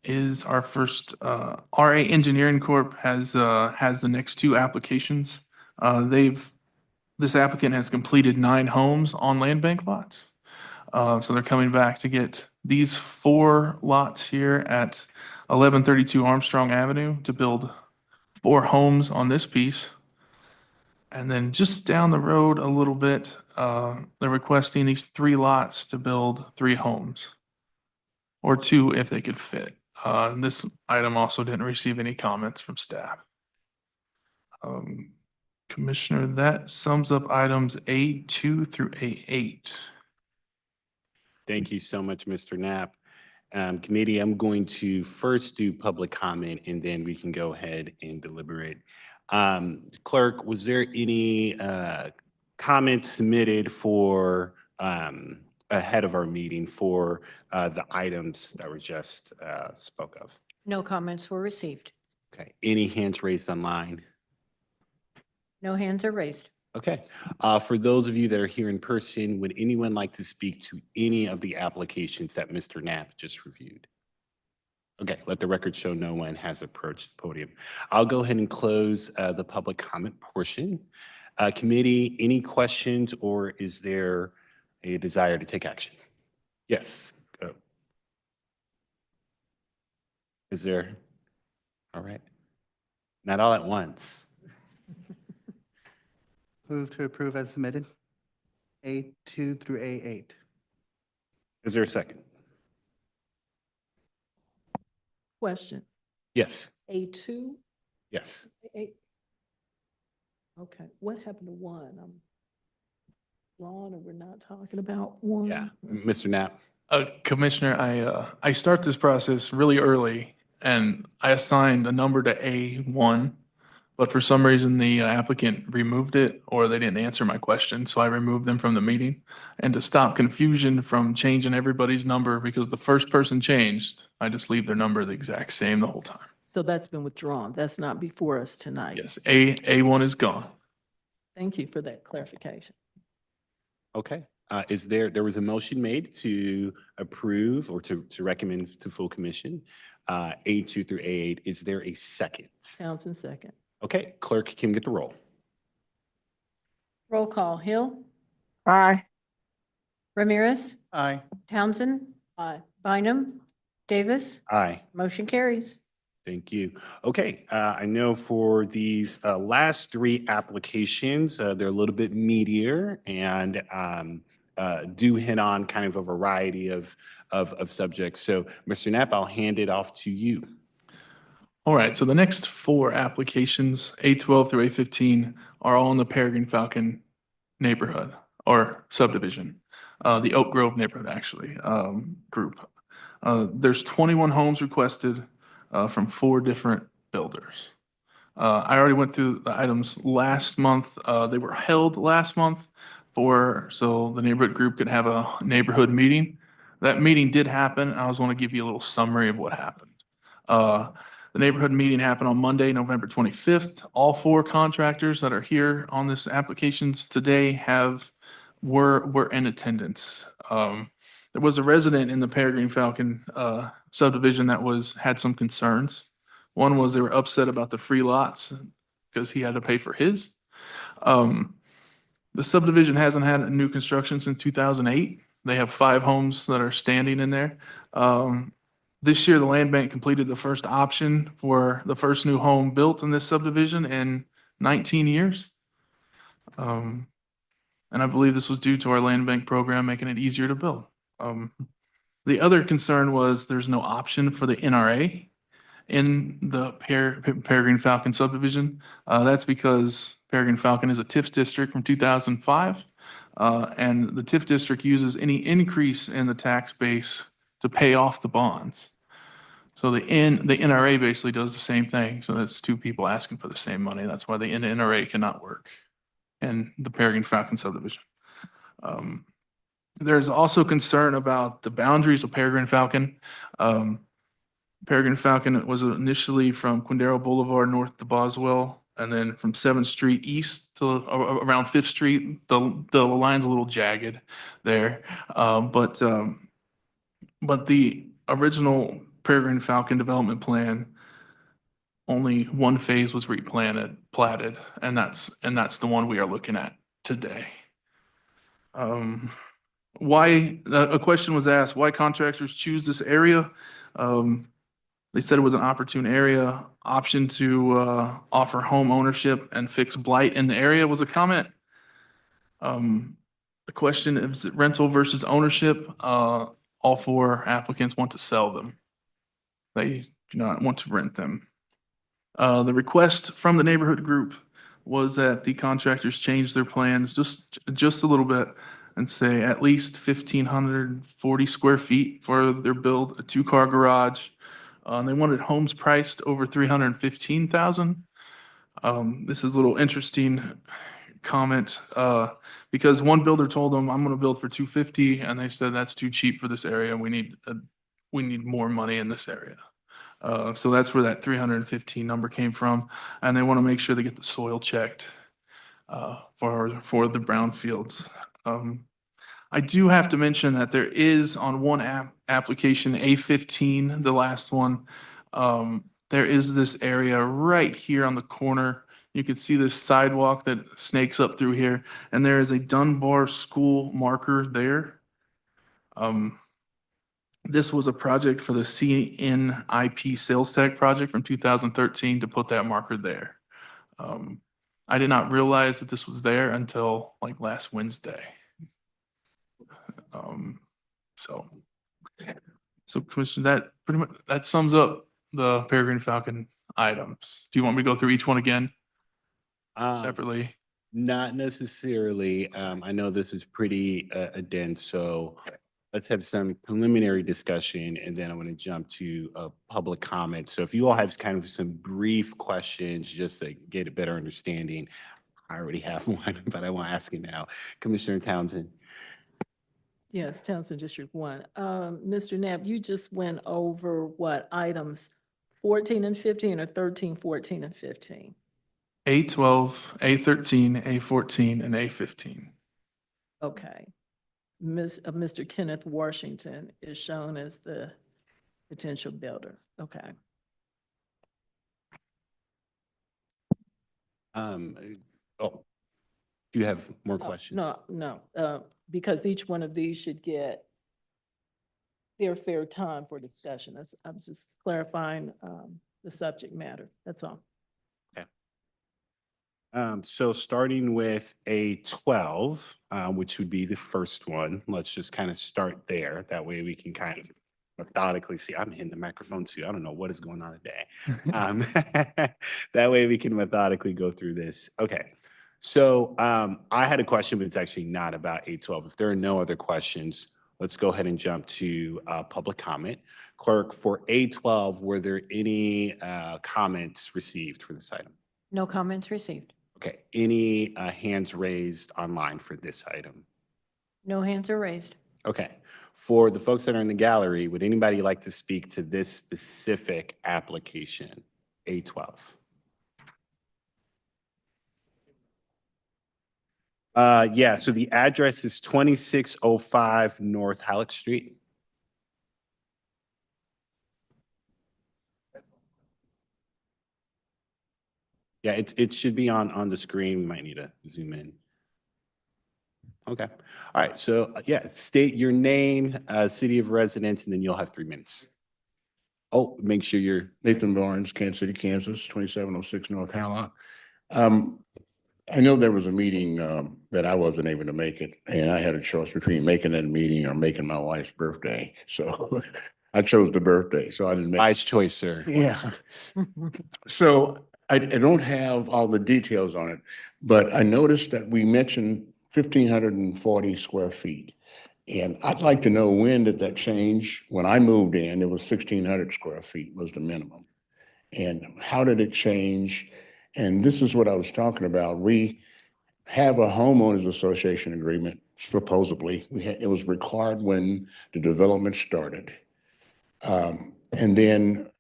is our first. RA Engineering Corp has the next 2 applications. This applicant has completed 9 homes on land bank lots. So they're coming back to get these 4 lots here at 1132 Armstrong Avenue to build 4 homes on this piece. And then just down the road a little bit, they're requesting these 3 lots to build 3 homes, or 2 if they could fit. This item also didn't receive any comments from staff. Commissioner, that sums up items A2 through A8. Thank you so much, Mr. Knapp. Committee, I'm going to first do public comment and then we can go ahead and deliberate. Clerk, was there any comments submitted for ahead of our meeting for the items that were just spoke of? No comments were received. Okay, any hands raised online? No hands are raised. Okay, for those of you that are here in person, would anyone like to speak to any of the applications that Mr. Knapp just reviewed? Okay, let the record show no one has approached the podium. I'll go ahead and close the public comment portion. Committee, any questions or is there a desire to take action? Yes. Go. Is there? All right. Not all at once. Move to approve as submitted. A2 through A8. Is there a second? Question, Yes. A2, Yes. A8? Okay, what happened to one? I'm wrong, or we're not talking about one? Yeah. Mr. Knapp. Commissioner, I start this process really early and I assigned a number to A1, but for some reason the applicant removed it or they didn't answer my question, so I removed them from the meeting. And to stop confusion from changing everybody's number because the first person changed, I just leave their number the exact same the whole time. So that's been withdrawn. That's not before us tonight. Yes, A1 is gone. Thank you for that clarification. Okay. There was a motion made to approve or to recommend to full commission, A2 through A8. Is there a second? Townsend, second. Okay, clerk can get the roll. Roll call. Hill, Aye. Ramirez, Aye. Townsend, Aye. Bynum, Davis, Aye. motion carries. Thank you. Okay, I know for these last three applications, they're a little bit meatier and do hit on kind of a variety of subjects. So, Mr. Knapp, I'll hand it off to you. All right, so the next four applications, A12 through A15, are all in the Peregrine Falcon neighborhood or subdivision, the Oak Grove neighborhood, actually, group. There's 21 homes requested from four different builders. I already went through the items last month. They were held last month so the neighborhood group could have a neighborhood meeting. That meeting did happen. I was want to give you a little summary of what happened. The neighborhood meeting happened on Monday, November 25th. All four contractors that are here on this applications today were in attendance. There was a resident in the Peregrine Falcon subdivision that had some concerns. One was they were upset about the free lots because he had to pay for his. The subdivision hasn't had a new construction since 2008. They have 5 homes that are standing in there. This year, the land bank completed the first option for the first new home built in this subdivision in 19 years. And I believe this was due to our land bank program making it easier to build. The other concern was there's no option for the NRA in the Peregrine Falcon subdivision. That's because Peregrine Falcon is a TIF district from 2005. And the TIF district uses any increase in the tax base to pay off the bonds. So the NRA basically does the same thing. So that's two people asking for the same money. That's why the NRA cannot work in the Peregrine Falcon subdivision. There's also concern about the boundaries of Peregrine Falcon. Peregrine Falcon was initially from Quindaro Boulevard north to Boswell, and then from 7th Street east to around 5th Street. The line's a little jagged there. But the original Peregrine Falcon development plan, only one phase was platted, and that's the one we are looking at today. Why, a question was asked, why contractors choose this area? They said it was an opportune area, option to offer home ownership and fix blight in the area was a comment. The question is rental versus ownership. All four applicants want to sell them. They do not want to rent them. The request from the neighborhood group was that the contractors change their plans just a little bit and say at least 1,540 square feet for their build, a 2-car garage. They wanted homes priced over 315,000. This is a little interesting comment because one builder told them, I'm going to build for 250, and they said that's too cheap for this area. We need more money in this area. So that's where that 315 number came from, and they want to make sure they get the soil checked for the brownfields. I do have to mention that there is on one application, A15, the last one, there is this area right here on the corner. You can see this sidewalk that snakes up through here, and there is a Dunbar School marker there. This was a project for the CNIP sales tech project from 2013 to put that marker there. I did not realize that this was there until like last Wednesday. So Commissioner, that pretty much, that sums up the Peregrine Falcon items. Do you want me to go through each one again separately? Not necessarily. I know this is pretty dense, so let's have some preliminary discussion, and then I want to jump to public comment. So if you all have kind of some brief questions, just to get a better understanding, I already have one, but I want to ask it now. Commissioner Townsend. Yes, Townsend District 1. Mr. Knapp, you just went over what items 14 and 15 or 13, 14, and 15? A12, A13, A14, and A15. Okay. Mr. Kenneth Washington is shown as the potential builder. Okay. Oh, do you have more questions? No, because each one of these should get their fair time for discussion. I'm just clarifying the subject matter. That's all. Okay. So starting with A12, which would be the first one, let's just kind of start there. That way we can kind of methodically see. I'm hitting the microphone too. I don't know what is going on today. That way we can methodically go through this. Okay. So I had a question, but it's actually not about A12. If there are no other questions, let's go ahead and jump to public comment. Clerk, for A12, were there any comments received for this item? No comments received. Okay, any hands raised online for this item? No hands are raised. Okay, for the folks that are in the gallery, would anybody like to speak to this specific application, A12? Yeah, so the address is 2605 North Halleck Street. Yeah, it should be on the screen. We might need to zoom in. Okay. All right. So yeah, state your name, city of residence, and then you'll have 3 minutes. Oh, make sure you're Nathan Barnes, Kansas City, Kansas, 2706 North Halleck. I know there was a meeting that I wasn't able to make it, and I had a choice between making that meeting or making my wife's birthday. So I chose the birthday. So I didn't make. Wise choice, sir. Yeah. So I don't have all the details on it, but I noticed that we mentioned 1,540 square feet. And I'd like to know, when did that change? When I moved in, it was 1,600 square feet was the minimum. And how did it change? And this is what I was talking about. We have a homeowners association agreement, supposedly. It was required when the development started. And then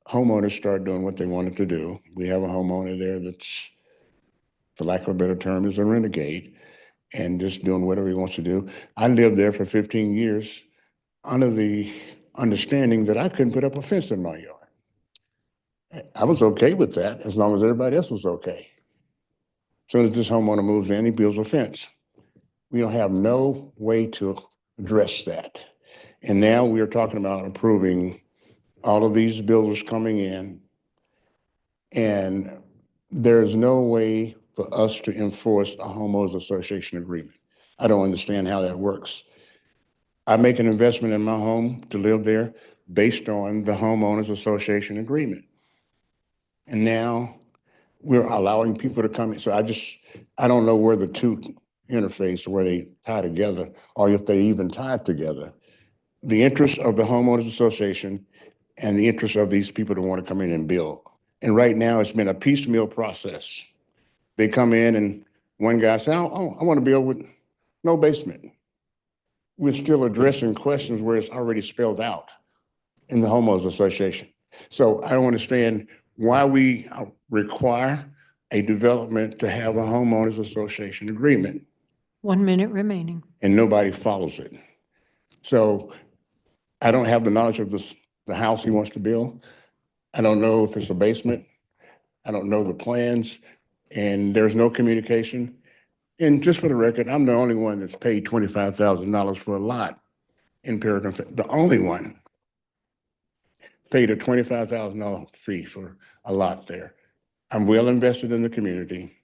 homeowners started doing what they wanted to do. We have a homeowner there that's, for lack of a better term, is a renegade and just doing whatever he wants to do. I lived there for 15 years under the understanding that I couldn't put up a fence in my yard. I was okay with that as long as everybody else was okay. As soon as this homeowner moves in, he builds a fence. We don't have no way to address that. And now we are talking about approving all of these builders coming in, and there's no way for us to enforce a homeowners association agreement. I don't understand how that works. I make an investment in my home to live there based on the homeowners association agreement. And now we're allowing people to come in. So I don't know where the two interface, where they tie together, or if they even tie together. The interest of the homeowners association and the interest of these people that want to come in and build. And right now it's been a piecemeal process. They come in and one guy says, oh, I want to build with no basement. We're still addressing questions where it's already spelled out in the homeowners association. So I don't understand why we require a development to have a homeowners association agreement 1 minute remaining. and nobody follows it. So I don't have the knowledge of the house he wants to build. I don't know if it's a basement. I don't know the plans. and there's no communication. And just for the record, I'm the only one that's paid $25,000 for a lot in Peregrine, the only one. Paid a $25,000 fee for a lot there. I'm well invested in the community.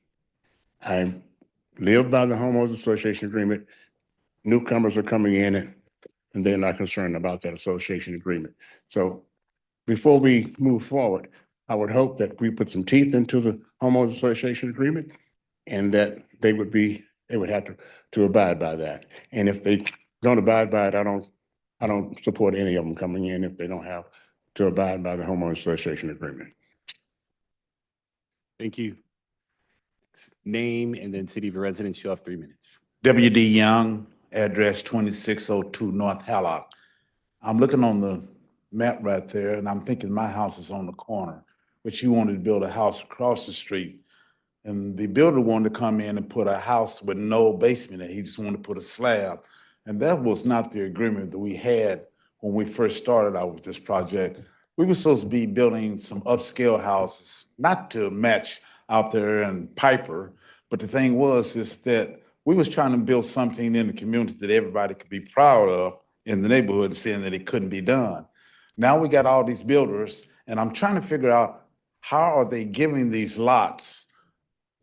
I live by the homeowners association agreement. Newcomers are coming in and they're not concerned about that association agreement. So before we move forward, I would hope that we put some teeth into the homeowners association agreement and that they would have to abide by that. And if they don't abide by it, I don't support any of them coming in if they don't have to abide by the homeowners association agreement. Thank you. Name and then city of your residence. You have 3 minutes. W.D. Young, address 2602 North Hallock. I'm looking on the map right there, and I'm thinking my house is on the corner, but you wanted to build a house across the street. And the builder wanted to come in and put a house with no basement in it. He just wanted to put a slab. And that was not the agreement that we had when we first started out with this project. We were supposed to be building some upscale houses, not to match out there in Piper, but the thing is that we was trying to build something in the community that everybody could be proud of in the neighborhood, saying that it couldn't be done. Now we got all these builders, and I'm trying to figure out how are they giving these lots?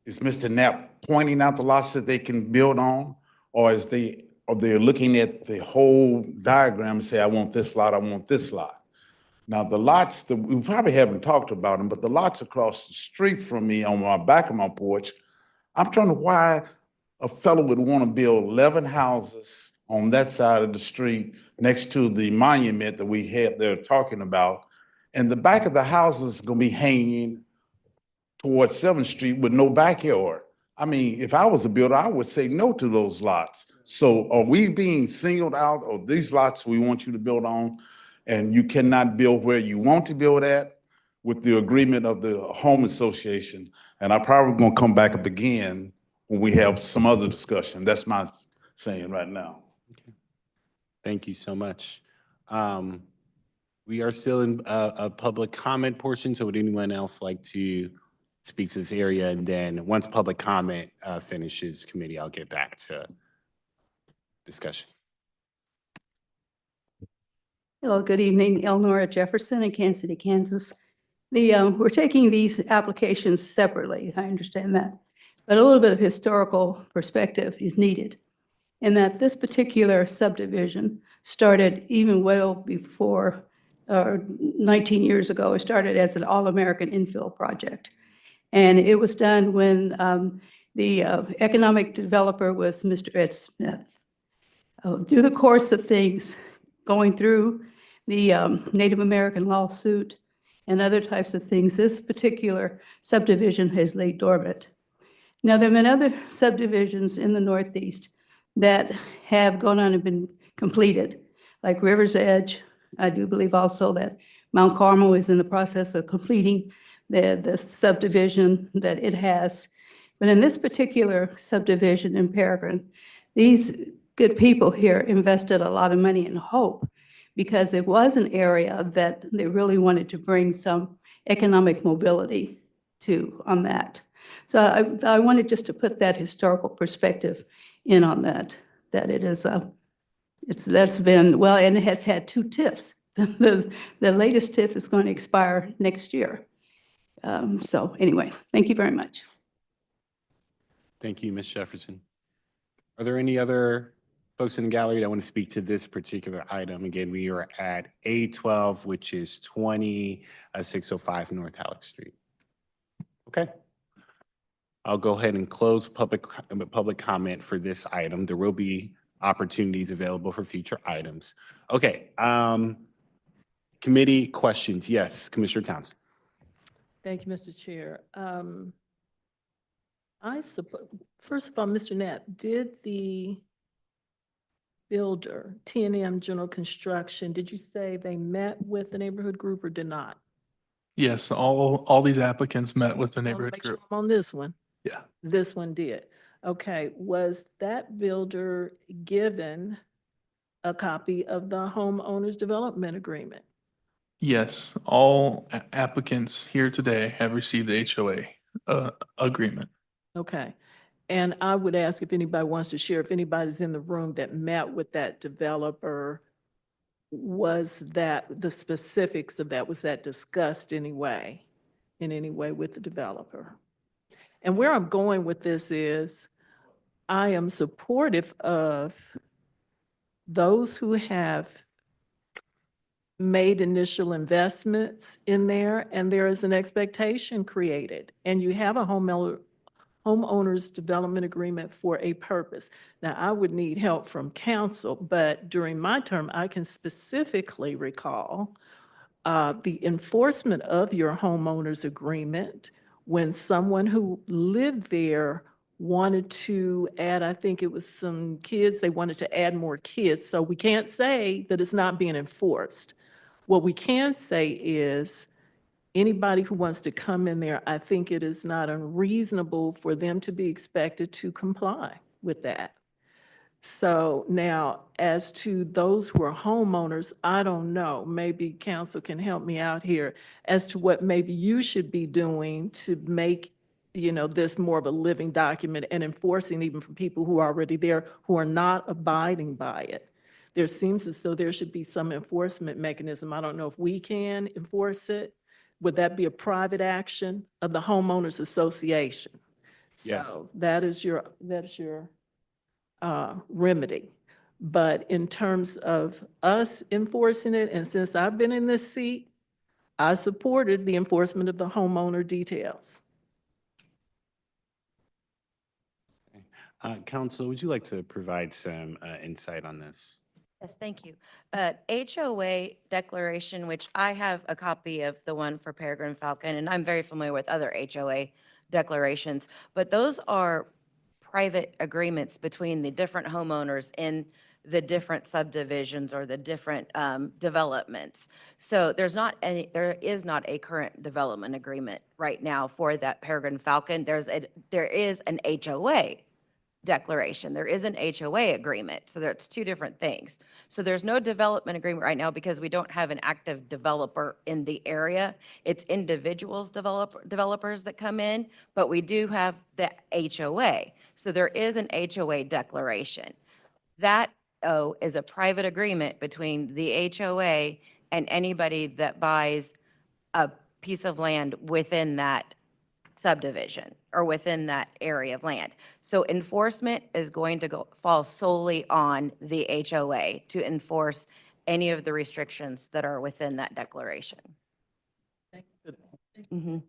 Is Mr. Knapp pointing out the lots that they can build on? Or are they looking at the whole diagram and say, I want this lot, I want this lot? Now, the lots that we probably haven't talked about them, but the lots across the street from me on my back of my porch, I'm trying to why a fellow would want to build 11 houses on that side of the street next to the monument that we had there talking about. And the back of the house is going to be hanging towards 7th Street with no backyard. I mean, if I was a builder, I would say no to those lots. So are we being singled out of these lots we want you to build on, and you cannot build where you want to build at with the agreement of the home association? And I'm probably gonna come back up again when we have some other discussion. That's my saying right now. Thank you so much. We are still in a public comment portion, so would anyone else like to speak to this area? And then once public comment finishes, committee, I'll get back to discussion. Hello, good evening. Elnora Jefferson in Kansas City, Kansas. We're taking these applications separately, I understand that, but a little bit of historical perspective is needed. In that this particular subdivision started even well before 19 years ago. It started as an all-American infill project. And it was done when the economic developer was Mr. Ed Smith. Through the course of things, going through the Native American lawsuit and other types of things, this particular subdivision has laid dormant. Now, there have been other subdivisions in the Northeast that have gone on and been completed, like River's Edge. I do believe also that Mount Carmel is in the process of completing the subdivision that it has. But in this particular subdivision in Peregrine, these good people here invested a lot of money and hope because it was an area that they really wanted to bring some economic mobility to on that. So I wanted just to put that historical perspective in on that it is, that's been, well, and it has had 2 TIFs. The latest TIF is going to expire next year. So anyway, thank you very much. Thank you, Ms. Jefferson. Are there any other folks in the gallery that want to speak to this particular item? Again, we are at A12, which is 2605 North Halleck Street. Okay. I'll go ahead and close public comment for this item. There will be opportunities available for future items. Okay. Committee questions. Yes, Commissioner Townsend. Thank you, Mr. Chair. I suppose, first of all, Mr. Knapp, did the builder, T&M General Construction, did you say they met with the neighborhood group or did not? Yes, all these applicants met with the neighborhood Make sure group. I'm on this one. Yeah. This one did. Okay, was that builder given a copy of the homeowners development agreement? Yes, all applicants here today have received the HOA. agreement. Okay. And I would ask if anybody wants to share, if anybody's in the room that met with that developer, was that, the specifics of that, was that discussed in any way with the developer? And where I'm going with this is, I am supportive of those who have made initial investments in there, and there is an expectation created, and you have a homeowner's development agreement for a purpose. Now, I would need help from council, but during my term, I can specifically recall the enforcement of your homeowner's agreement when someone who lived there wanted to add, I think it was some kids, they wanted to add more kids. So we can't say that it's not being enforced. What we can say is, anybody who wants to come in there, I think it is not unreasonable for them to be expected to comply with that. So now, as to those who are homeowners, I don't know, maybe council can help me out here as to what maybe you should be doing to make, this more of a living document and enforcing even for people who are already there, who are not abiding by it. There seems as though there should be some enforcement mechanism. I don't know if we can enforce it. Would that be a private action of the homeowners association? Yes. So that is your remedy. But in terms of us enforcing it, and since I've been in this seat, I supported the enforcement of the homeowner details. Council, would you like to provide some insight on this? Yes, thank you. HOA declaration, which I have a copy of the one for Peregrine Falcon, and I'm very familiar with other HOA declarations, but those are private agreements between the different homeowners in the different subdivisions or the different developments. So there is not a current development agreement right now for that Peregrine Falcon. There is an HOA declaration. There is an HOA agreement. So it's two different things. So there's no development agreement right now because we don't have an active developer in the area. It's individuals, developers that come in, but we do have the HOA. So there is an HOA declaration. That is a private agreement between the HOA and anybody that buys a piece of land within that subdivision or within that area of land. So enforcement is going to fall solely on the HOA to enforce any of the restrictions that are within that declaration. Mhm.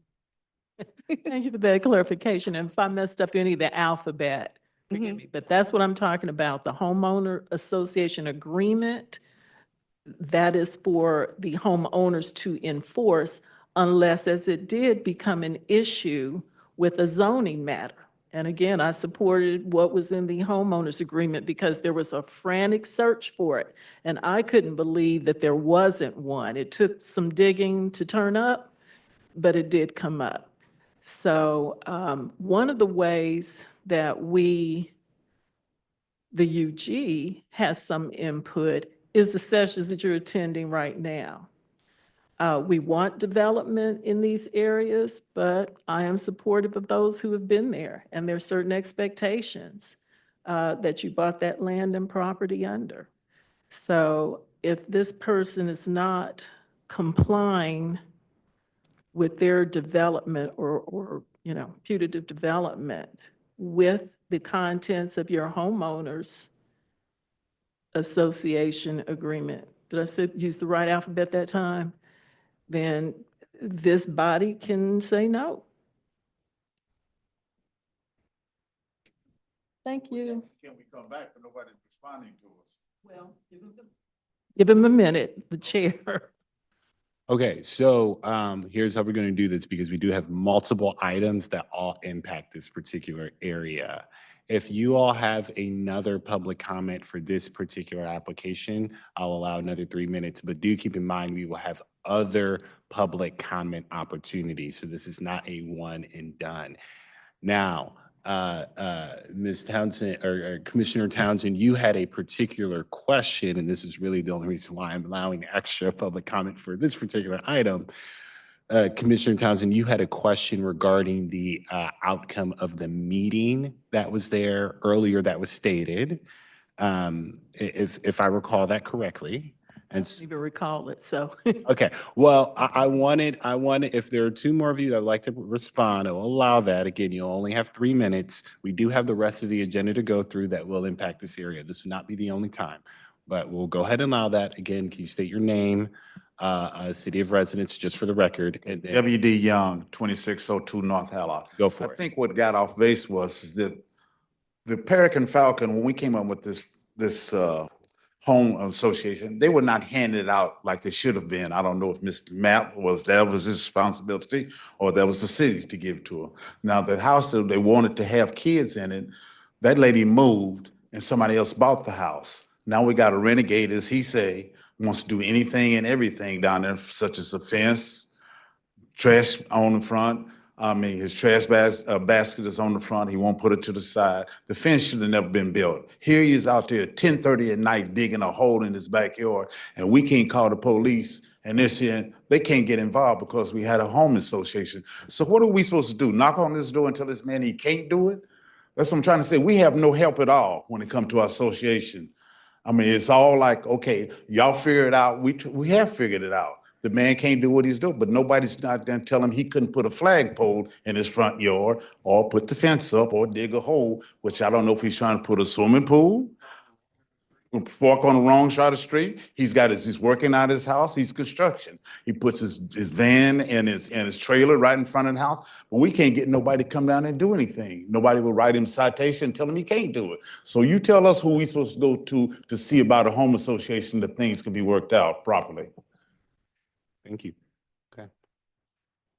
Thank you for that clarification. And if I messed up any of the alphabet, forgive me, but that's what I'm talking about. The homeowner association agreement, that is for the homeowners to enforce unless, as it did become an issue with a zoning matter. And again, I supported what was in the homeowners agreement because there was a frantic search for it. And I couldn't believe that there wasn't one. It took some digging to turn up, but it did come up. So one of the ways that the UG has some input is the sessions that you're attending right now. We want development in these areas, but I am supportive of those who have been there, and there are certain expectations that you bought that land and property under. So if this person is not complying with their development or putative development with the contents of your homeowners association agreement, did I use the right alphabet that time? Then this body can say no. Thank you. Can we come back, but nobody's responding to us? Well, give him a minute, the chair. Okay, so here's how we're going to do this because we do have multiple items that all impact this particular area. If you all have another public comment for this particular application, I'll allow another 3 minutes, but do keep in mind we will have other public comment opportunities. So this is not a one and done. Now, Ms. Townsend or Commissioner Townsend, you had a particular question, and this is really the only reason why I'm allowing extra public comment for this particular item. Commissioner Townsend, you had a question regarding the outcome of the meeting that was there earlier that was stated, if I recall that correctly. I don't even recall it, so. Okay, well, I wanted, if there are two more of you that would like to respond, I will allow that. Again, you'll only have 3 minutes. We do have the rest of the agenda to go through that will impact this area. This will not be the only time, but we'll go ahead and allow that. Again, can you state your name, city of residence, just for the record, and then W.D. Young, 2602 North Hallock. go for I it. think what got off base was is that the American Falcon, when we came up with this home association, they were not handed out like they should have been. I don't know if Mr. Mapp that was his responsibility or that was the city's to give to him. Now, the house that they wanted to have kids in it, that lady moved and somebody else bought the house. Now we got a renegade, as he say, wants to do anything and everything down there, such as a fence, trash on the front. I mean, his trash basket is on the front. He won't put it to the side. The fence should have never been built. Here he is out there at 10:30 at night digging a hole in his backyard, and we can't call the police, and they're saying they can't get involved because we had a home association. So what are we supposed to do? Knock on this door and tell this man he can't do it? That's what I'm trying to say. We have no help at all when it comes to our association. I mean, it's all like, okay, y'all figure it out. We have figured it out. The man can't do what he's doing, but nobody's not gonna tell him he couldn't put a flagpole in his front yard or put the fence up or dig a hole, which I don't know if he's trying to put a swimming pool, walk on the wrong side of the street. He's working out his house, he's construction. He puts his van and his trailer right in front of the house, but we can't get nobody to come down and do anything. Nobody will write him citation and tell him he can't do it. So you tell us who we supposed to go to see about a home association that things can be worked out properly. Thank you. Okay.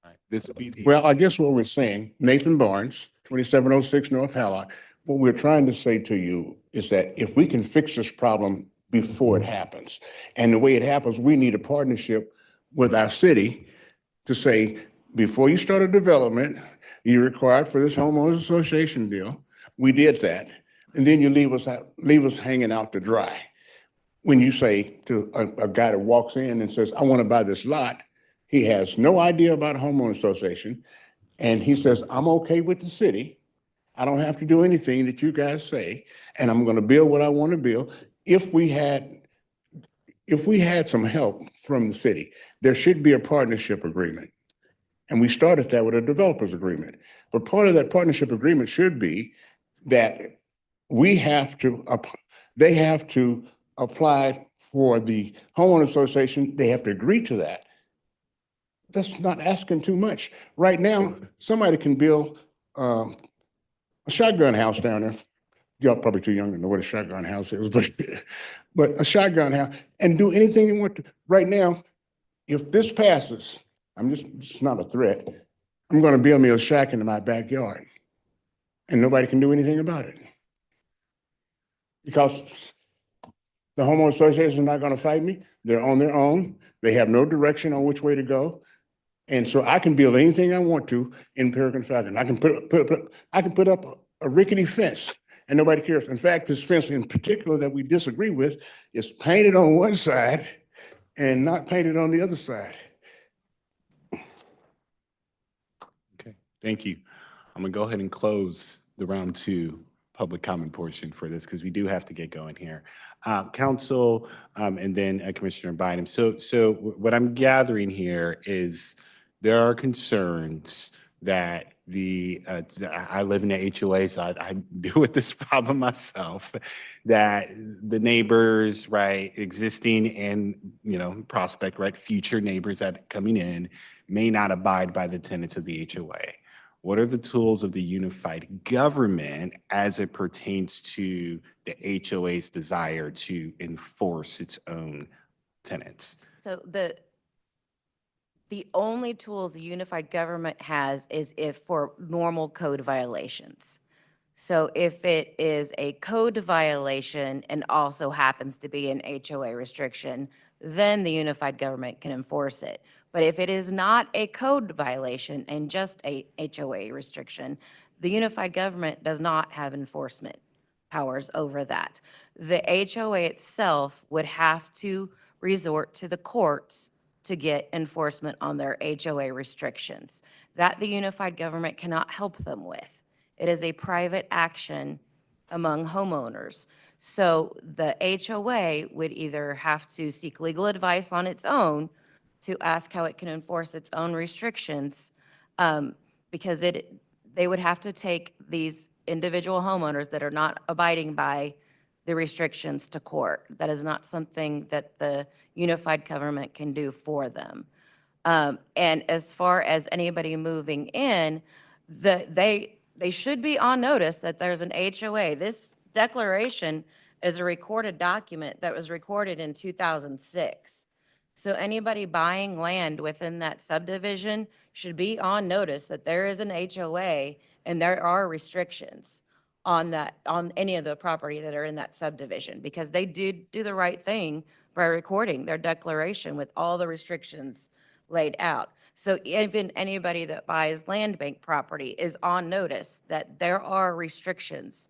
All right, this would be the. Well, I guess what we're saying, Nathan Barnes, 2706 North Hallock, what we're trying to say to you is that if we can fix this problem before it happens, and the way it happens, we need a partnership with our city to say, before you start a development, you're required for this homeowners association deal. We did that. And then you leave us hanging out to dry. When you say to a guy that walks in and says, I want to buy this lot, he has no idea about a homeowner association. And he says, I'm okay with the city. I don't have to do anything that you guys say. And I'm going to build what I want to build. If we had some help from the city, there should be a partnership agreement. And we started that with a developers agreement. But part of that partnership agreement should be that they have to apply for the homeowner association. They have to agree to that. That's not asking too much. Right now, somebody can build a shotgun house down there. Y'all probably too young to know what a shotgun house is, but a shotgun house and do anything you want to. Right now, if this passes, it's not a threat. I'm going to build me a shack in my backyard and nobody can do anything about it. Because the homeowner association is not going to fight me. They're on their own. They have no direction on which way to go. And so I can build anything I want to in Peregrine Falcon. I can put up a rickety fence and nobody cares. In fact, this fence in particular that we disagree with is painted on one side and not painted on the other side. Okay, thank you. I'm gonna go ahead and close the round 2 public comment portion for this because we do have to get going here. Council, and then Commissioner Bynum. So what I'm gathering here is there are concerns that I live in the HOA, so I deal with this problem myself, that the neighbors, right, existing and, prospect, right, future neighbors that coming in may not abide by the tenets of the HOA. What are the tools of the unified government as it pertains to the HOA's desire to enforce its own tenets? So the only tools the unified government has is if for normal code violations. So if it is a code violation and also happens to be an HOA restriction, then the unified government can enforce it. But if it is not a code violation and just a HOA restriction, the unified government does not have enforcement powers over that. The HOA itself would have to resort to the courts to get enforcement on their HOA restrictions. That the unified government cannot help them with. It is a private action among homeowners. So the HOA would either have to seek legal advice on its own to ask how it can enforce its own restrictions, because they would have to take these individual homeowners that are not abiding by the restrictions to court. That is not something that the unified government can do for them. And as far as anybody moving in, they should be on notice that there's an HOA. This declaration is a recorded document that was recorded in 2006. So anybody buying land within that subdivision should be on notice that there is an HOA and there are restrictions on that, on any of the property that are in that subdivision, because they did do the right thing by recording their declaration with all the restrictions laid out. So even anybody that buys land bank property is on notice that there are restrictions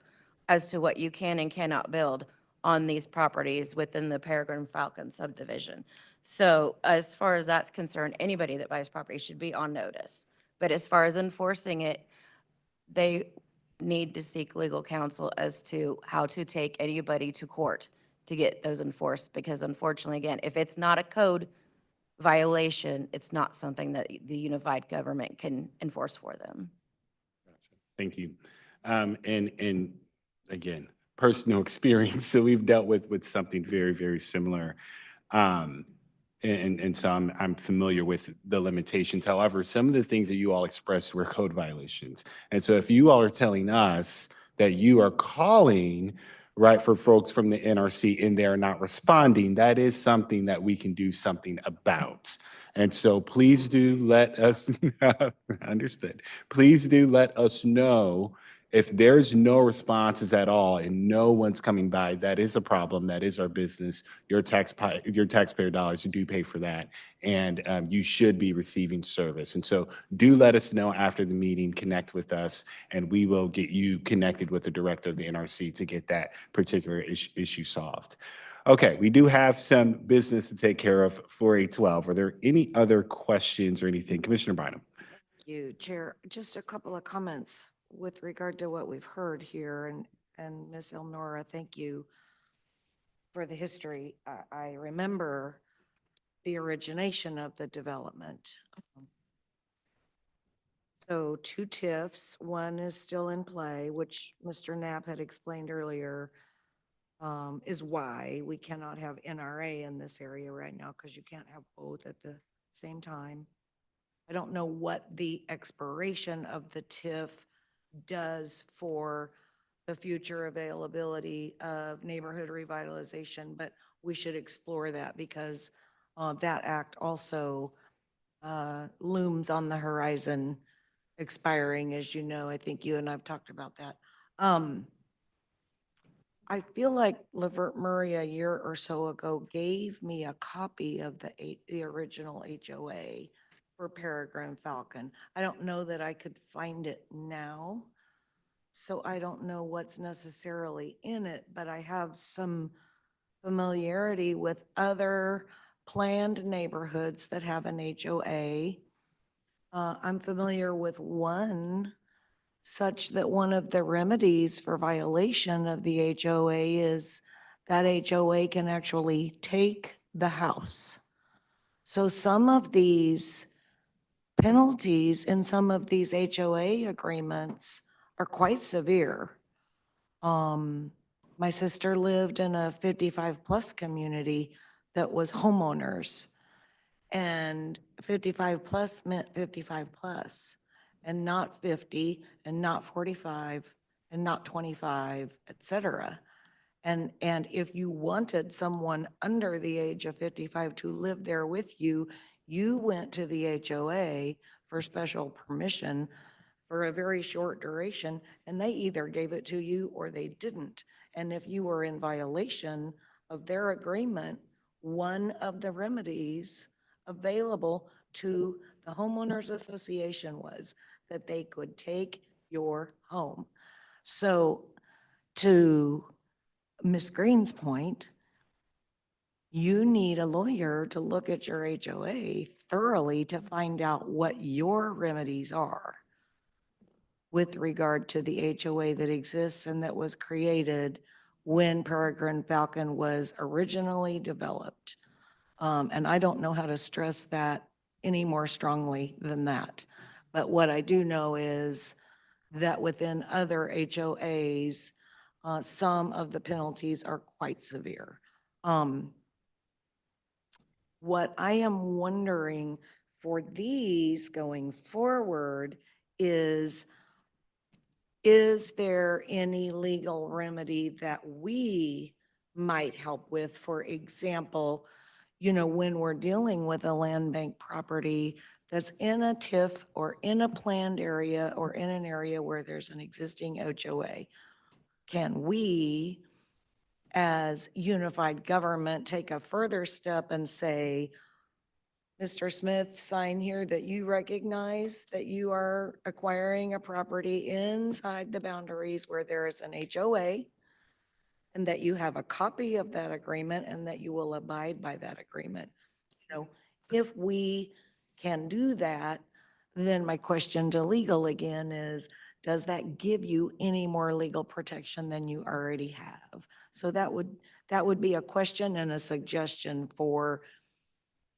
as to what you can and cannot build on these properties within the Peregrine Falcon subdivision. So as far as that's concerned, anybody that buys property should be on notice. But as far as enforcing it, they need to seek legal counsel as to how to take anybody to court to get those enforced. Because unfortunately, again, if it's not a code violation, it's not something that the unified government can enforce for them. Thank you. And again, personal experience. So we've dealt with something very, very similar. And so I'm familiar with the limitations. However, some of the things that you all expressed were code violations. And so if you all are telling us that you are calling, right, for folks from the NRC and they're not responding, that is something that we can do something about. And so please do let us, understood. Please do let us know if there's no responses at all and no one's coming by. That is a problem. That is our business. Your taxpayer dollars do pay for that. And you should be receiving service. And so do let us know after the meeting, connect with us, and we will get you connected with the director of the NRC to get that particular issue solved. Okay, we do have some business to take care of for 812. Are there any other questions or anything? Commissioner Bynum. You, Chair. Just a couple of comments with regard to what we've heard here. And Ms. Elnora, thank you for the history. I remember the origination of the development. So 2 TIFs, one is still in play, which Mr. Knapp had explained earlier, is why we cannot have NRA in this area right now, because you can't have both at the same time. I don't know what the expiration of the TIF does for the future availability of neighborhood revitalization, but we should explore that because that act also looms on the horizon, expiring, as you know. I think you and I've talked about that. I feel like Lavert Murray a year or so ago gave me a copy of the original HOA for Peregrine Falcon. I don't know that I could find it now, so I don't know what's necessarily in it, but I have some familiarity with other planned neighborhoods that have an HOA. I'm familiar with one such that one of the remedies for violation of the HOA is that HOA can actually take the house. So some of these penalties in some of these HOA agreements are quite severe. My sister lived in a 55+ community that was homeowners, and 55+ meant 55+, and not 50, and not 45, and not 25, et cetera. And if you wanted someone under the age of 55 to live there with you, you went to the HOA for special permission for a very short duration, and they either gave it to you or they didn't. And if you were in violation of their agreement, one of the remedies available to the homeowners association was that they could take your home. So to Ms. Green's point, you need a lawyer to look at your HOA thoroughly to find out what your remedies are with regard to the HOA that exists and that was created when Peregrine Falcon was originally developed. And I don't know how to stress that any more strongly than that. But what I do know is that within other HOAs, some of the penalties are quite severe. What I am wondering for these going forward is there any legal remedy that we might help with? For example, when we're dealing with a land bank property that's in a TIF or in a planned area or in an area where there's an existing HOA, can we, as unified government, take a further step and say, Mr. Smith, sign here that you recognize that you are acquiring a property inside the boundaries where there is an HOA, and that you have a copy of that agreement and that you will abide by that agreement. If we can do that, then my question to legal again is, does that give you any more legal protection than you already have? So that would be a question and a suggestion for,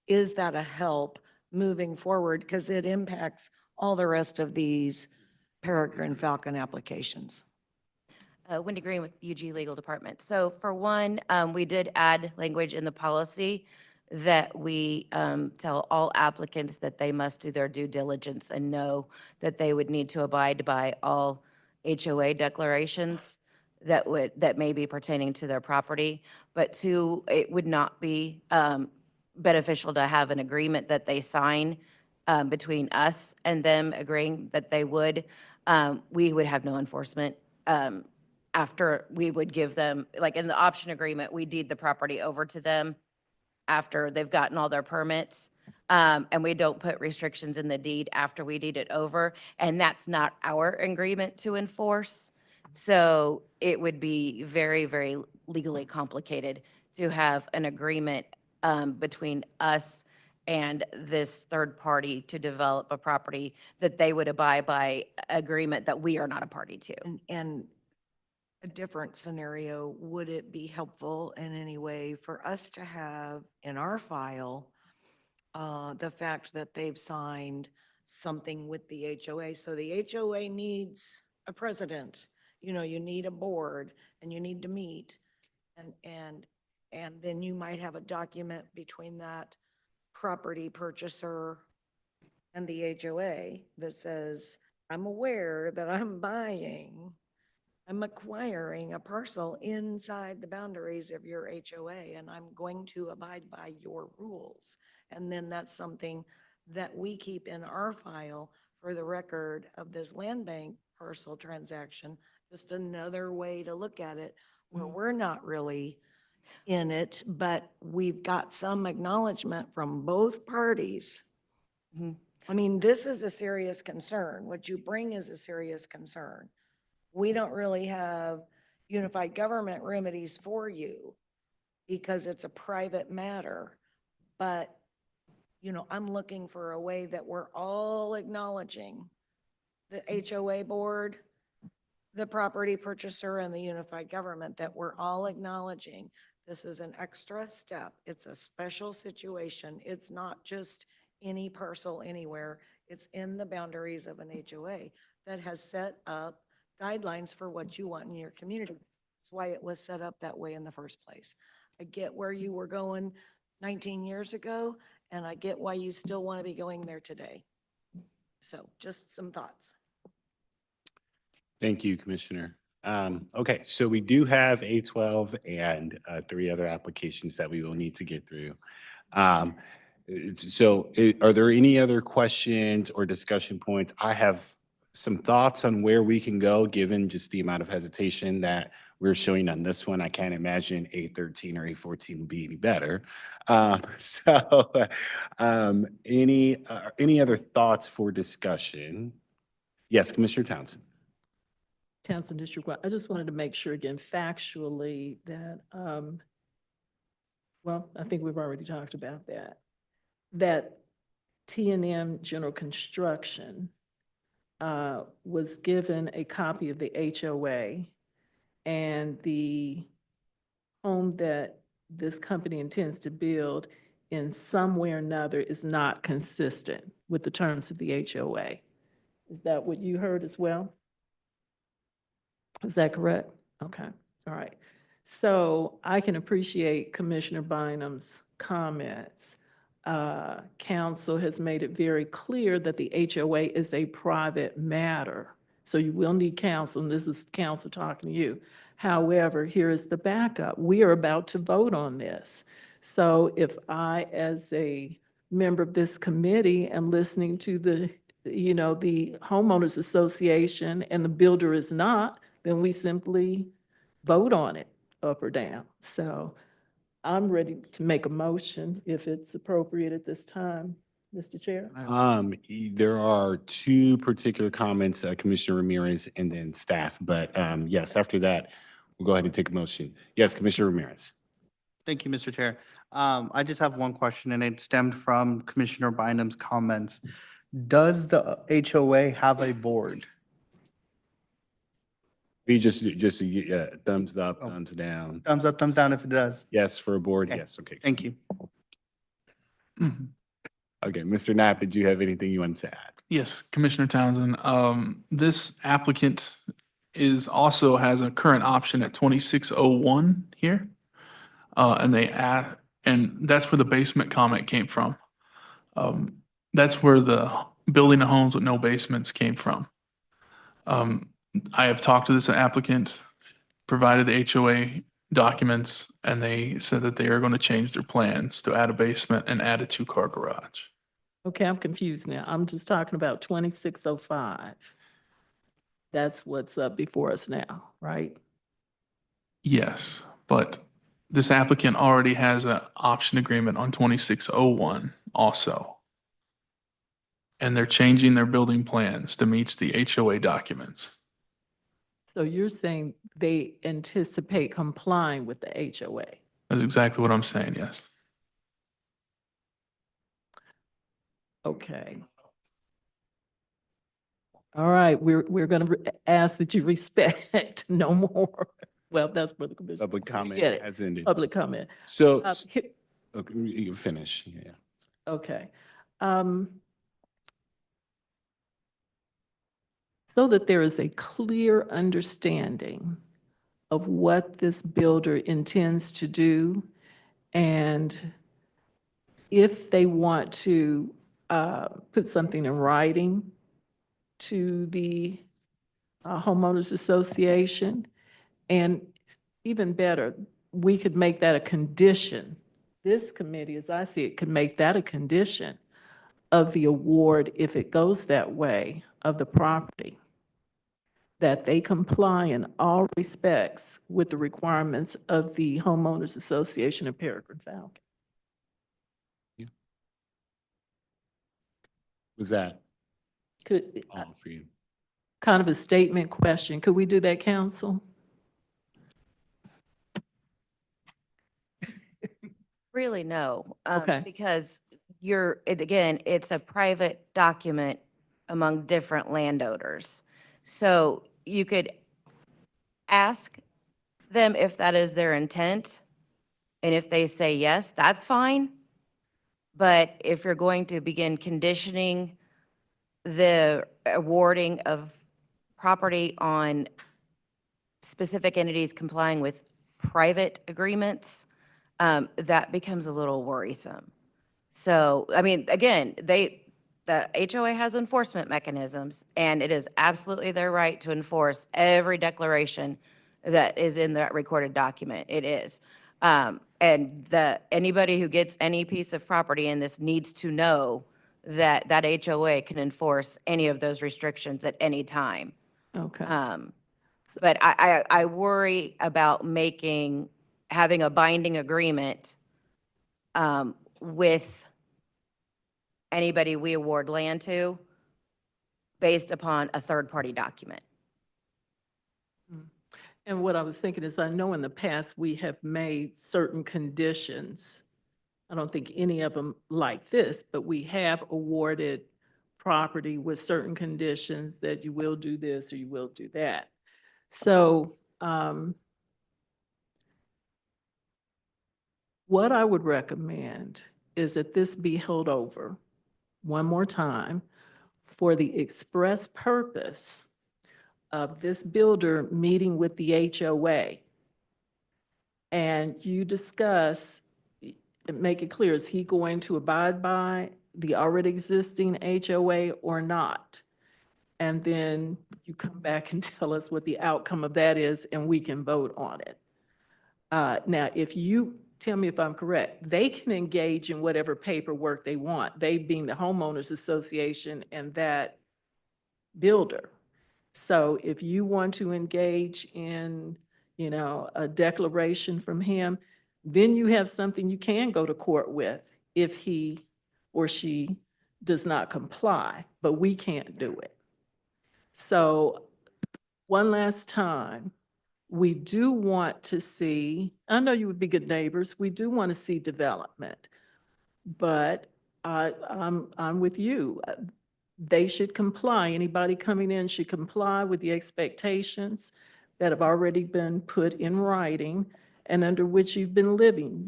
is that a help moving forward? Because it impacts all the rest of these Peregrine Falcon applications. Wendy Green with UG Legal Department. So for one, we did add language in the policy that we tell all applicants that they must do their due diligence and know that they would need to abide by all HOA declarations that may be pertaining to their property. But two, it would not be beneficial to have an agreement that they sign between us and them agreeing that they would. We would have no enforcement after we would give them, like in the option agreement, we deed the property over to them after they've gotten all their permits. And we don't put restrictions in the deed after we deed it over. And that's not our agreement to enforce. So it would be very, very legally complicated to have an agreement between us and this third party to develop a property that they would abide by agreement that we are not a party to. And a different scenario, would it be helpful in any way for us to have in our file the fact that they've signed something with the HOA? So the HOA needs a president, you need a board and you need to meet. And then you might have a document between that property purchaser and the HOA that says, I'm aware that I'm acquiring a parcel inside the boundaries of your HOA, and I'm going to abide by your rules. And then that's something that we keep in our file for the record of this land bank parcel transaction. Just another way to look at it, where we're not really in it, but we've got some acknowledgement from both parties. I mean, this is a serious concern. What you bring is a serious concern. We don't really have unified government remedies for you because it's a private matter. But, I'm looking for a way that we're all acknowledging the HOA board, the property purchaser, and the unified government, that we're all acknowledging this is an extra step. It's a special situation. It's not just any parcel anywhere. It's in the boundaries of an HOA that has set up guidelines for what you want in your community. That's why it was set up that way in the first place. I get where you were going 19 years ago, and I get why you still want to be going there today. So just some thoughts. Thank you, Commissioner. Okay, so we do have A12 and 3 other applications that we will need to get through. Are there any other questions or discussion points? I have some thoughts on where we can go, given just the amount of hesitation that we're showing on this one. I can't imagine A13 or A14 would be any better. Any other thoughts for discussion? Yes, Commissioner Townsend. Townsend District 1, I just wanted to make sure again factually that Well, I think we've already talked about that. That T&M General Construction was given a copy of the HOA, and the home that this company intends to build in some way or another is not consistent with the terms of the HOA. Is that what you heard as well? Is that correct? Okay, all right. So I can appreciate Commissioner Bynum's comments. Council has made it very clear that the HOA is a private matter. So you will need counsel, and this is council talking to you. However, here is the backup. We are about to vote on this. So if I, as a member of this committee, am listening to the homeowners association and the builder is not, then we simply vote on it up or down. So I'm ready to make a motion if it's appropriate at this time, Mr. Chair. There are two particular comments, Commissioner Ramirez and then staff, but yes, after that, we'll go ahead and take a motion. Yes, Commissioner Ramirez. Thank you, Mr. Chair. I just have one question, and it stemmed from Commissioner Bynum's comments. Does the HOA have a board? We just thumbs up, thumbs down. Thumbs up, thumbs down if it does. Yes, for a board, Okay. yes, okay. Thank you. Okay, Mr. Knapp, did you have anything you wanted to add? Yes, Commissioner Townsend, this applicant also has a current option at 2601 here. And that's where the basement comment came from. That's where the building of homes with no basements came from. I have talked to this applicant, provided the HOA documents, and they said that they are going to change their plans to add a basement and add a 2-car garage. Okay, I'm confused now. I'm just talking about 2605. That's what's up before us now, right? Yes, but this applicant already has an option agreement on 2601 also. And they're changing their building plans to meet the HOA documents. So you're saying they anticipate complying with the HOA? That's exactly what I'm saying, yes. Okay. All right, we're going to ask that you respect no more. Well, that's for the commission. Public comment Get it. has ended. Public comment. So, Here- okay, you can finish, yeah. Okay. So that there is a clear understanding of what this builder intends to do, and if they want to put something in writing to the homeowners association, and even better, we could make that a condition. This committee, as I see it, could make that a condition of the award, if it goes that way, of the property, that they comply in all respects with the requirements of the homeowners association of Peregrine Falcon. Was that Could, all for you? kind of a statement question. Could we do that, council? Really, no. Okay. Because again, it's a private document among different landowners. So you could ask them if that is their intent, and if they say yes, that's fine. But if you're going to begin conditioning the awarding of property on specific entities complying with private agreements, that becomes a little worrisome. So, I mean, again, the HOA has enforcement mechanisms, and it is absolutely their right to enforce every declaration that is in that recorded document. It is. And anybody who gets any piece of property in this needs to know that that HOA can enforce any of those restrictions at any time. Okay. But I worry about having a binding agreement with anybody we award land to based upon a third-party document. And what I was thinking is, I know in the past we have made certain conditions. I don't think any of them like this, but we have awarded property with certain conditions that you will do this or you will do that. So, what I would recommend is that this be held over one more time for the express purpose of this builder meeting with the HOA. And you discuss, make it clear, is he going to abide by the already existing HOA or not? And then you come back and tell us what the outcome of that is, and we can vote on it. Now, if you, tell me if I'm correct, they can engage in whatever paperwork they want, they being the homeowners association and that builder. So if you want to engage in, you know, a declaration from him, then you have something you can go to court with if he or she does not comply, but we can't do it. So one last time, we do want to see, I know you would be good neighbors, we do want to see development, but I'm with you. They should comply. Anybody coming in should comply with the expectations that have already been put in writing and under which you've been living.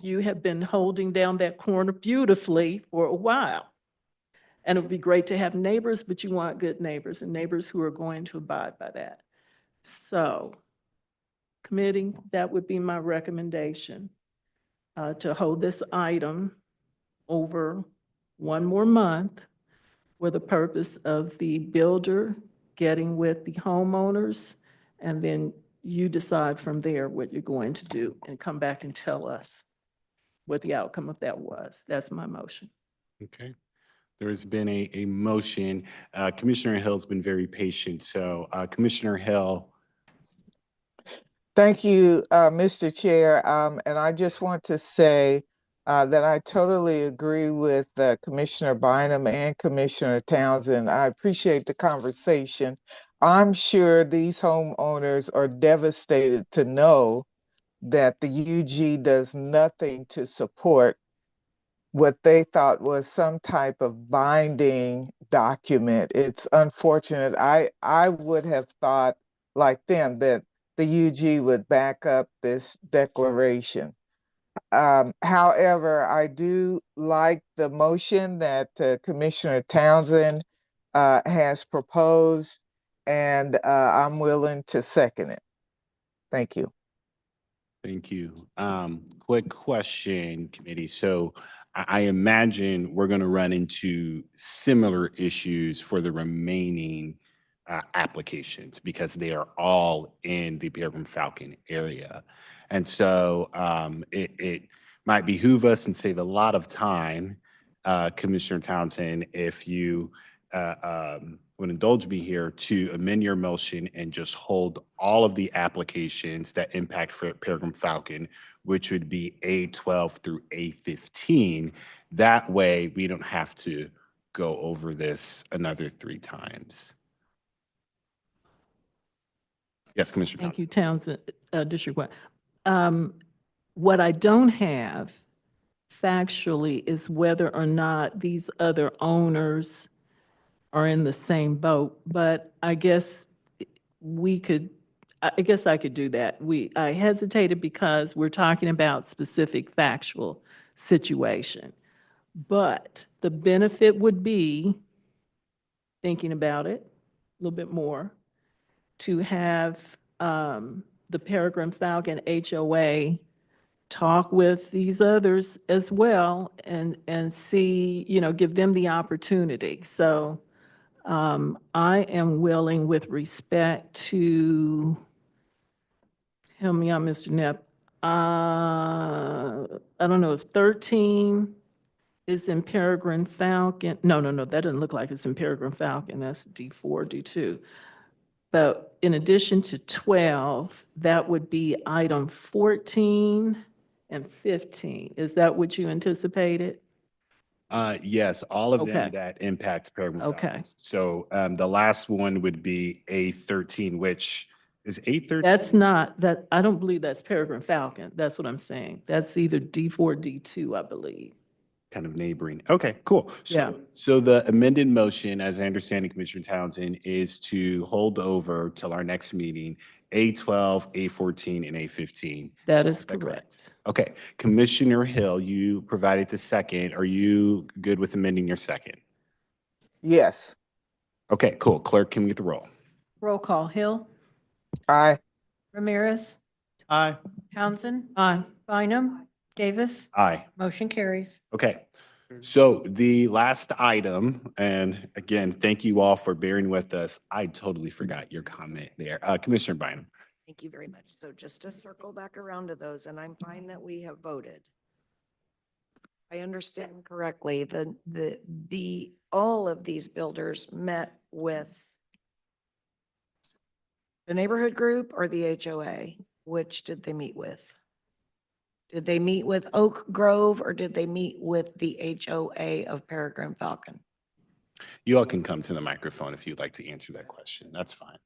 You have been holding down that corner beautifully for a while. And it would be great to have neighbors, but you want good neighbors and neighbors who are going to abide by that. So, committee, that would be my recommendation, to hold this item over one more month for the purpose of the builder getting with the homeowners, and then you decide from there what you're going to do and come back and tell us what the outcome of that was. That's my motion. Okay. There's been a motion. Commissioner Hill's been very patient. So Commissioner Hill. Thank you, Mr. Chair. And I just want to say that I totally agree with Commissioner Bynum and Commissioner Townsend. I appreciate the conversation. I'm sure these homeowners are devastated to know that the UG does nothing to support what they thought was some type of binding document. It's unfortunate. I would have thought, like them, that the UG would back up this declaration. However, I do like the motion that Commissioner Townsend has proposed, and I'm willing to second it. Thank you. Thank you. Quick question, committee. So I imagine we're going to run into similar issues for the remaining applications because they are all in the Peregrine Falcon area. And so it might behoove us and save a lot of time, Commissioner Townsend, if you would indulge me here to amend your motion and just hold all of the applications that impact Peregrine Falcon, which would be A12 through A15. That way, we don't have to go over this another 3 times. Yes, Commissioner Thank you, Townsend. Townsend, District 1. What I don't have factually is whether or not these other owners are in the same boat, but I guess we could, I guess I could do that. I hesitated because we're talking about specific factual situation. But the benefit would be, thinking about it a little bit more, to have the Peregrine Falcon HOA talk with these others as well and see, you know, give them the opportunity. So I am willing, with respect to, help me out, Mr. Knapp, I don't know if 13 is in Peregrine Falcon. No, that doesn't look like it's in Peregrine Falcon. That's D4, D2. But in addition to 12, that would be item 14 and 15. Is that what you anticipated? Yes, all of them Okay. that impact Peregrine Okay. Falcons. So the last one would be A13, which Is 813? That's not, that, I don't believe that's Peregrine Falcon. That's what I'm saying. That's either D4, D2, I believe. Kind of neighboring. Okay, cool. Yeah. So the amended motion, as I understand it, Commissioner Townsend, is to hold over till our next meeting, A12, A14, and A15. That is that correct. Okay, Commissioner Hill, you provided the second. Are you good with amending your second? Yes. Okay, cool. Clerk, can we get the roll? Roll call. Hill, Aye. Ramirez, Aye. Townsend, Aye. Bynum, Davis. Aye. Motion carries. Okay. So the last item, and again, thank you all for bearing with us. I totally forgot your comment there. Commissioner Bynum. Thank you very much. So just to circle back around to those, and I'm fine that we have voted. I understand correctly, all of these builders met with the neighborhood group or the HOA? Which did they meet with? Did they meet with Oak Grove or did they meet with the HOA of Peregrine Falcon? You all can come to the microphone if you'd like to answer that question. That's fine.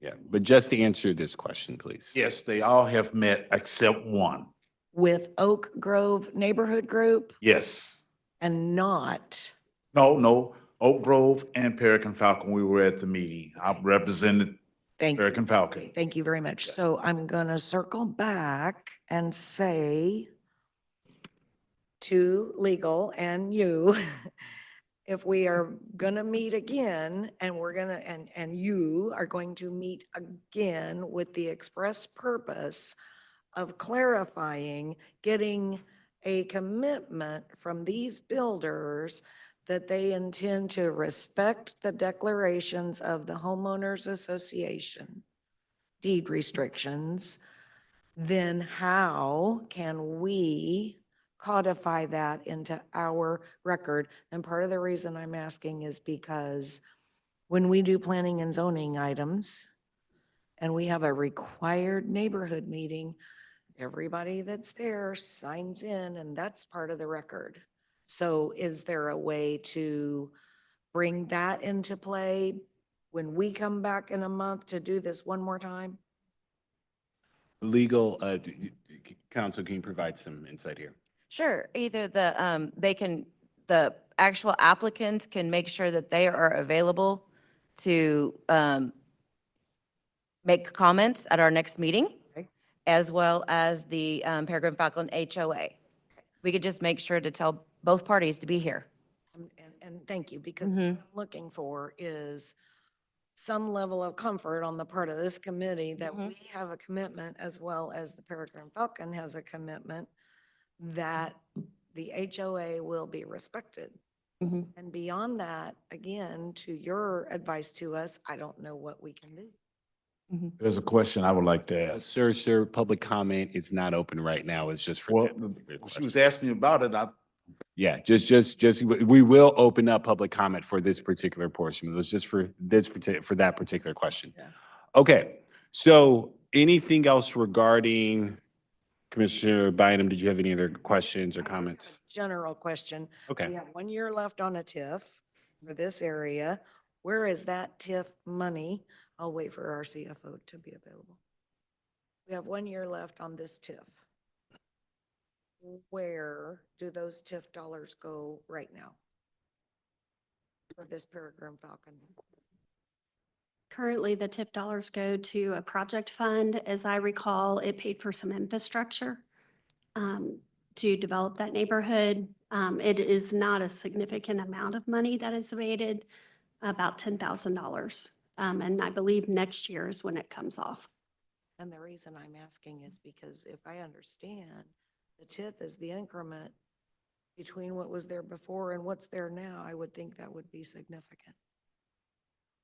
Yeah, but just to answer this question, please. Yes, they all have met except one. With Oak Grove Neighborhood Group Yes. and not, No, Oak Grove and Peregrine Falcon, we were at the meeting. I represented thank you. Peregrine Falcon. Thank you very much. So I'm gonna circle back and say to legal and you, if we are gonna meet again and we're gonna, and you are going to meet again with the express purpose of clarifying, getting a commitment from these builders that they intend to respect the declarations of the homeowners association deed restrictions, then how can we codify that into our record? And part of the reason I'm asking is because when we do planning and zoning items and we have a required neighborhood meeting, everybody that's there signs in and that's part of the record. So is there a way to bring that into play when we come back in a month to do this one more time? Legal, counsel, can you provide some insight here? Sure, either the actual applicants can make sure that they are available to make comments at our next meeting, Okay. as well as the Peregrine Falcon HOA. We could just make sure to tell both parties to be here. And thank you, because what I'm looking for is some level of comfort on the part of this committee that we have a commitment, as well as the Peregrine Falcon has a commitment, that the HOA will be respected. And beyond that, again, to your advice to us, I don't know what we can do. There's a question I would like to ask. Sir, public comment is not open right now. It's just for Well, that particular she question. was asking me about it. Yeah, we will open up public comment for this particular portion. It was just for that particular question. Yeah. Okay, so anything else regarding Commissioner Bynum? Did you have any other questions or comments? General question. Okay. We have 1 year left on a TIF for this area. Where is that TIF money? I'll wait for our CFO to be available. We have 1 year left on this TIF. Where do those TIF dollars go right now for this Peregrine Falcon? Currently, the TIF dollars go to a project fund. As I recall, it paid for some infrastructure to develop that neighborhood. It is not a significant amount of money that is abated, about $10,000. And I believe next year is when it comes off. And the reason I'm asking is because if I understand, the TIF is the increment between what was there before and what's there now, I would think that would be significant.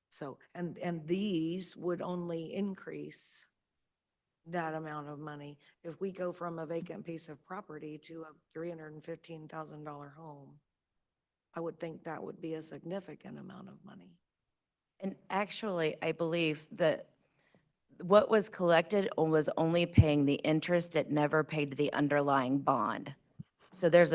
So, and these would only increase that amount of money. If we go from a vacant piece of property to a $315,000 home, I would think that would be a significant amount of money. And actually, I believe that what was collected was only paying the interest. It never paid the underlying bond. So there's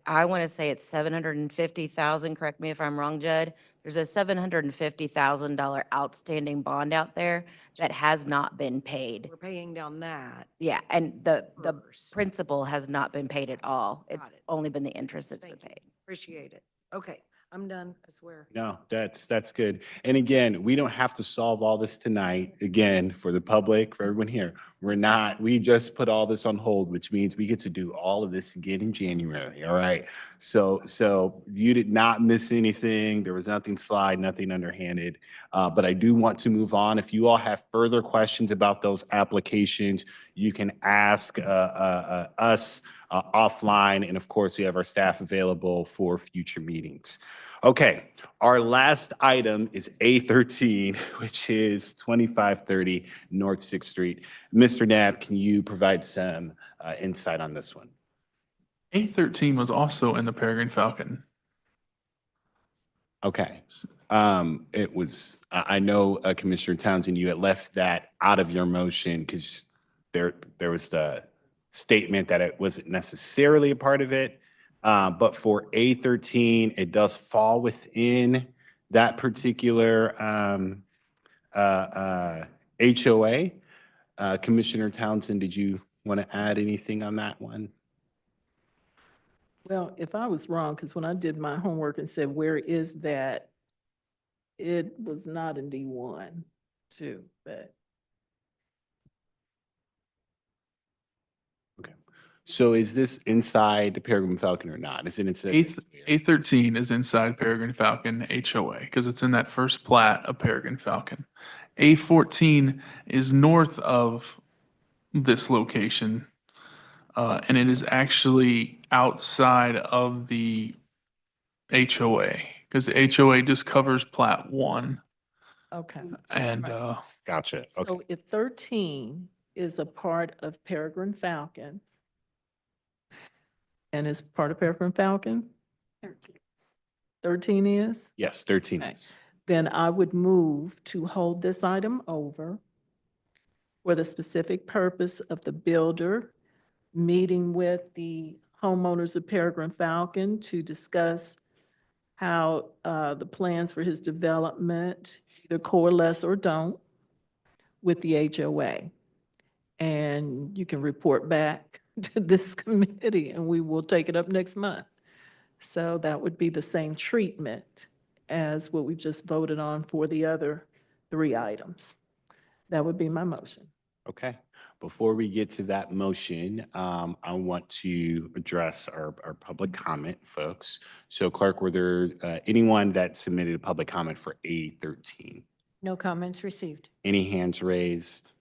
I want to say it's 750,000, correct me if I'm wrong, Judd, There's a $750,000 outstanding bond out there that has not been paid. We're paying down that. Yeah, and the first. principal has not been paid at all. It's Got it. only been the interest that's been Thank you. paid. Appreciate it. Okay, I'm done, I swear. No, that's good. And again, we don't have to solve all this tonight. Again, for the public, for everyone here, we just put all this on hold, which means we get to do all of this again in January, all right? So you did not miss anything. There was nothing slide, nothing underhanded. But I do want to move on. If you all have further questions about those applications, you can ask us offline. And of course, we have our staff available for future meetings. Okay, our last item is A13, which is 2530 North 6th Street. Mr. Knapp, can you provide some insight on this one? A13 was also in the Peregrine Falcon. Okay. It was, I know Commissioner Townsend, you had left that out of your motion because there was the statement that it wasn't necessarily a part of it. But for A13, it does fall within that particular HOA. Commissioner Townsend, did you want to add anything on that one? Well, if I was wrong, because when I did my homework and said, where is that? It was not in D1 too, but. Okay. So is this inside the Peregrine Falcon or not? Is it inside? A13 is inside Peregrine Falcon HOA because it's in that first plat of Peregrine Falcon. A14 is north of this location, and it is actually outside of the HOA because the HOA just covers plat 1. Okay. And Gotcha. Okay. So if 13 is a part of Peregrine Falcon and is part of Peregrine Falcon? 13 is? Yes, 13 Okay. is. Then I would move to hold this item over for the specific purpose of the builder meeting with the homeowners of Peregrine Falcon to discuss how the plans for his development either coalesce or don't with the HOA. And you can report back to this committee and we will take it up next month. So that would be the same treatment as what we just voted on for the other 3 items. That would be my motion. Okay. Before we get to that motion, I want to address our public comment, folks. So Clerk, were there anyone that submitted a public comment for A13? No comments received. Any hands raised?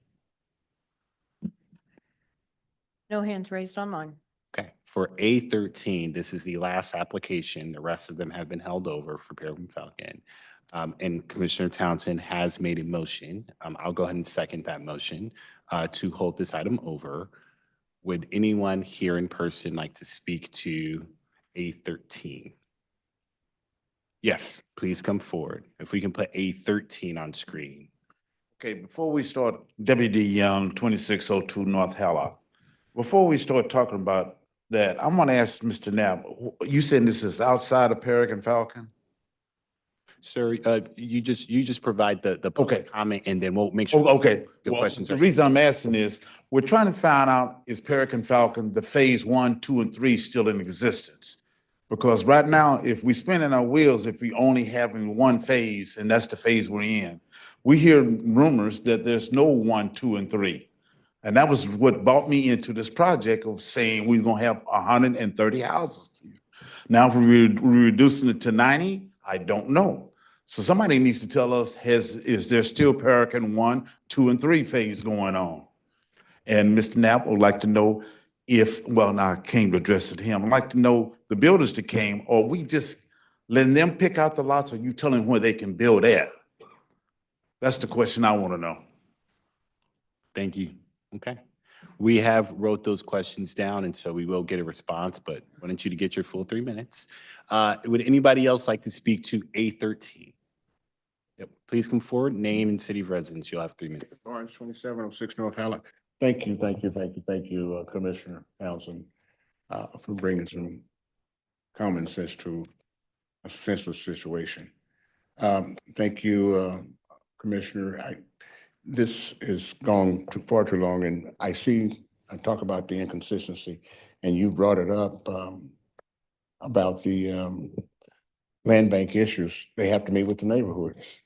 No hands raised online. Okay, for A13, this is the last application. The rest of them have been held over for Peregrine Falcon. And Commissioner Townsend has made a motion. I'll go ahead and second that motion to hold this item over. Would anyone here in person like to speak to A13? Yes, please come forward. If we can put A13 on screen. Okay, before we start, Deputy Young, 2602 North Hallock. Before we start talking about that, I'm gonna ask Mr. Knapp, you said this is outside of Peregrine Falcon? Sir, you just provide the Okay. public comment and then we'll make sure. Okay, The well, questions the are. reason I'm asking is, we're trying to find out, is Peregrine Falcon, the phase 1, 2, and 3 still in existence? Because right now, if we spinning our wheels, if we only having one phase, and that's the phase we're in, we hear rumors that there's no 1, 2, and 3. And that was what brought me into this project of saying we're gonna have 130 houses here. Now, if we're reducing it to 90, I don't know. So somebody needs to tell us, is there still Peregrine 1, 2, and 3 phase going on? And Mr. Knapp would like to know if, well, now I came to address it to him. I'd like to know the builders that came, or we just letting them pick out the lots, or you telling them where they can build at? That's the question I want to know. Thank you. Okay. We have wrote those questions down, and so we will get a response, but I wanted you to get your full 3 minutes. Would anybody else like to speak to A13? Yep, please come forward, name and city of residence. You'll have 3 minutes. Orange, 2706 North Hallock. Thank you, Commissioner Townsend, for bringing some common sense to a senseless situation. Thank you, Commissioner. This is gone far too long, and I talk about the inconsistency, and you brought it up about the land bank issues. They have to meet with the neighborhoods.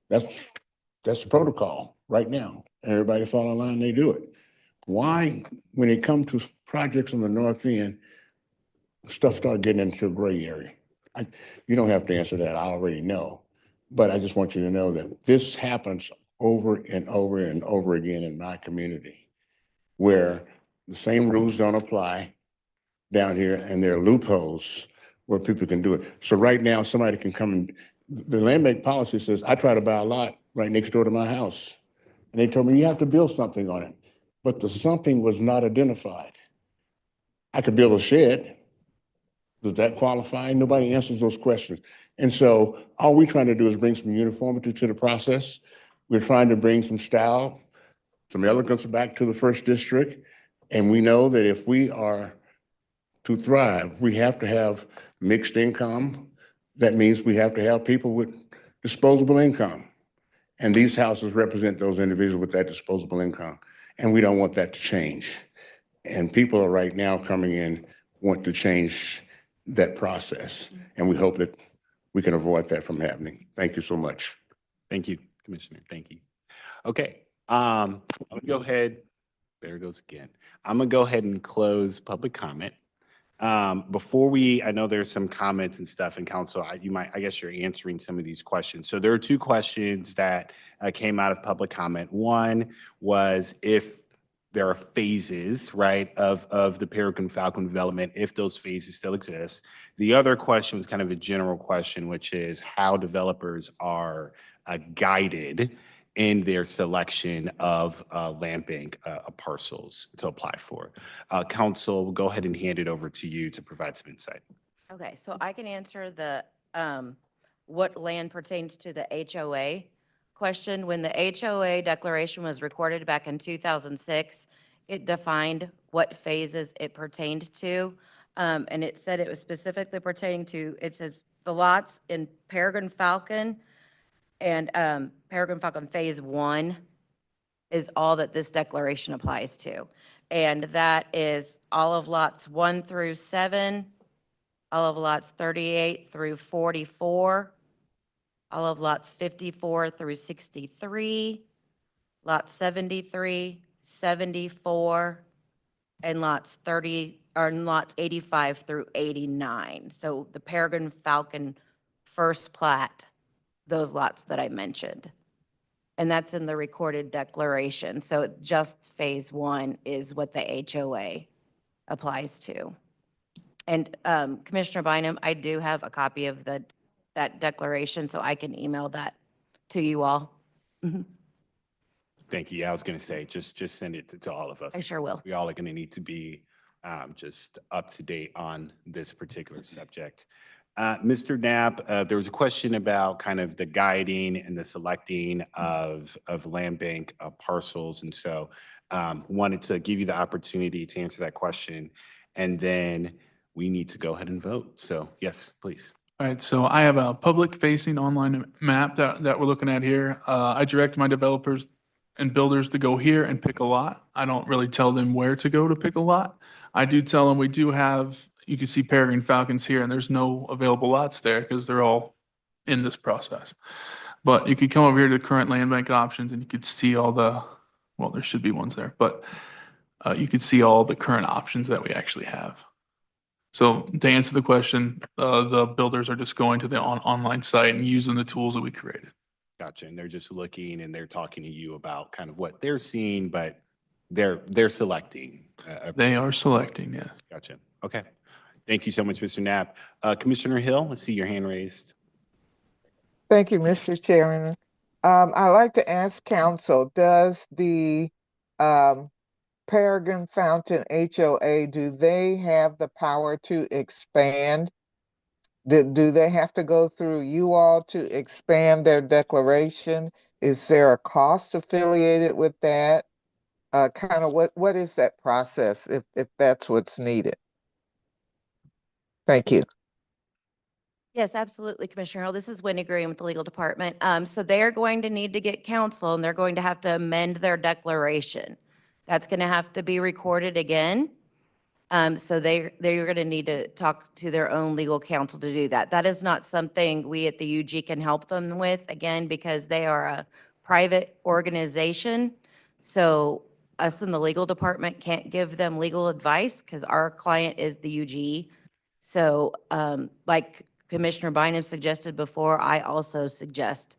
That's, that's the protocol right now. Everybody follow line, they do it. Why, when it comes to projects on the north end, stuff start getting into a gray area? You don't have to answer that, I already know. But I just want you to know that this happens over and over and over again in my community, where the same rules don't apply down here and there are loopholes where people can do it. So right now, somebody can come and, the land bank policy says, I try to buy a lot right next door to my house. And they told me you have to build something on it, but the something was not identified. I could build a shed. Does that qualify? Nobody answers those questions. And so all we're trying to do is bring some uniformity to the process. We're trying to bring some style, some elegance back to the first district. And we know that if we are to thrive, we have to have mixed income. That means we have to have people with disposable income. And these houses represent those individuals with that disposable income. And we don't want that to change. And people are right now coming in, want to change that process. And we hope that we can avoid that from happening. Thank you so much. Thank you, Commissioner. Thank you. Okay, I'm gonna go ahead. There it goes again. I'm gonna go ahead and close public comment. Before I know there's some comments and stuff in council. I guess you're answering some of these questions. So there are two questions that came out of public comment. One was if there are phases, right, of the Peregrine Falcon development, if those phases still exist. The other question was kind of a general question, which is how developers are guided in their selection of land bank parcels to apply for. Council, we'll go ahead and hand it over to you to provide some insight. Okay, so I can answer the, what land pertains to the HOA question. When the HOA declaration was recorded back in 2006, it defined what phases it pertained to. And it said it was specifically pertaining to, it says the lots in Peregrine Falcon and Peregrine Falcon Phase 1 is all that this declaration applies to. And that is all of lots 1 through 7, all of lots 38 through 44, all of lots 54 through 63, lots 73, 74, and lots 85 through 89. So the Peregrine Falcon first plat, those lots that I mentioned. And that's in the recorded declaration. So just Phase 1 is what the HOA applies to. And Commissioner Bynum, I do have a copy of that declaration, so I can email that to you all. Mhm. Thank you. Yeah, I was going to say, just send it to all of us. I sure will. We all are going to need to be just up to date on this particular subject. Mr. Knapp, there was a question about kind of the guiding and the selecting of land bank parcels. And so wanted to give you the opportunity to answer that question. And then we need to go ahead and vote. So yes, please. All right, so I have a public-facing online map that we're looking at here. I direct my developers and builders to go here and pick a lot. I don't really tell them where to go to pick a lot. I do tell them we do have, you can see Peregrine Falcons here, and there's no available lots there because they're all in this process. But you could come over here to current land bank options and you could see all the, well, there should be ones there, but you could see all the current options that we actually have. So to answer the question, the builders are just going to the online site and using the tools that we created. Gotcha. And they're just looking and they're talking to you about kind of what they're seeing, but they're selecting. They are selecting, yes. Gotcha. Okay. Thank you so much, Mr. Knapp. Commissioner Hill, I see your hand raised. Thank you, Mr. Chairman. I'd like to ask council, does the Peregrine Fountain HOA, do they have the power to expand? Do they have to go through you all to expand their declaration? Is there a cost affiliated with that? Kind of what is that process if that's what's needed? Thank you. Yes, absolutely, Commissioner Hill. This is Wendy Green with the legal department. So they are going to need to get counsel and they're going to have to amend their declaration. That's going to have to be recorded again. So they're going to need to talk to their own legal counsel to do that. That is not something we at the UG can help them with, again, because they are a private organization. So us in the legal department can't give them legal advice because our client is the UG. So like Commissioner Bynum suggested before, I also suggest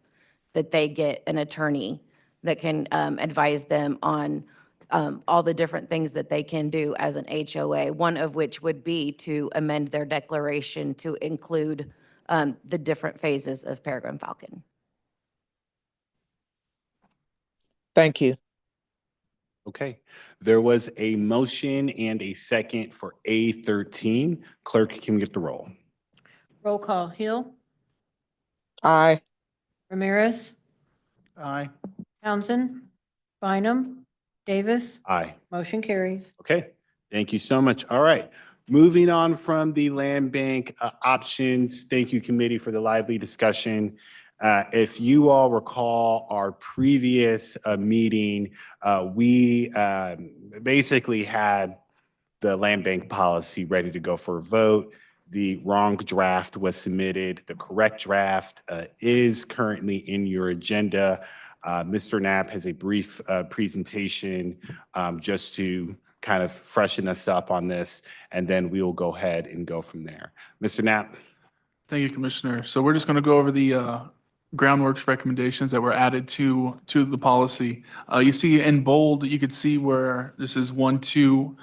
that they get an attorney that can advise them on all the different things that they can do as an HOA, one of which would be to amend their declaration to include the different phases of Peregrine Falcon. Thank you. Okay, there was a motion and a second for A13. Clerk, can we get the roll? Roll call. Hill, Aye. Ramirez, Aye. Townsend, Bynum, Davis. Aye. Motion carries. Okay, thank you so much. All right, moving on from the land bank options. Thank you, committee, for the lively discussion. If you all recall our previous meeting, we basically had the land bank policy ready to go for a vote. The wrong draft was submitted. The correct draft is currently in your agenda. Mr. Knapp has a brief presentation just to kind of freshen us up on this, and then we will go ahead and go from there. Mr. Knapp? Thank you, Commissioner. So we're just going to go over the groundworks recommendations that were added to the policy. You see in bold, you could see where this is 1(2)E.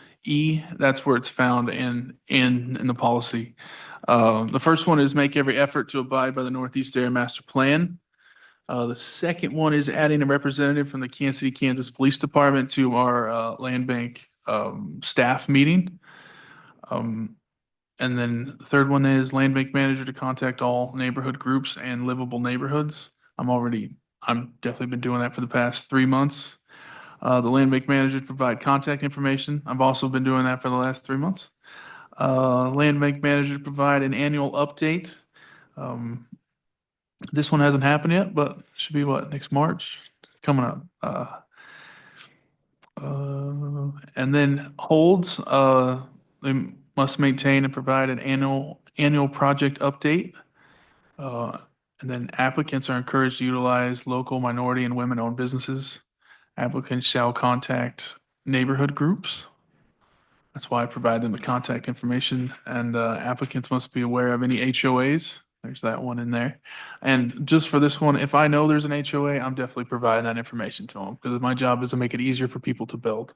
That's where it's found in the policy. The first one is make every effort to abide by the Northeast Area Master Plan. The second one is adding a representative from the Kansas City, Kansas Police Department to our land bank staff meeting. And then the third one is land bank manager to contact all neighborhood groups and livable neighborhoods. I've definitely been doing that for the past 3 months. The land bank manager to provide contact information. I've also been doing that for the last 3 months. Land bank manager to provide an annual update. This one hasn't happened yet, but should be next March? It's coming up. And then holds, they must maintain and provide an annual project update. And then applicants are encouraged to utilize local minority and women-owned businesses. Applicants shall contact neighborhood groups. That's why I provide them the contact information, and applicants must be aware of any HOAs. There's that one in there. And just for this one, if I know there's an HOA, I'm definitely providing that information to them because my job is to make it easier for people to build.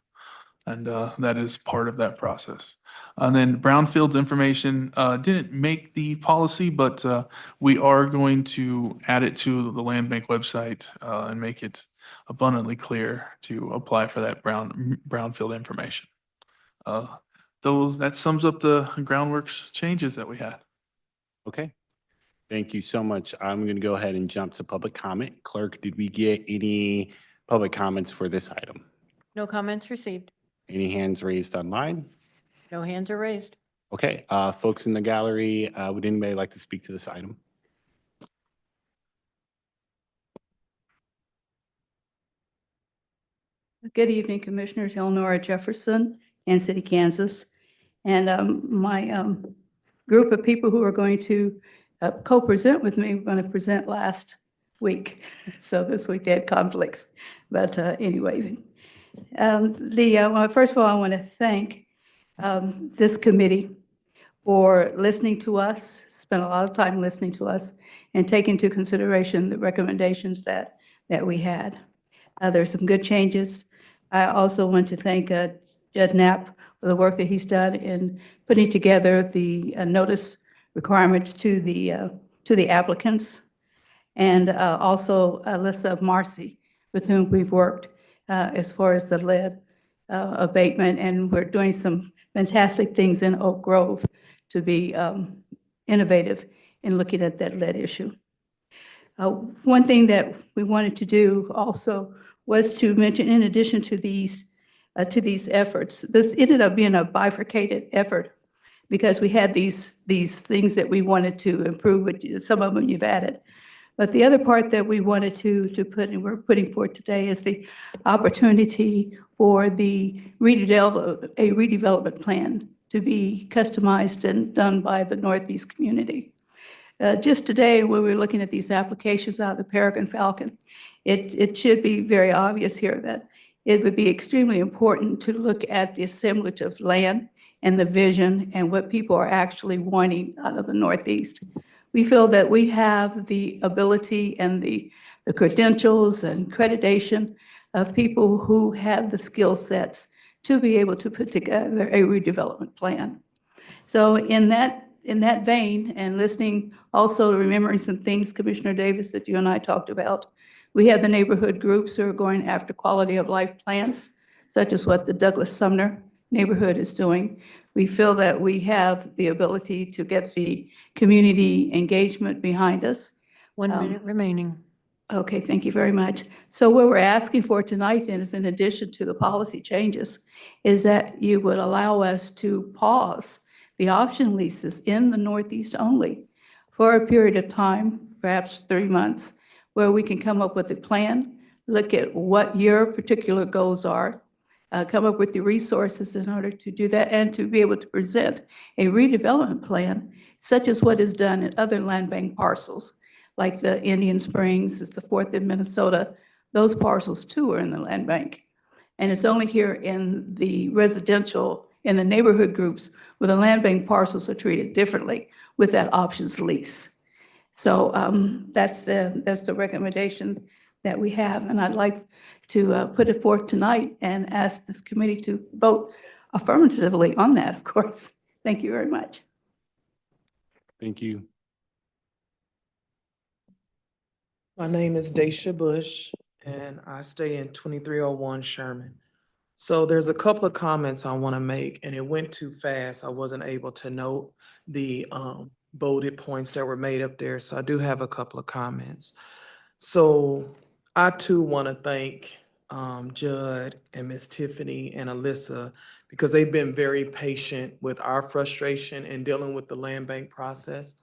And that is part of that process. And then brownfields information didn't make the policy, but we are going to add it to the land bank website and make it abundantly clear to apply for that brownfield information. That sums up the groundworks changes that we had. Okay. Thank you so much. I'm going to go ahead and jump to public comment. Clerk, did we get any public comments for this item? No comments received. Any hands raised online? No hands are raised. Okay, folks in the gallery, would anybody like to speak to this item? Good evening, Commissioners. Eleanor Jefferson, Kansas City, Kansas. And my group of people who are going to co-present with me, were going to present last week. So this week they had conflicts. But anyway, well, first of all, I want to thank this committee for listening to us, spent a lot of time listening to us, and taking into consideration the recommendations that we had. There's some good changes. I also want to thank Judge Knapp for the work that he's done in putting together the notice requirements to the applicants, and also Alyssa Marcy, with whom we've worked as far as the lead abatement, and we're doing some fantastic things in Oak Grove to be innovative in looking at that lead issue. One thing that we wanted to do also was to mention, in addition to these efforts, this ended up being a bifurcated effort because we had these things that we wanted to improve, which some of them you've added. But the other part that we wanted to put, and we're putting forth today, is the opportunity for a redevelopment plan to be customized and done by the Northeast community. Just today, when we were looking at these applications out of the Peregrine Falcon, it should be very obvious here that it would be extremely important to look at the assemblage of land and the vision and what people are actually wanting out of the Northeast. We feel that we have the ability and the credentials and accreditation of people who have the skill sets to be able to put together a redevelopment plan. So in that vein, and listening, also remembering some things, Commissioner Davis, that you and I talked about, we have the neighborhood groups who are going after quality of life plans, such as what the Douglas Sumner neighborhood is doing. We feel that we have the ability to get the community engagement behind us. 1 minute remaining. Okay, thank you very much. So what we're asking for tonight then is, in addition to the policy changes, is that you would allow us to pause the option leases in the Northeast only for a period of time, perhaps 3 months, where we can come up with a plan, look at what your particular goals are, come up with the resources in order to do that, and to be able to present a redevelopment plan, such as what is done in other land bank parcels, like the Indian Springs, it's the 4th in Minnesota. Those parcels too are in the land bank. And it's only here in the residential, in the neighborhood groups, where the land bank parcels are treated differently with that options lease. So that's the recommendation that we have. And I'd like to put it forth tonight and ask this committee to vote affirmatively on that, of course. Thank you very much. Thank you. My name is Daisha Bush, and I stay in 2301 Sherman. So there's a couple of comments I want to make, and it went too fast. I wasn't able to note the bolded points that were made up there, so I do have a couple of comments. So I too want to thank Judd and Miss Tiffany and Alyssa, because they've been very patient with our frustration in dealing with the land bank process.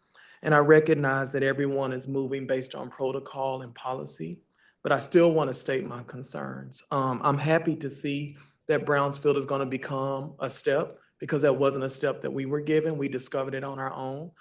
And I recognize that everyone is moving based on protocol and policy, but I still want to state my concerns. I'm happy to see that Brownsfield is going to become a step, because that wasn't a step that we were given. We discovered it on our own.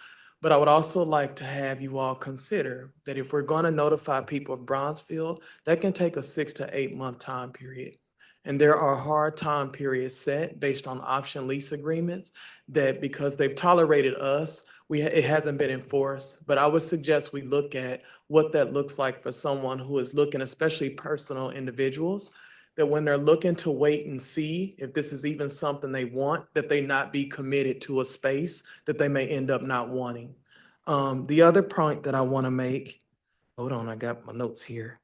But I would also like to have you all consider that if we're going to notify people of Brownsfield, that can take a 6 to 8 month time period. And there are hard time periods set based on option lease agreements that, because they've tolerated us, it hasn't been enforced. But I would suggest we look at what that looks like for someone who is looking, especially personal individuals, that when they're looking to wait and see if this is even something they want, that they not be committed to a space that they may end up not wanting. The other point that I want to make, hold on, I got my notes here.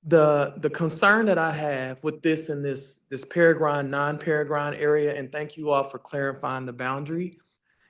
The concern that I have with this in this Peregrine, non-Peregrine area, and thank you all for clarifying the boundary,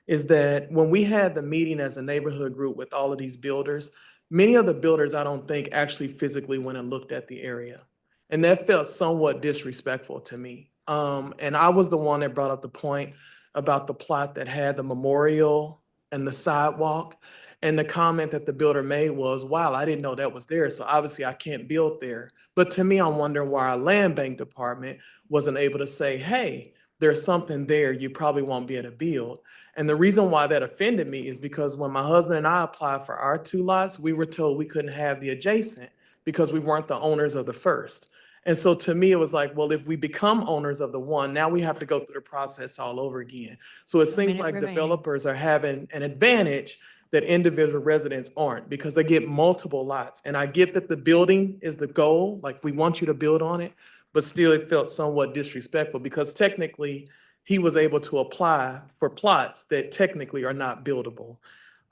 is that when we had the meeting as a neighborhood group with all of these builders, many of the builders, I don't think, actually physically went and looked at the area. And that felt somewhat disrespectful to me. And I was the one that brought up the point about the plot that had the memorial and the sidewalk. And the comment that the builder made was, wow, I didn't know that was there. So obviously I can't build there. But to me, I'm wondering why our land bank department wasn't able to say, hey, there's something there, you probably won't be able to build. And the reason why that offended me is because when my husband and I applied for our 2 lots, we were told we couldn't have the adjacent because we weren't the owners of the first. And so to me, it was like, well, if we become owners of the one, now we have to go through the process all over again. So it seems like developers are having an advantage that individual residents aren't, because they get multiple lots. And I get that the building is the goal, like we want you to build on it, but still it felt somewhat disrespectful, because technically he was able to apply for plots that technically are not buildable.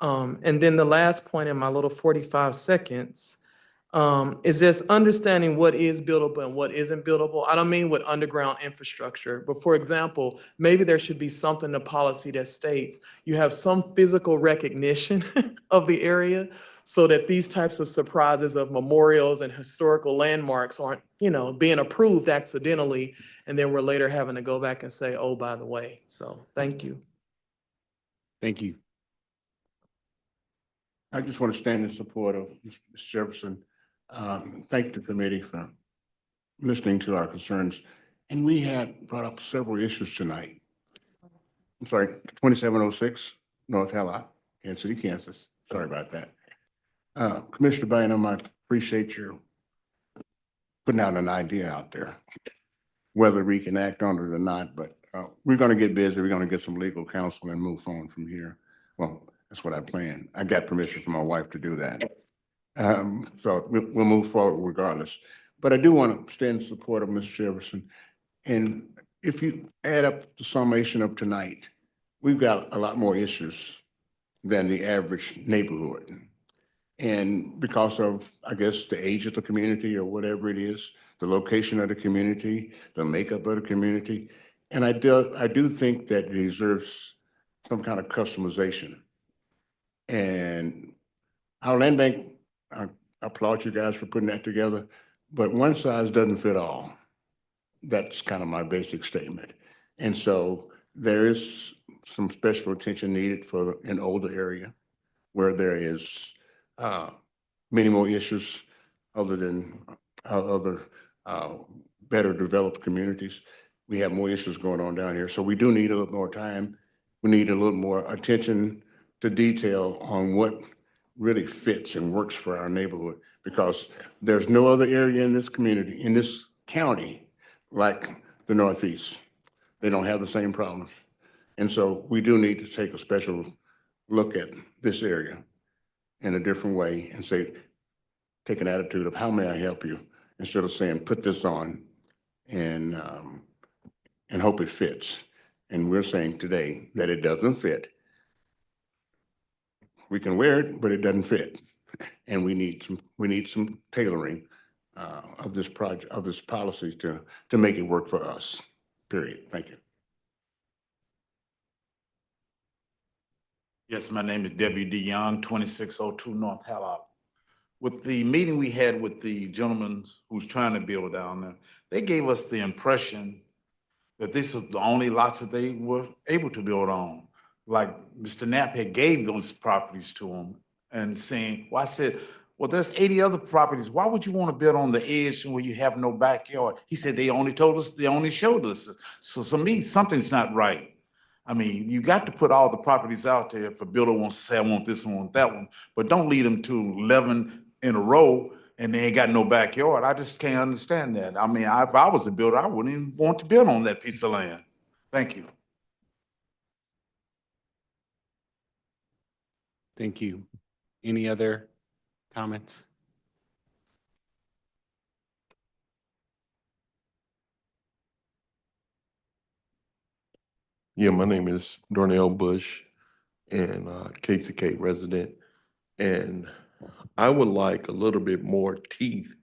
And then the last point in my little 45 seconds is just understanding what is buildable and what isn't buildable. I don't mean with underground infrastructure, but for example, maybe there should be something in the policy that states you have some physical recognition of the area, so that these types of surprises of memorials and historical landmarks aren't, being approved accidentally. And then we're later having to go back and say, oh, by the way. So thank you. Thank you. I just want to stand in support of Ms. Jefferson. Thank the committee for listening to our concerns. And we had brought up several issues tonight. I'm sorry, 2706 North Hallock, Kansas City, Kansas. Sorry about that. Commissioner Bynum, I appreciate your putting out an idea out there, whether we can act on it or not, but we're going to get busy. We're going to get some legal counsel and move on from here. Well, that's what I plan. I got permission from my wife to do that. So we'll move forward regardless. But I do want to stand in support of Ms. Jefferson. And if you add up the summation of tonight, we've got a lot more issues than the average neighborhood. And because of, I guess, the age of the community or whatever it is, the location of the community, the makeup of the community. And I do think that it deserves some kind of customization. And our land bank, I applaud you guys for putting that together, but one size doesn't fit all. That's kind of my basic statement. And so there is some special attention needed for an older area where there is many more issues other than other better developed communities. We have more issues going on down here. So we do need a little more time. We need a little more attention to detail on what really fits and works for our neighborhood, because there's no other area in this community, in this county, like the Northeast. They don't have the same problems. And so we do need to take a special look at this area in a different way and say, take an attitude of how may I help you, instead of saying, put this on and hope it fits. And we're saying today that it doesn't fit. We can wear it, but it doesn't fit. And we need some tailoring of this project, of this policy to make it work for us, period. Thank you. Yes, my name is W.D. Young, 2602 North Hallock. With the meeting we had with the gentleman who's trying to build down there, they gave us the impression that this is the only lots that they were able to build on. Like Mr. Knapp had gave those properties to them and saying, well, I said, well, there's 80 other properties. Why would you want to build on the edge where you have no backyard? He said, they only showed us. So to me, something's not right. I mean, you got to put all the properties out there if a builder wants to say, I want this one, I want that one, but don't lead them to 11 in a row and they ain't got no backyard. I just can't understand that. I mean, if I was a builder, I wouldn't even want to build on that piece of land. Thank you. Thank you. Any other comments? Yeah, my name is Darnell Bush and KCK resident. And I would like a little bit more teeth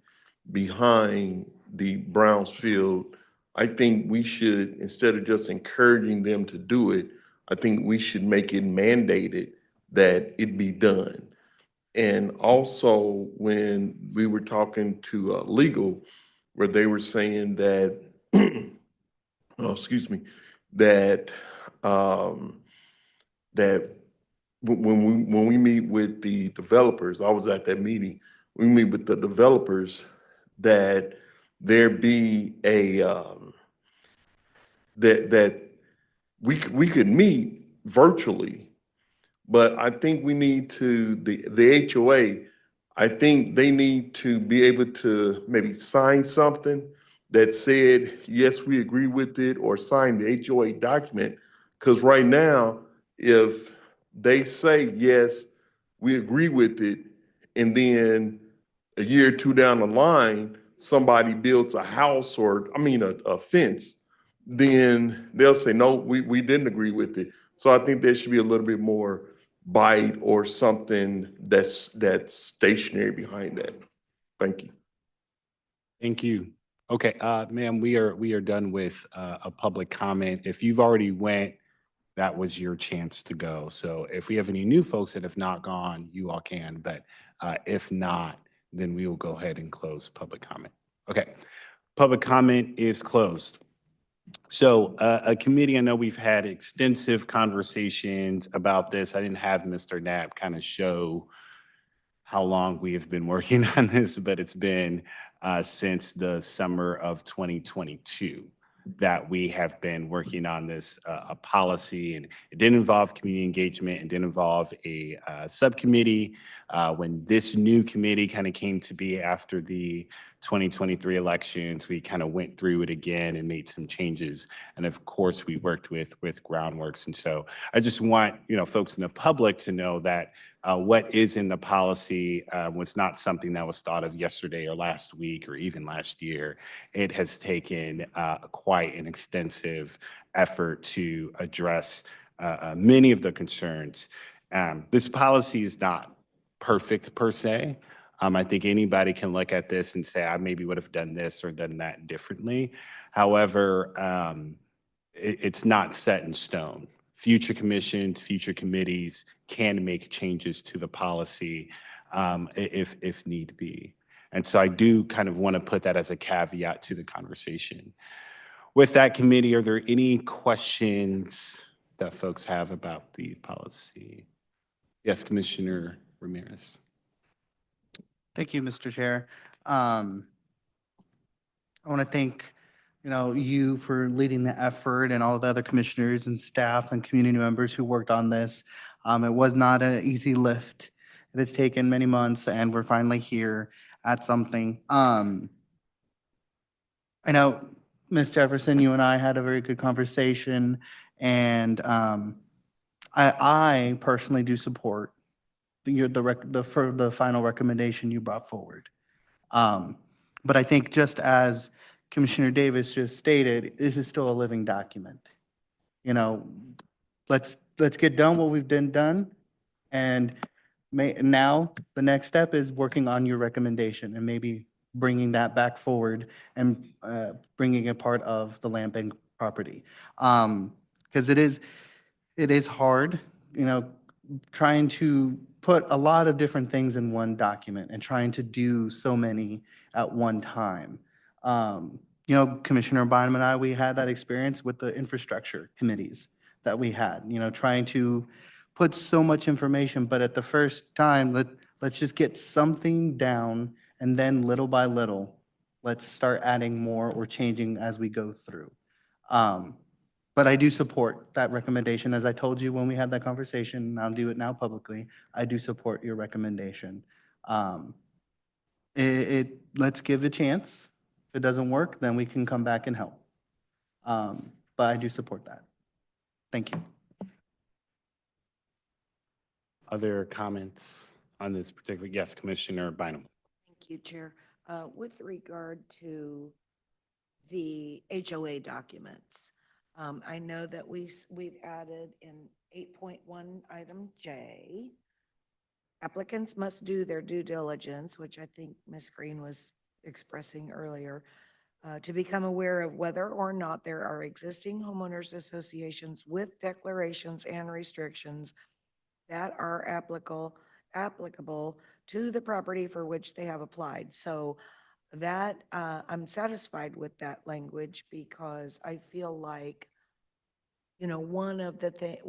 behind the Brownsfield. I think we should, instead of just encouraging them to do it, I think we should make it mandated that it be done. And also, when we were talking to legal, where they were saying that, oh, excuse me, that that when we meet with the developers, I was at that meeting. We meet with the developers that there be a that we could meet virtually, but I think we need to the HOA. I think they need to be able to maybe sign something that said, yes, we agree with it, or sign the HOA document. Because right now, if they say, yes, we agree with it, and then a year or two down the line, somebody builds a house or, a fence, then they'll say, no, we didn't agree with it. So I think there should be a little bit more bite or something that's stationary behind that. Thank you. Thank you. Okay, ma'am, we are done with a public comment. If you've already went that was your chance to go. So if we have any new folks that have not gone, you all can, but if not, then we will go ahead and close public comment. Okay, public comment is closed. So a committee, I know we've had extensive conversations about this. I didn't have Mr. Knapp kind of show how long we have been working on this, but it's been since the summer of 2022 that we have been working on this a policy, and it didn't involve community engagement. It didn't involve a subcommittee. When this new committee kind of came to be after the 2023 elections, we kind of went through it again and made some changes. And of course, we worked with Groundworks. And so I just want, folks in the public to know that what is in the policy was not something that was thought of yesterday or last week or even last year. It has taken quite an extensive effort to address many of the concerns. This policy is not perfect per se. I think anybody can look at this and say, I maybe would have done this or done that differently. However, it's not set in stone. Future commissions, future committees can make changes to the policy if need be. And so I do kind of want to put that as a caveat to the conversation. With that, committee, are there any questions that folks have about the policy? Yes, Commissioner Ramirez. Thank you, Mr. Chair. I want to thank, you for leading the effort and all of the other commissioners and staff and community members who worked on this. It was not an easy lift. It has taken many months and we're finally here at something. I know, Ms. Jefferson, you and I had a very good conversation, and I personally do support the final recommendation you brought forward. But I think just as Commissioner Davis just stated, this is still a living document. Let's get done what we've done, and now the next step is working on your recommendation and maybe bringing that back forward and bringing it part of the land bank property. Because it is hard, trying to put a lot of different things in one document and trying to do so many at one time. Commissioner Bynum and I, we had that experience with the infrastructure committees that we had, trying to put so much information, but at the first time, let's just get something down, and then little by little, let's start adding more or changing as we go through. But I do support that recommendation. As I told you when we had that conversation, and I'll do it now publicly, I do support your recommendation. Let's give it a chance. If it doesn't work, then we can come back and help. But I do support that. Thank you. Other comments on this particular? Yes, Commissioner Bynum. Thank you, Chair. With regard to the HOA documents, I know that we've added in 8.1 item J, applicants must do their due diligence, which I think Ms. Green was expressing earlier, to become aware of whether or not there are existing homeowners associations with declarations and restrictions that are applicable to the property for which they have applied. So that I'm satisfied with that language, because I feel like, one of the things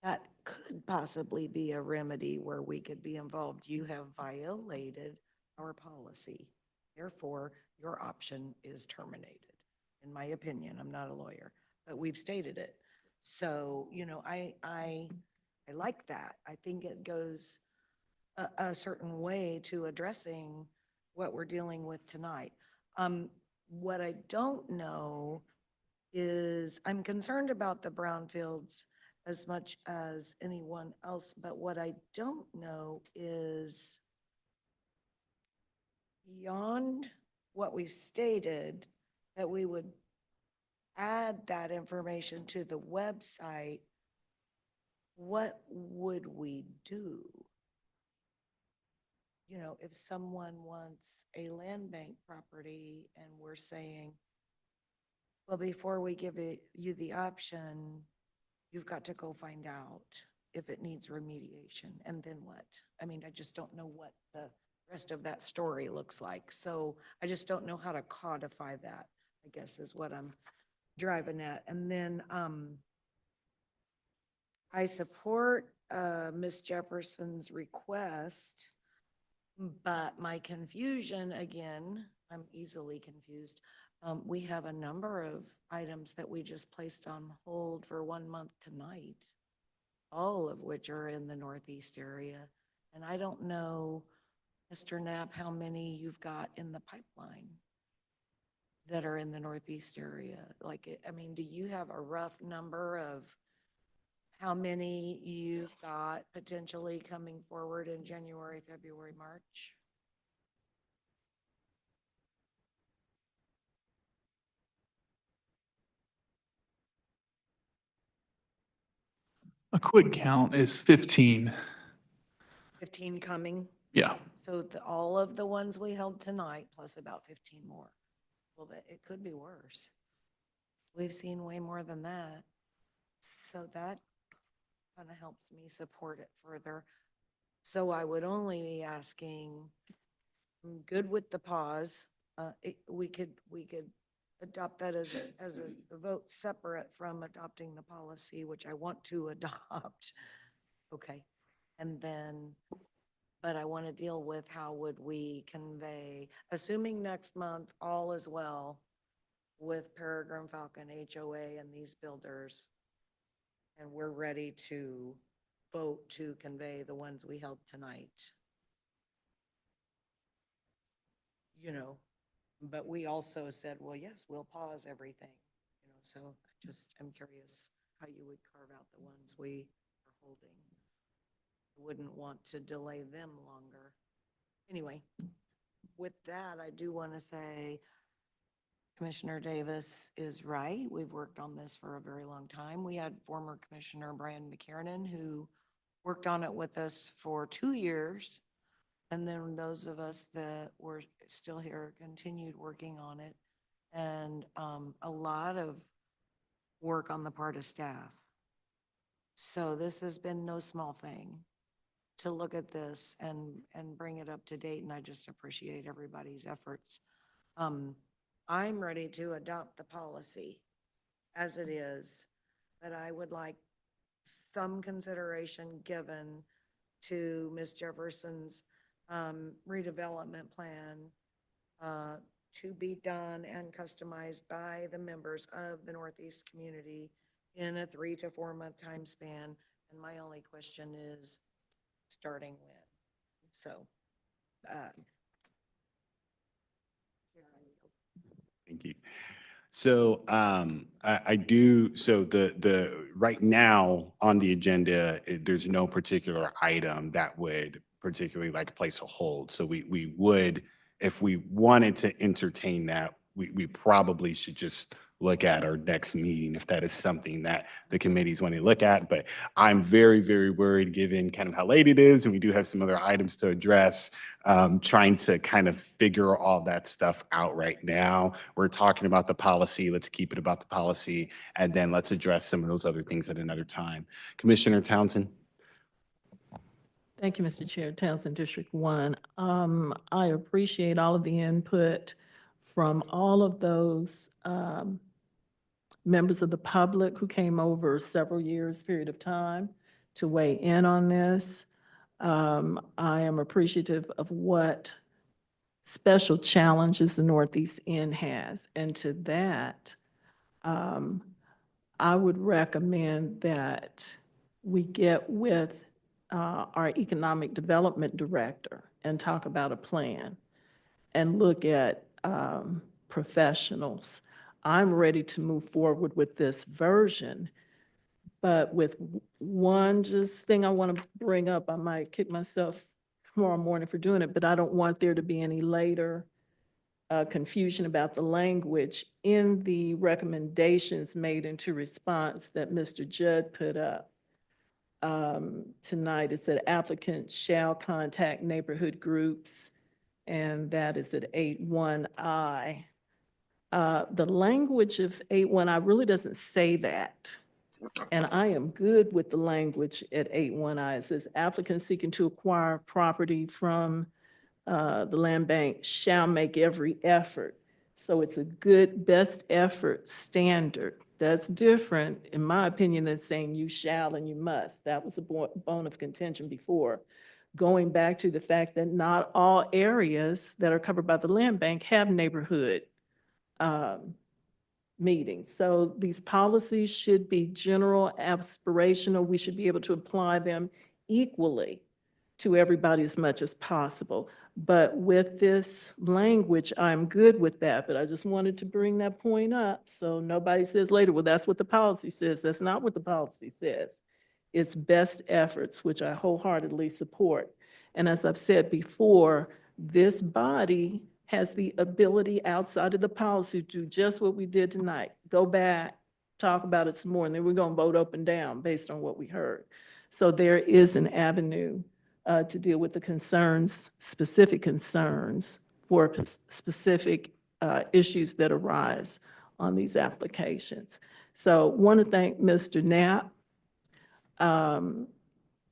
that could possibly be a remedy where we could be involved. You have violated our policy. Therefore, your option is terminated. In my opinion, I'm not a lawyer, but we've stated it. So, I like that. I think it goes a certain way to addressing what we're dealing with tonight. What I don't know is, I'm concerned about the brownfields as much as anyone else, but what I don't know is, beyond what we've stated, that we would add that information to the website, what would we do? If someone wants a land bank property and we're saying, well, before we give you the option, you've got to go find out if it needs remediation, and then what? I mean, I just don't know what the rest of that story looks like. So I just don't know how to codify that, I guess is what I'm driving at. And then, I support, Ms. Jefferson's request, but my confusion, again, I'm easily confused. We have a number of items that we just placed on hold for 1 month tonight, all of which are in the Northeast area. And I don't know, Mr. Knapp, how many you've got in the pipeline that are in the Northeast area. Like, I mean, do you have a rough number of how many you've got potentially coming forward in January, February, March? A quick count is 15. 15 coming? Yeah. So all of the ones we held tonight, plus about 15 more. Well, it could be worse. We've seen way more than that. So that kind of helps me support it further. So I would only be asking, I'm good with the pause. We could adopt that as a vote separate from adopting the policy, which I want to adopt. Okay. And then, but I want to deal with how would we convey, assuming next month all is well with Peregrine Falcon HOA and these builders, and we're ready to vote to convey the ones we held tonight. You know, but we also said, well, yes, we'll pause everything, you know, so I'm curious how you would carve out the ones we are holding. Wouldn't want to delay them longer. Anyway, with that, I do want to say Commissioner Davis is right. We've worked on this for a very long time. We had former Commissioner Brian McKiernan who worked on it with us for 2 years. And then those of us that were still here continued working on it. And a lot of work on the part of staff. So this has been no small thing to look at this and bring it up to date. And I just appreciate everybody's efforts. I'm ready to adopt the policy as it is, but I would like some consideration given to Ms. Jefferson's redevelopment plan to be done and customized by the members of the Northeast community in a 3 to 4 month time span. And my only question is starting when. So, Thank you. So I do, so the right now on the agenda, there's no particular item that would particularly like place a hold. So we would, if we wanted to entertain that, we probably should just look at our next meeting if that is something that the committees want to look at. But I'm very, very worried given kind of how late it is and we do have some other items to address, trying to kind of figure all that stuff out right now. We're talking about the policy. Let's keep it about the policy and then let's address some of those other things at another time. Commissioner Townsend. Thank you, Mr. Chair. Townsend, District 1. I appreciate all of the input from all of those members of the public who came over several years period of time to weigh in on this. I am appreciative of what special challenges the Northeast End has. And to that, I would recommend that we get with our Economic Development Director and talk about a plan and look at professionals. I'm ready to move forward with this version, but with one just thing I want to bring up, I might kick myself tomorrow morning for doing it, but I don't want there to be any later confusion about the language in the recommendations made into response that Mr. Judd put up tonight. It said applicants shall contact neighborhood groups, and that is at 8.1I. The language of 8.1I really doesn't say that. And I am good with the language at 8.1i. It says applicants seeking to acquire property from the land bank shall make every effort. So it's a good, best effort standard. That's different, in my opinion, than saying you shall and you must. That was a bone of contention before. Going back to the fact that not all areas that are covered by the land bank have neighborhood meetings. So these policies should be general, aspirational. We should be able to apply them equally to everybody as much as possible. But with this language, I'm good with that, but I just wanted to bring that point up so nobody says later, well, that's what the policy says. That's not what the policy says. It's best efforts, which I wholeheartedly support. And as I've said before, this body has the ability outside of the policy to do just what we did tonight. Go back, talk about it some more, and then we're going to vote up and down based on what we heard. So there is an avenue to deal with the concerns, specific concerns for specific issues that arise on these applications. So want to thank Mr. Knapp.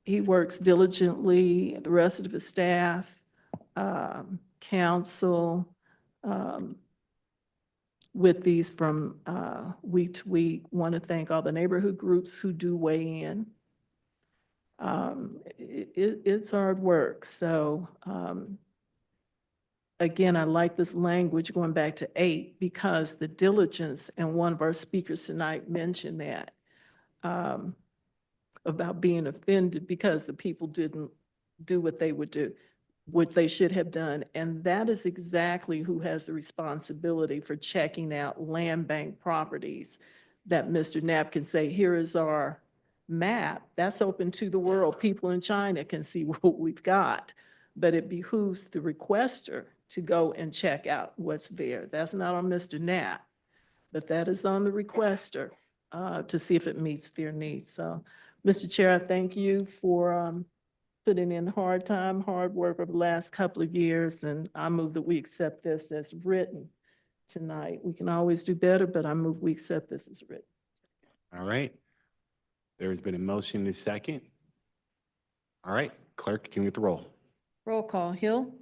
He works diligently, the rest of his staff, council, with these from week to week. Want to thank all the neighborhood groups who do weigh in. It's hard work. So again, I like this language going back to 8 because the diligence, and one of our speakers tonight mentioned that about being offended because the people didn't do what they would do, what they should have done. And that is exactly who has the responsibility for checking out land bank properties that Mr. Knapp can say, here is our map. That's open to the world. People in China can see what we've got. But it behooves the requester to go and check out what's there. That's not on Mr. Knapp, but that is on the requester to see if it meets their needs. So, Mr. Chair, I thank you for putting in hard time, hard work over the last couple of years, and I move that we accept this as written tonight. We can always do better, but I move we accept this as written. All right. There's been a motion and a second. All right, clerk, can we get the roll? Roll call. Hill.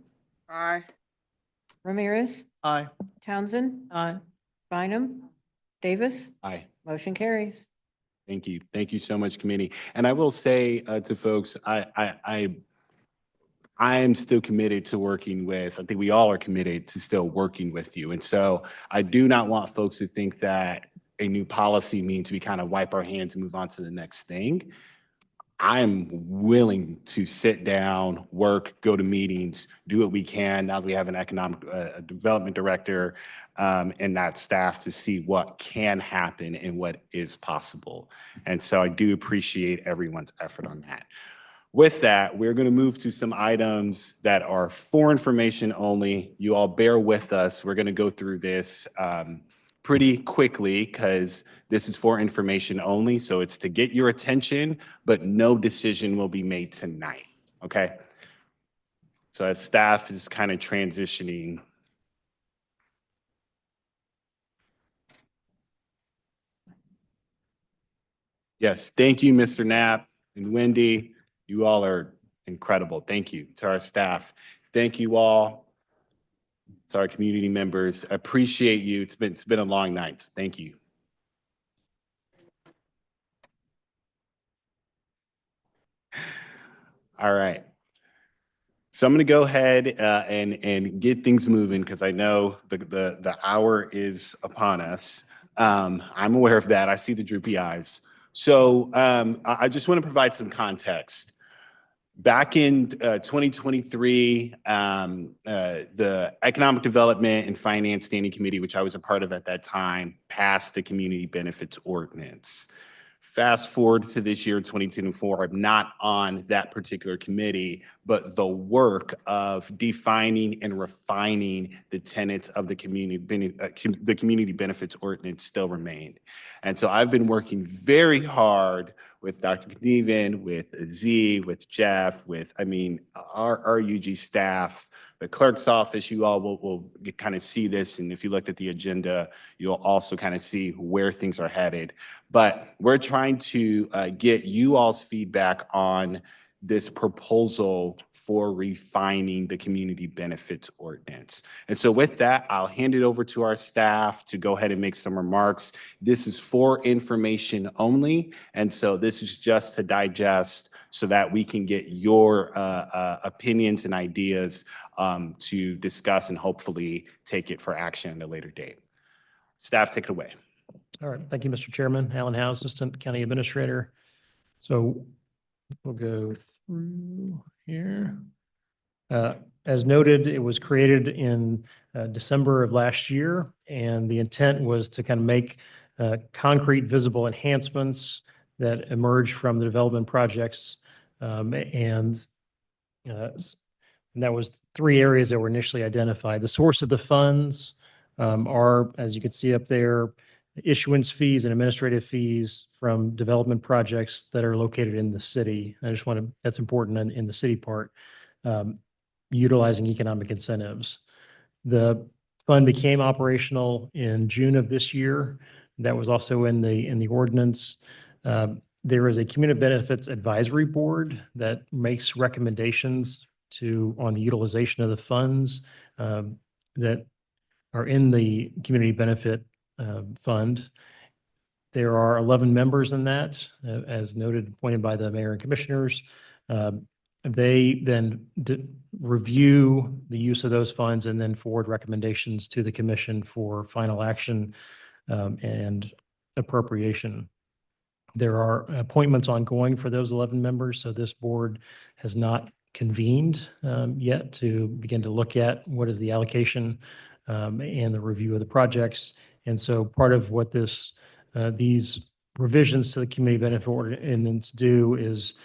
Aye. Ramirez. Aye. Townsend. Aye. Bynum. Davis. Aye. Motion carries. Thank you. Thank you so much, committee. And I will say to folks, I am still committed to working with, I think we all are committed to still working with you. And so I do not want folks to think that a new policy means we kind of wipe our hands and move on to the next thing. I'm willing to sit down, work, go to meetings, do what we can now that we have an economic development director and that staff to see what can happen and what is possible. And so I do appreciate everyone's effort on that. With that, we're going to move to some items that are for information only. You all bear with us. We're going to go through this pretty quickly because this is for information only. So it's to get your attention, but no decision will be made tonight. Okay? So as staff is kind of transitioning. Yes, thank you, Mr. Knapp and Wendy. You all are incredible. Thank you to our staff. Thank you all to our community members. I appreciate you. It's been a long night. So thank you. All right. So I'm going to go ahead and get things moving because I know the hour is upon us. I'm aware of that. I see the droopy eyes. So I just want to provide some context. Back in 2023, the Economic Development and Finance Standing Committee, which I was a part of at that time, passed the Community Benefits Ordinance. Fast forward to this year, 2024, I'm not on that particular committee, but the work of defining and refining the tenets of the Community Benefits Ordinance still remained. And so I've been working very hard with Dr. Kneven, with Z, with Jeff, with, I mean, our UG staff, the clerk's office, you all will kind of see this. And if you looked at the agenda, you'll also kind of see where things are headed. But we're trying to get you all's feedback on this proposal for refining the community benefits ordinance. And so with that, I'll hand it over to our staff to go ahead and make some remarks. This is for information only. And so this is just to digest so that we can get your opinions and ideas to discuss and hopefully take it for action at a later date. Staff, take it away. All right. Thank you, Mr. Chairman. Alan Howe, Assistant County Administrator. So we'll go through here. As noted, it was created in December of last year, and the intent was to kind of make concrete, visible enhancements that emerge from the development projects. And that was 3 areas that were initially identified. The source of the funds are, as you can see up there, issuance fees and administrative fees from development projects that are located in the city. I just want to, that's important in the city part, utilizing economic incentives. The fund became operational in June of this year. That was also in the ordinance. There is a community benefits advisory board that makes recommendations on the utilization of the funds that are in the community benefit fund. There are 11 members in that, as noted, appointed by the mayor and commissioners. They then review the use of those funds and then forward recommendations to the commission for final action and appropriation. There are appointments ongoing for those 11 members, so this board has not convened yet to begin to look at what is the allocation and the review of the projects. And so part of what these revisions to the community benefit ordinance do is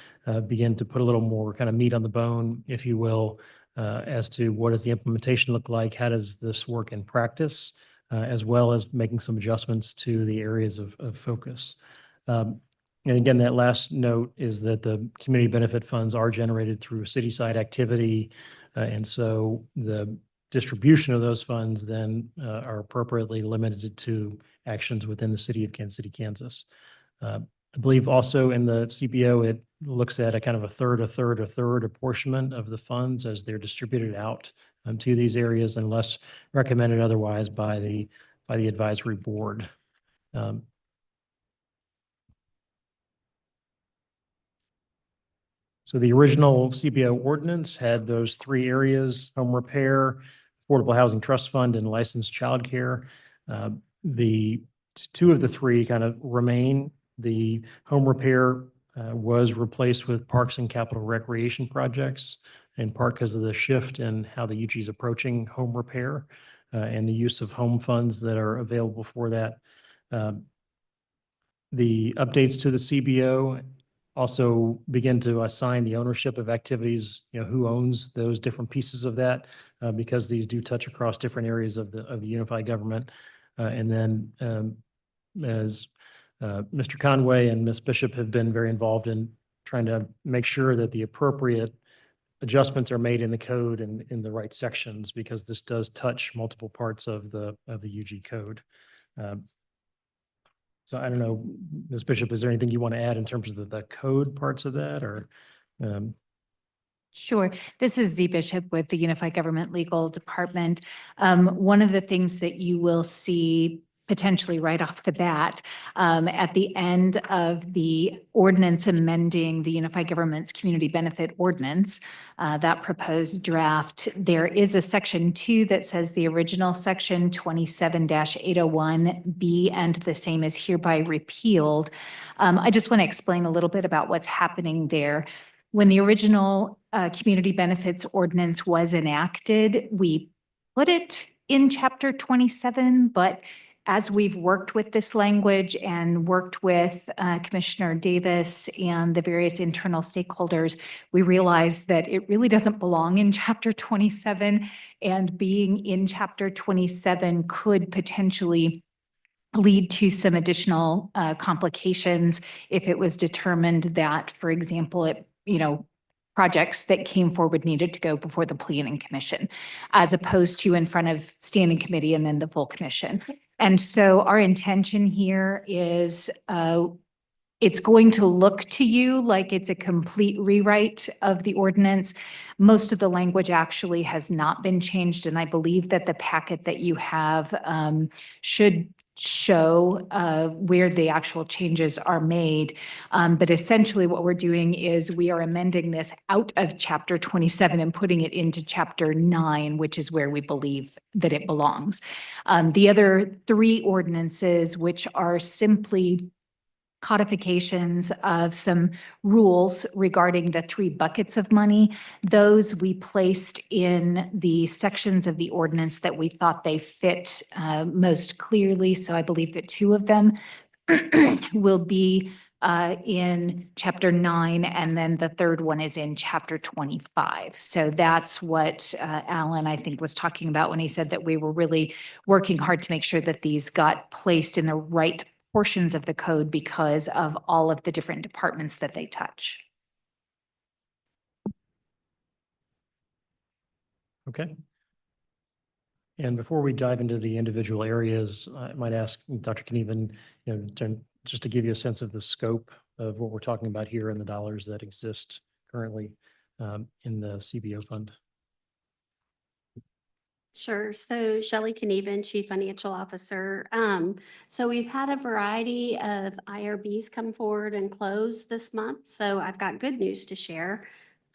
begin to put a little more kind of meat on the bone, if you will, as to what does the implementation look like, how does this work in practice, as well as making some adjustments to the areas of focus. And again, that last note is that the community benefit funds are generated through city-side activity. And so the distribution of those funds then are appropriately limited to actions within the city of Kansas City, Kansas. I believe also in the CBO, it looks at a kind of a third apportionment of the funds as they're distributed out to these areas unless recommended otherwise by the advisory board. So the original CBO ordinance had those 3 areas: home repair, affordable housing trust fund, and licensed childcare. The 2 of the 3 kind of remain. The home repair was replaced with parks and capital recreation projects, in part because of the shift in how the UG is approaching home repair and the use of home funds that are available for that. The updates to the CBO also begin to assign the ownership of activities, who owns those different pieces of that, because these do touch across different areas of the unified government. And then as Mr. Conway and Ms. Bishop have been very involved in trying to make sure that the appropriate adjustments are made in the code and in the right sections, because this does touch multiple parts of the UG code. So I don't know, Ms. Bishop, is there anything you want to add in terms of the code parts of that, or? Sure. This is Z Bishop with the Unified Government Legal Department. One of the things that you will see potentially right off the bat at the end of the ordinance amending the Unified Government's Community Benefit Ordinance, that proposed draft, there is a section 2 that says the original section 27-801B and the same is hereby repealed. I just want to explain a little bit about what's happening there. When the original Community Benefits Ordinance was enacted, we put it in Chapter 27, but as we've worked with this language and worked with Commissioner Davis and the various internal stakeholders, we realized that it really doesn't belong in Chapter 27, and being in Chapter 27 could potentially lead to some additional complications if it was determined that, for example, projects that came forward needed to go before the planning commission, as opposed to in front of standing committee and then the full commission. And so our intention here is it's going to look to you like it's a complete rewrite of the ordinance. Most of the language actually has not been changed, and I believe that the packet that you have should show where the actual changes are made. But essentially what we're doing is we are amending this out of Chapter 27 and putting it into Chapter 9, which is where we believe that it belongs. The other three ordinances, which are simply codifications of some rules regarding the three buckets of money. Those we placed in the sections of the ordinance that we thought they fit most clearly. So I believe that two of them will be in Chapter 9, and then the third one is in Chapter 25. So that's what Alan, I think, was talking about when he said that we were really working hard to make sure that these got placed in the right portions of the code because of all of the different departments that they touch. Okay. And before we dive into the individual areas, I might ask Dr. Knieven, just to give you a sense of the scope of what we're talking about here and the dollars that exist currently in the CBO fund. Sure. So Shelley Knieven, Chief Financial Officer. So we've had a variety of IRBs come forward and close this month. So I've got good news to share.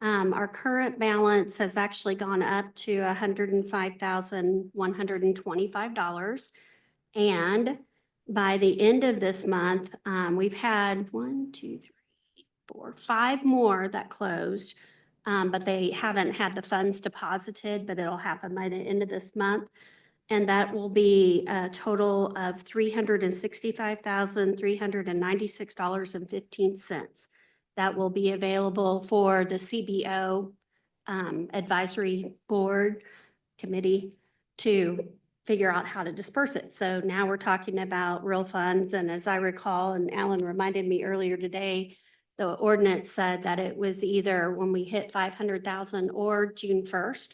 Our current balance has actually gone up to $105,125. And by the end of this month, we've had 5 more that closed. But they haven't had the funds deposited, but it'll happen by the end of this month. And that will be a total of $365,396.15. That will be available for the CBO Advisory Board Committee to figure out how to disperse it. So now we're talking about real funds. And as I recall, and Alan reminded me earlier today, the ordinance said that it was either when we hit 500,000 or June 1st,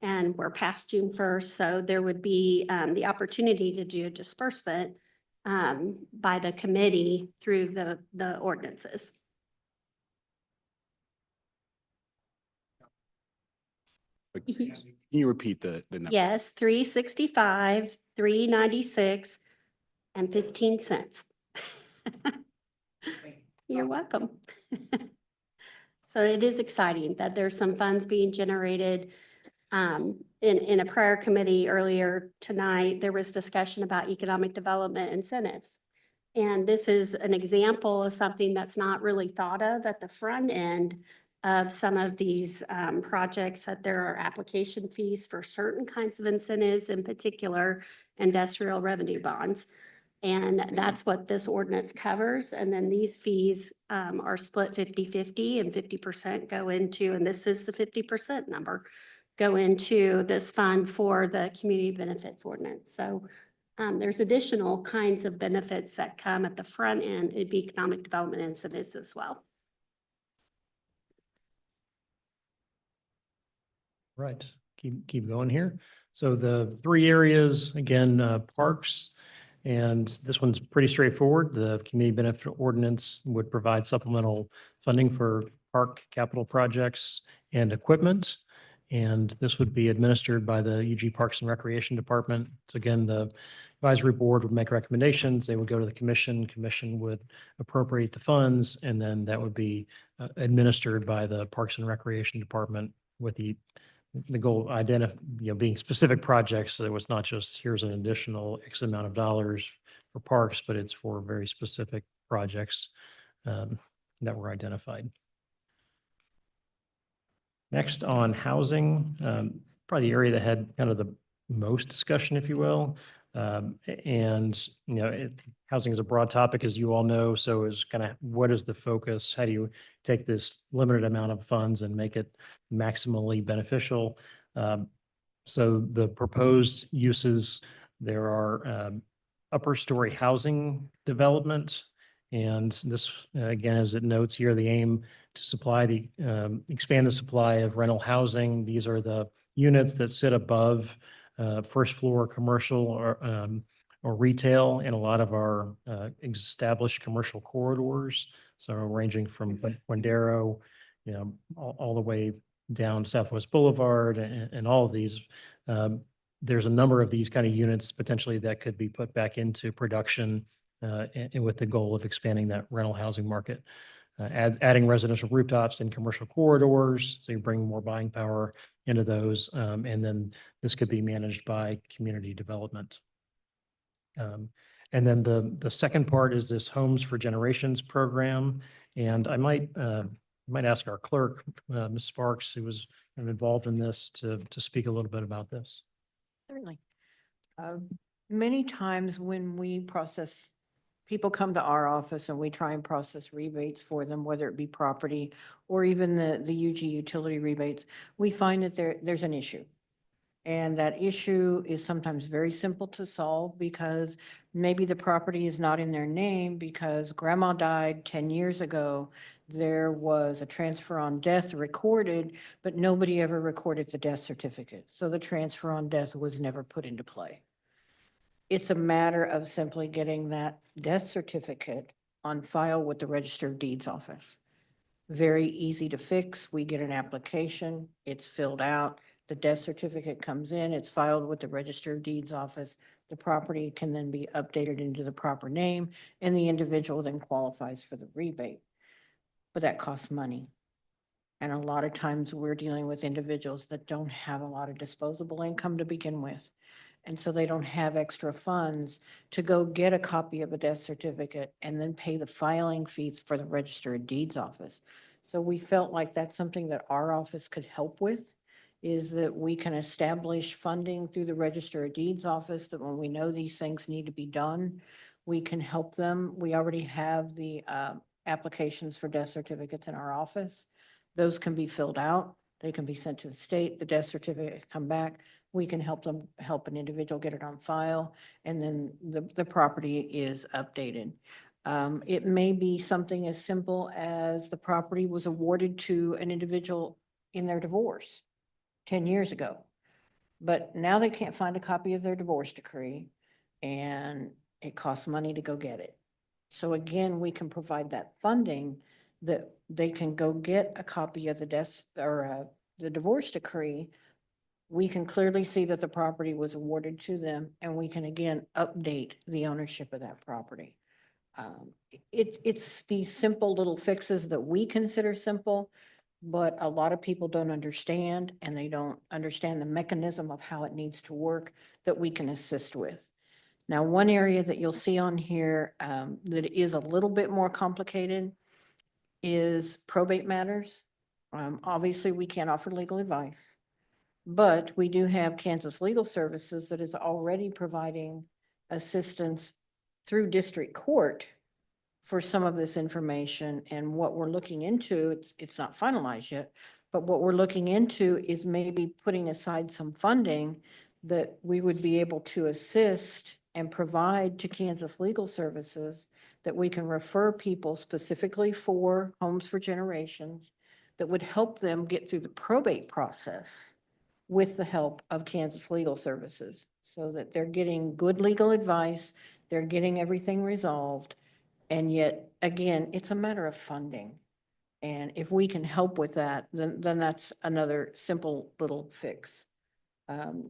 and we're past June 1st. So there would be the opportunity to do a disbursement by the committee through the ordinances. Can you repeat the number? Yes, 365, 396, and 15 cents. You're welcome. So it is exciting that there's some funds being generated. In a prior committee earlier tonight, there was discussion about economic development incentives. And this is an example of something that's not really thought of at the front end of some of these projects, that there are application fees for certain kinds of incentives, in particular, industrial revenue bonds. And that's what this ordinance covers. And then these fees are split 50-50, and 50% go into, and this is the 50% number, go into this fund for the community benefits ordinance. So there's additional kinds of benefits that come at the front end of economic development incentives as well. Right. Keep going here. So the three areas, again, parks, and this one's pretty straightforward. The community benefit ordinance would provide supplemental funding for park capital projects and equipment. And this would be administered by the UG Parks and Recreation Department. So again, the advisory board would make recommendations. They would go to the commission. Commission would appropriate the funds, and then that would be administered by the Parks and Recreation Department with the goal being specific projects. So it was not just here's an additional X amount of dollars for parks, but it's for very specific projects that were identified. Next on housing, probably the area that had kind of the most discussion, if you will. Housing is a broad topic, as you all know. So is kind of what is the focus? How do you take this limited amount of funds and make it maximally beneficial? So the proposed uses, there are upper story housing development. And this, again, as it notes here, the aim to supply expand the supply of rental housing. These are the units that sit above first floor commercial or retail in a lot of our established commercial corridors. So ranging from Wyandotte, all the way down Southwest Boulevard and all of these. There's a number of these kind of units potentially that could be put back into production and with the goal of expanding that rental housing market. Adding residential rooftops in commercial corridors, so you bring more buying power into those, and then this could be managed by community development. And then the second part is this Homes for Generations program, and I might ask our clerk, Ms. Sparks, who was involved in this, to speak a little bit about this. Certainly. Many times when people come to our office and we try and process rebates for them, whether it be property or even the UG utility rebates, we find that there's an issue. And that issue is sometimes very simple to solve because maybe the property is not in their name because grandma died 10 years ago. There was a transfer on death recorded, but nobody ever recorded the death certificate. So the transfer on death was never put into play. It's a matter of simply getting that death certificate on file with the Register of Deeds office. Very easy to fix. We get an application, it's filled out, the death certificate comes in, it's filed with the Register of Deeds office. The property can then be updated into the proper name and the individual then qualifies for the rebate. But that costs money. And a lot of times we're dealing with individuals that don't have a lot of disposable income to begin with. And so they don't have extra funds to go get a copy of a death certificate and then pay the filing fees for the Register of Deeds office. So we felt like that's something that our office could help with, is that we can establish funding through the Register of Deeds office, that when we know these things need to be done, we can help them. We already have the applications for death certificates in our office. Those can be filled out. They can be sent to the state, the death certificate come back. We can help an individual get it on file, and then the property is updated. It may be something as simple as the property was awarded to an individual in their divorce 10 years ago, but now they can't find a copy of their divorce decree, and it costs money to go get it. So again, we can provide that funding that they can go get a copy of the death or the divorce decree. We can clearly see that the property was awarded to them, and we can again update the ownership of that property. It's these simple little fixes that we consider simple, but a lot of people don't understand, and they don't understand the mechanism of how it needs to work that we can assist with. Now, one area that you'll see on here that is a little bit more complicated is probate matters. Obviously, we can't offer legal advice. But we do have Kansas Legal Services that is already providing assistance through district court for some of this information. And what we're looking into, it's not finalized yet, but what we're looking into is maybe putting aside some funding that we would be able to assist and provide to Kansas Legal Services, that we can refer people specifically for Homes for Generations that would help them get through the probate process with the help of Kansas Legal Services, so that they're getting good legal advice, they're getting everything resolved, and yet, again, it's a matter of funding. And if we can help with that, then that's another simple little fix.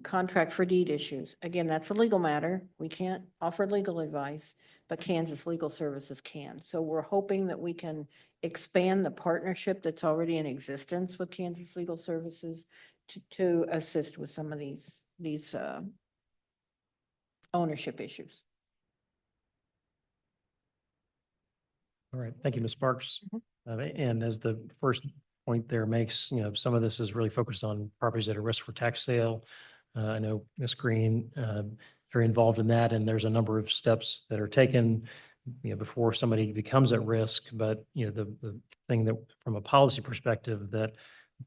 Contract for deed issues, again, that's a legal matter. We can't offer legal advice, but Kansas Legal Services can. So we're hoping that we can expand the partnership that's already in existence with Kansas Legal Services to assist with some of these ownership issues. All right, thank you, Ms. Sparks. And as the first point there makes, some of this is really focused on properties that are risk for tax sale. I know Ms. Green very involved in that, and there's a number of steps that are taken before somebody becomes at risk. But the thing that, from a policy perspective, that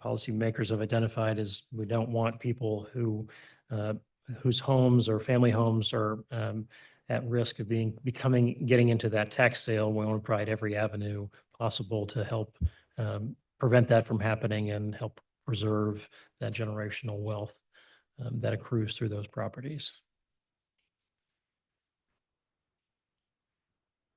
policymakers have identified is we don't want people whose homes or family homes are at risk of getting into that tax sale. We want to provide every avenue possible to help prevent that from happening and help preserve that generational wealth that accrues through those properties.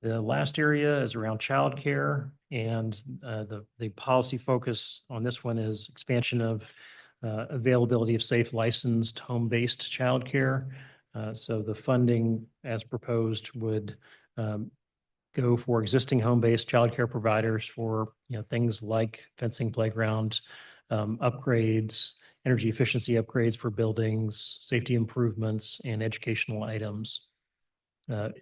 The last area is around childcare, and the policy focus on this one is expansion of availability of safe licensed home-based childcare. So the funding as proposed would go for existing home-based childcare providers for things like fencing, playground upgrades, energy efficiency upgrades for buildings, safety improvements, and educational items.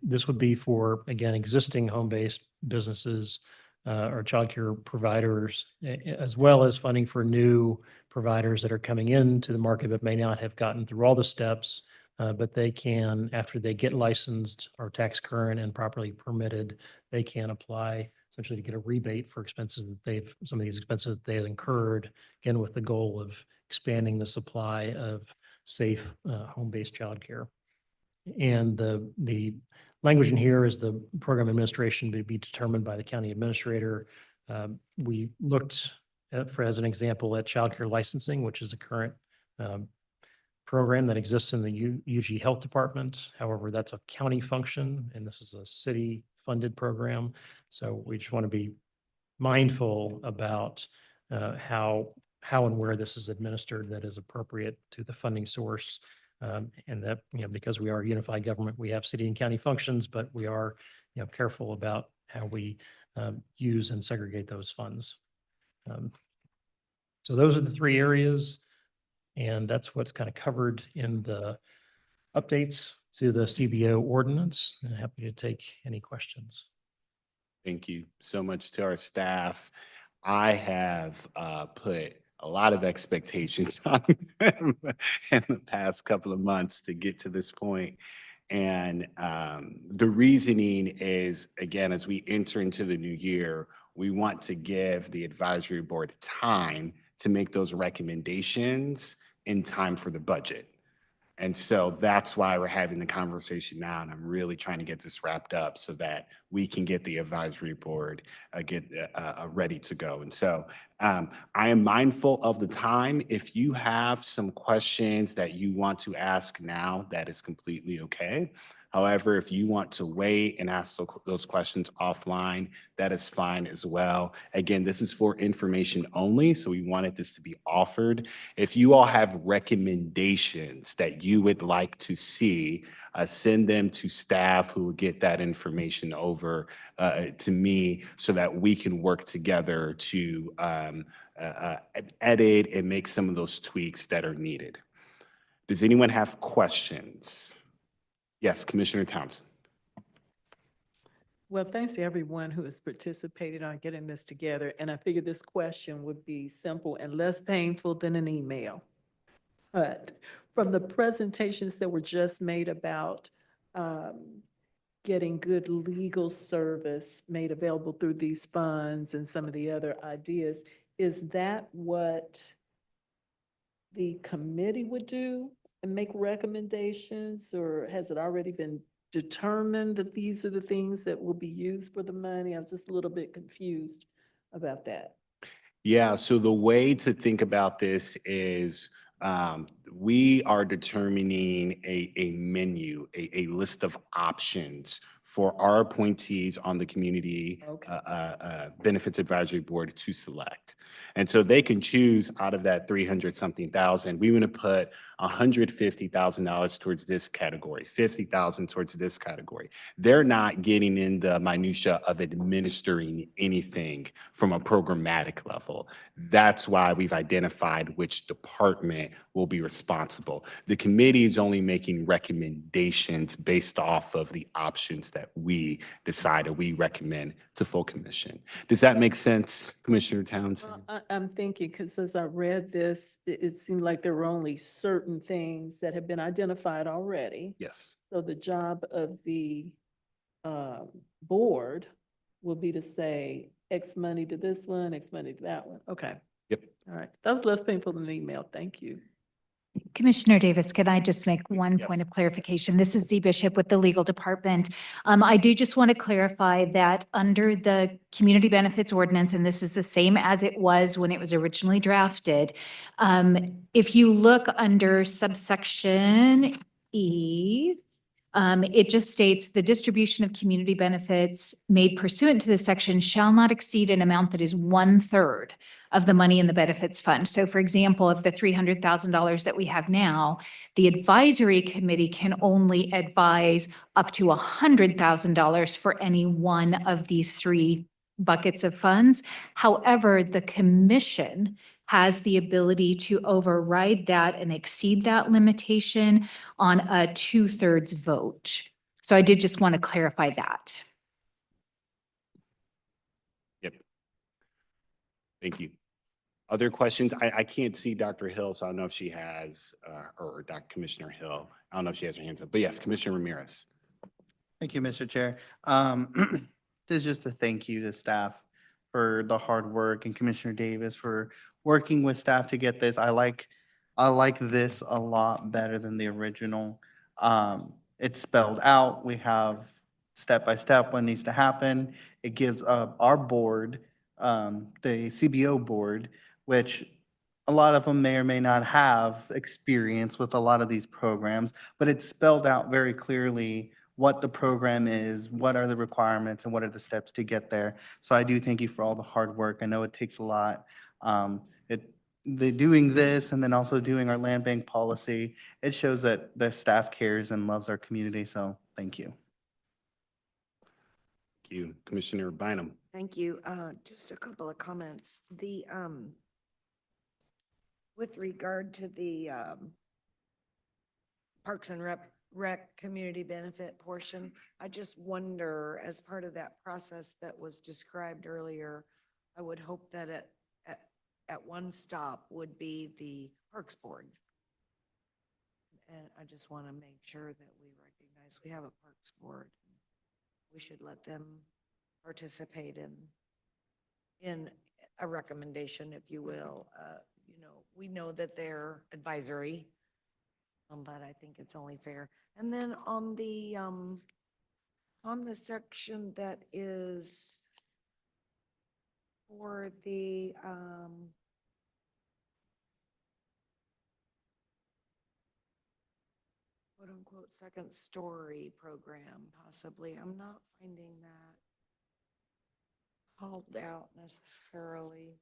This would be for, again, existing home-based businesses or childcare providers, as well as funding for new providers that are coming into the market but may not have gotten through all the steps, but they can, after they get licensed or tax current and properly permitted, they can apply essentially to get a rebate for expenses that some of these expenses that they've incurred, again, with the goal of expanding the supply of safe home-based childcare. And the language in here is the program administration to be determined by the county administrator. We looked as an example at childcare licensing, which is a current program that exists in the UG Health Department. However, that's a county function, and this is a city-funded program. So we just want to be mindful about how and where this is administered that is appropriate to the funding source. And that, because we are a unified government, we have city and county functions, but we are, careful about how we use and segregate those funds. So those are the three areas, and that's what's kind of covered in the updates to the CBO ordinance. I'm happy to take any questions. Thank you so much to our staff. I have put a lot of expectations on them in the past couple of months to get to this point. And the reasoning is, again, as we enter into the new year, we want to give the advisory board time to make those recommendations in time for the budget. And so that's why we're having the conversation now, and I'm really trying to get this wrapped up so that we can get the advisory board ready to go. And so I am mindful of the time. If you have some questions that you want to ask now, that is completely okay. However, if you want to wait and ask those questions offline, that is fine as well. Again, this is for information only, so we wanted this to be offered. If you all have recommendations that you would like to see, send them to staff who will get that information over to me so that we can work together to edit and make some of those tweaks that are needed. Does anyone have questions? Yes, Commissioner Townsend. Well, thanks to everyone who has participated on getting this together. And I figured this question would be simple and less painful than an email. But from the presentations that were just made about getting good legal service made available through these funds and some of the other ideas, is that what the committee would do and make recommendations, or has it already been determined that these are the things that will be used for the money? I was just a little bit confused about that. Yeah, so the way to think about this is we are determining a menu, a list of options for our appointees on the Community Benefits Advisory Board to select. And so they can choose out of that 300-something thousand. We want to put $150,000 towards this category, $50,000 towards this category. They're not getting in the minutia of administering anything from a programmatic level. That's why we've identified which department will be responsible. The committee is only making recommendations based off of the options that we decided we recommend to full commission. Does that make sense, Commissioner Townsend? Well, I'm thinking, because as I read this, it seemed like there were only certain things that have been identified already. Yes. So the job of the board will be to say X money to this one, X money to that one. Okay. Yep. All right. That was less painful than an email. Thank you. Commissioner Davis, can I just make one point of clarification? This is Z Bishop with the legal department. I do just want to clarify that under the community benefits ordinance, and this is the same as it was when it was originally drafted. If you look under subsection E, it just states the distribution of community benefits made pursuant to this section shall not exceed an amount that is 1/3 of the money in the benefits fund. So for example, of the $300,000 that we have now, the advisory committee can only advise up to $100,000 for any one of these three buckets of funds. However, the commission has the ability to override that and exceed that limitation on a 2/3 vote. So I did just want to clarify that. Yep. Thank you. Other questions? I can't see Dr. Hill, so I don't know if she has, or Dr. Commissioner Hill. I don't know if she has her hands up, but yes, Commissioner Ramirez. Thank you, Mr. Chair. This is just a thank you to staff for the hard work and Commissioner Davis for working with staff to get this. I like this a lot better than the original. It's spelled out. We have step by step what needs to happen. It gives our board, the CBO board, which a lot of them may or may not have experience with a lot of these programs, but it's spelled out very clearly what the program is, what are the requirements, and what are the steps to get there. So I do thank you for all the hard work. I know it takes a lot. Doing this and then also doing our land bank policy, it shows that the staff cares and loves our community. So thank you. Thank you. Commissioner Bynum. Thank you. Just a couple of comments. With regard to the Parks and Rec community benefit portion, I just wonder, as part of that process that was described earlier, I would hope that at one stop would be the Parks Board. And I just want to make sure that we recognize we have a Parks Board. We should let them participate in a recommendation, if you will. We know that they're advisory, but I think it's only fair. And then on the section that is for the quote unquote second story program, possibly, I'm not finding that called out necessarily.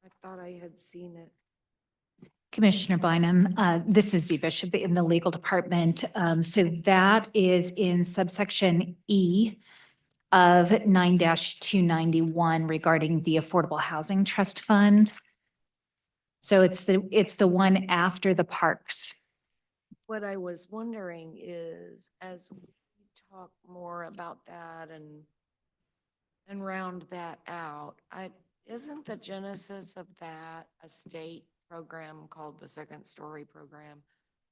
I thought I had seen it. Commissioner Bynum, this is Z Bishop in the legal department. So that is in subsection E of 9-291 regarding the Affordable Housing Trust Fund. So it's the one after the parks. What I was wondering is, as we talk more about that and round that out, isn't the genesis of that a state program called the Second Story Program?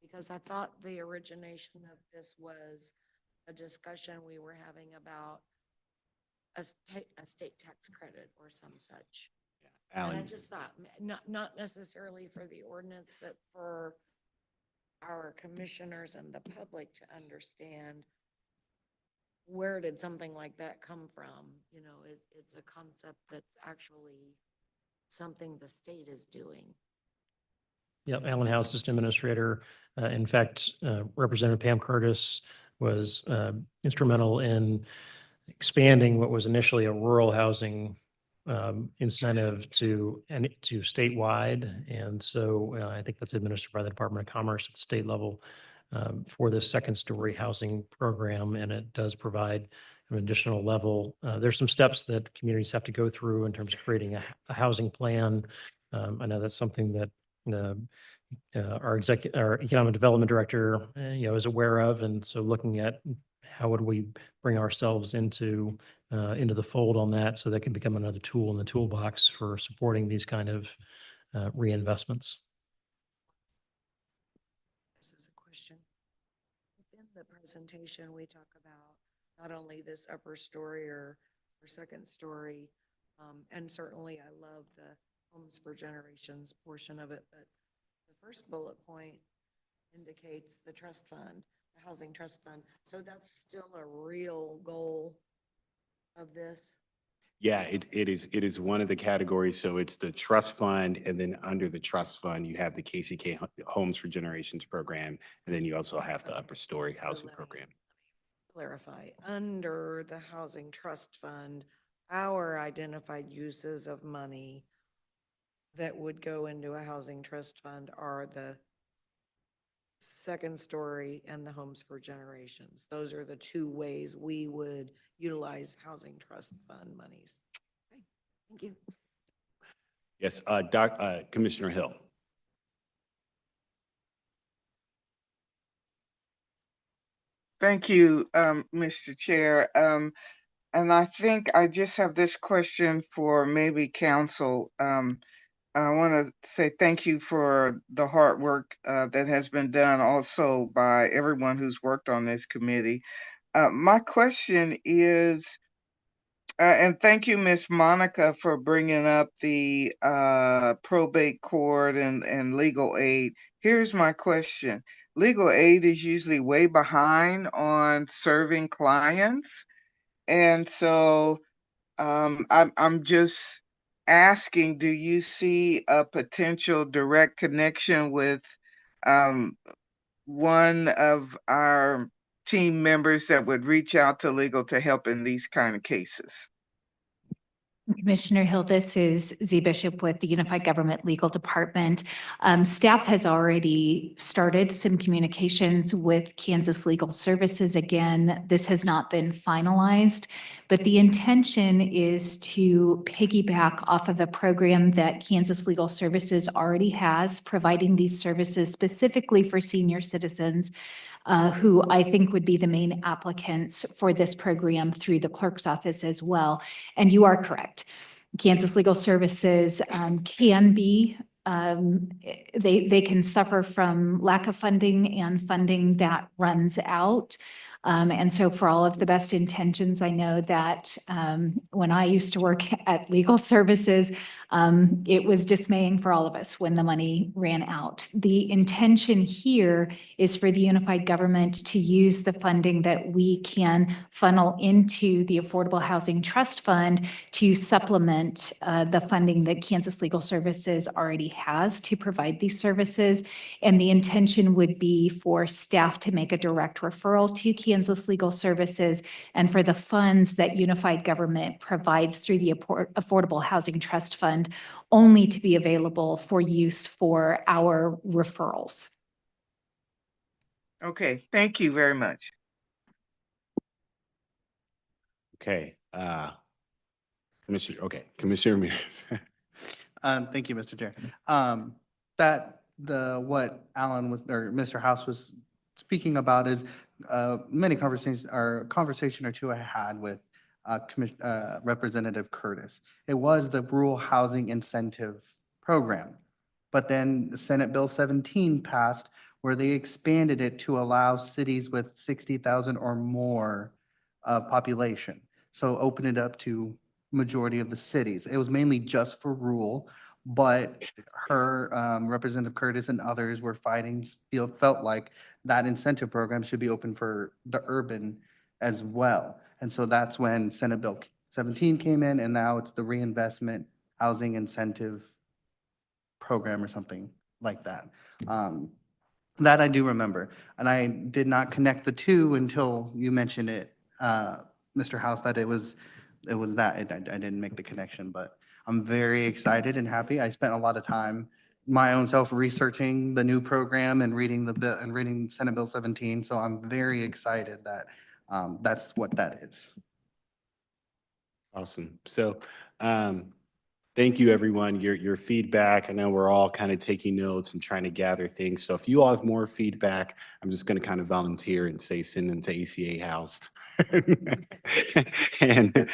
Because I thought the origination of this was a discussion we were having about a state tax credit or some such. And I Alan. just thought, not necessarily for the ordinance, but for our commissioners and the public to understand, where did something like that come from? It's a concept that's actually something the state is doing. Yep, Alan House, System Administrator. In fact, Representative Pam Curtis was instrumental in expanding what was initially a rural housing incentive to statewide. And so I think that's administered by the Department of Commerce at the state level for this second story housing program. And it does provide an additional level. There's some steps that communities have to go through in terms of creating a housing plan. I know that's something that our economic development director, is aware of. And so looking at how would we bring ourselves into the fold on that, so that can become another tool in the toolbox for supporting these kind of reinvestments. This is a question. Within the presentation, we talk about not only this upper story or second story, and certainly I love the Homes for Generations portion of it, but the first bullet point indicates the trust fund, the housing trust fund. So that's still a real goal of this. Yeah, it is one of the categories. So it's the trust fund, and then under the trust fund, you have the KCK Homes for Generations program, and then you also have the upper story So housing let me program. clarify, under the housing trust fund, our identified uses of money that would go into a housing trust fund are the second story and the homes for generations. Those are the two ways we would utilize housing trust fund monies. Okay, thank you. Yes, Commissioner Hill. Thank you, Mr. Chair. And I think I just have this question for maybe council. I want to say thank you for the hard work that has been done also by everyone who's worked on this committee. My question is, and thank you, Miss Monica, for bringing up the probate court and legal aid. Here's my question. Legal aid is usually way behind on serving clients. And so I'm just asking, do you see a potential direct connection with um, one of our team members that would reach out to legal to help in these kind of cases? Commissioner Hill, this is Z Bishop with the Unified Government Legal Department. Staff has already started some communications with Kansas Legal Services. Again, this has not been finalized, but the intention is to piggyback off of a program that Kansas Legal Services already has, providing these services specifically for senior citizens who I think would be the main applicants for this program through the clerk's office as well. And you are correct. Kansas Legal Services can be, they can suffer from lack of funding and funding that runs out. And so for all of the best intentions, I know that when I used to work at legal services, it was dismaying for all of us when the money ran out. The intention here is for the unified government to use the funding that we can funnel into the Affordable Housing Trust Fund to supplement the funding that Kansas Legal Services already has to provide these services. And the intention would be for staff to make a direct referral to Kansas Legal Services and for the funds that unified government provides through the Affordable Housing Trust Fund only to be available for use for our referrals. Okay, thank you very much. Okay, Commissioner Ramirez. Thank you, Mr. Chair. What Alan was, or Mr. House was speaking about is many conversations, or a conversation or two I had with Representative Curtis. It was the Rural Housing Incentive Program. But then Senate Bill 17 passed where they expanded it to allow cities with 60,000 or more of population. So open it up to majority of the cities. It was mainly just for rural, but her, Representative Curtis and others were fighting, felt like that incentive program should be open for the urban as well. And so that's when Senate Bill 17 came in, and now it's the Reinvestment Housing Incentive Program or something like that. That I do remember, and I did not connect the two until you mentioned it, Mr. House, that it was that. I didn't make the connection, but I'm very excited and happy. I spent a lot of time my own self researching the new program and reading the bill and reading Senate Bill 17. So I'm very excited that that's what that is. Awesome. So, thank you, everyone. Your feedback. I know we're all kind of taking notes and trying to gather things. So if you all have more feedback, I'm just going to kind of volunteer and say send them to ACA House. And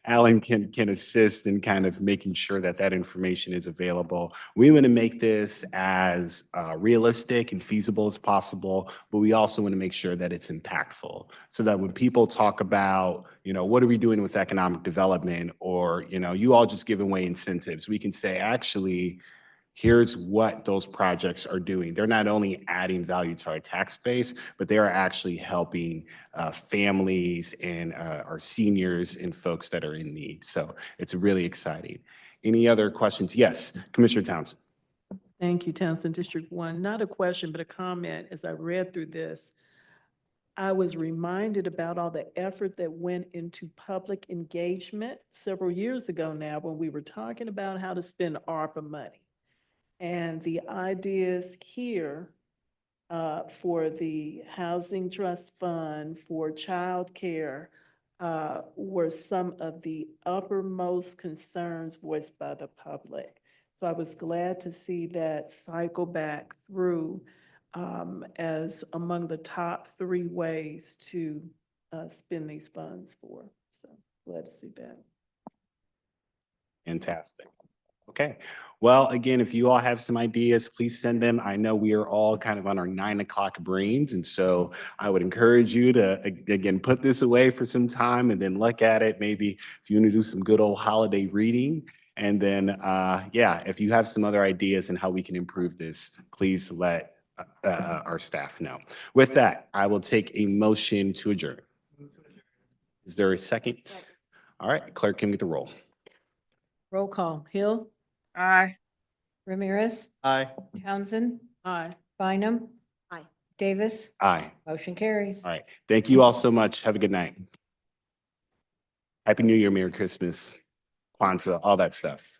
Alan can assist in kind of making sure that that information is available. We want to make this as realistic and feasible as possible, but we also want to make sure that it's impactful so that when people talk about, what are we doing with economic development, or, you all just giving away incentives, we can say, actually, Here's what those projects are doing. They're not only adding value to our tax base, but they are actually helping families and our seniors and folks that are in need. So it's really exciting. Any other questions? Yes, Commissioner Townsend. Thank you, Townsend District 1. Not a question, but a comment. As I read through this, I was reminded about all the effort that went into public engagement several years ago now when we were talking about how to spend ARPA money. And the ideas here for the Housing Trust Fund, for childcare, were some of the uppermost concerns voiced by the public. So I was glad to see that cycle back through as among the top 3 ways to spend these funds for. So glad to see that. Fantastic. Okay. Well, again, if you all have some ideas, please send them. I know we are all kind of on our 9 o'clock brains. And so I would encourage you to, again, put this away for some time and then look at it. Maybe if you want to do some good old holiday reading. And then, yeah, if you have some other ideas and how we can improve this, please let our staff know. With that, I will take a motion to adjourn. Is there a second? All right, clerk, can we get the roll? Roll call. Hill, Aye. Ramirez, Aye. Townsend, Aye. Bynum, Aye. Davis, Aye. motion carries. All right. Thank you all so much. Have a good night. Happy New Year, Merry Christmas, Kwanzaa, all that stuff.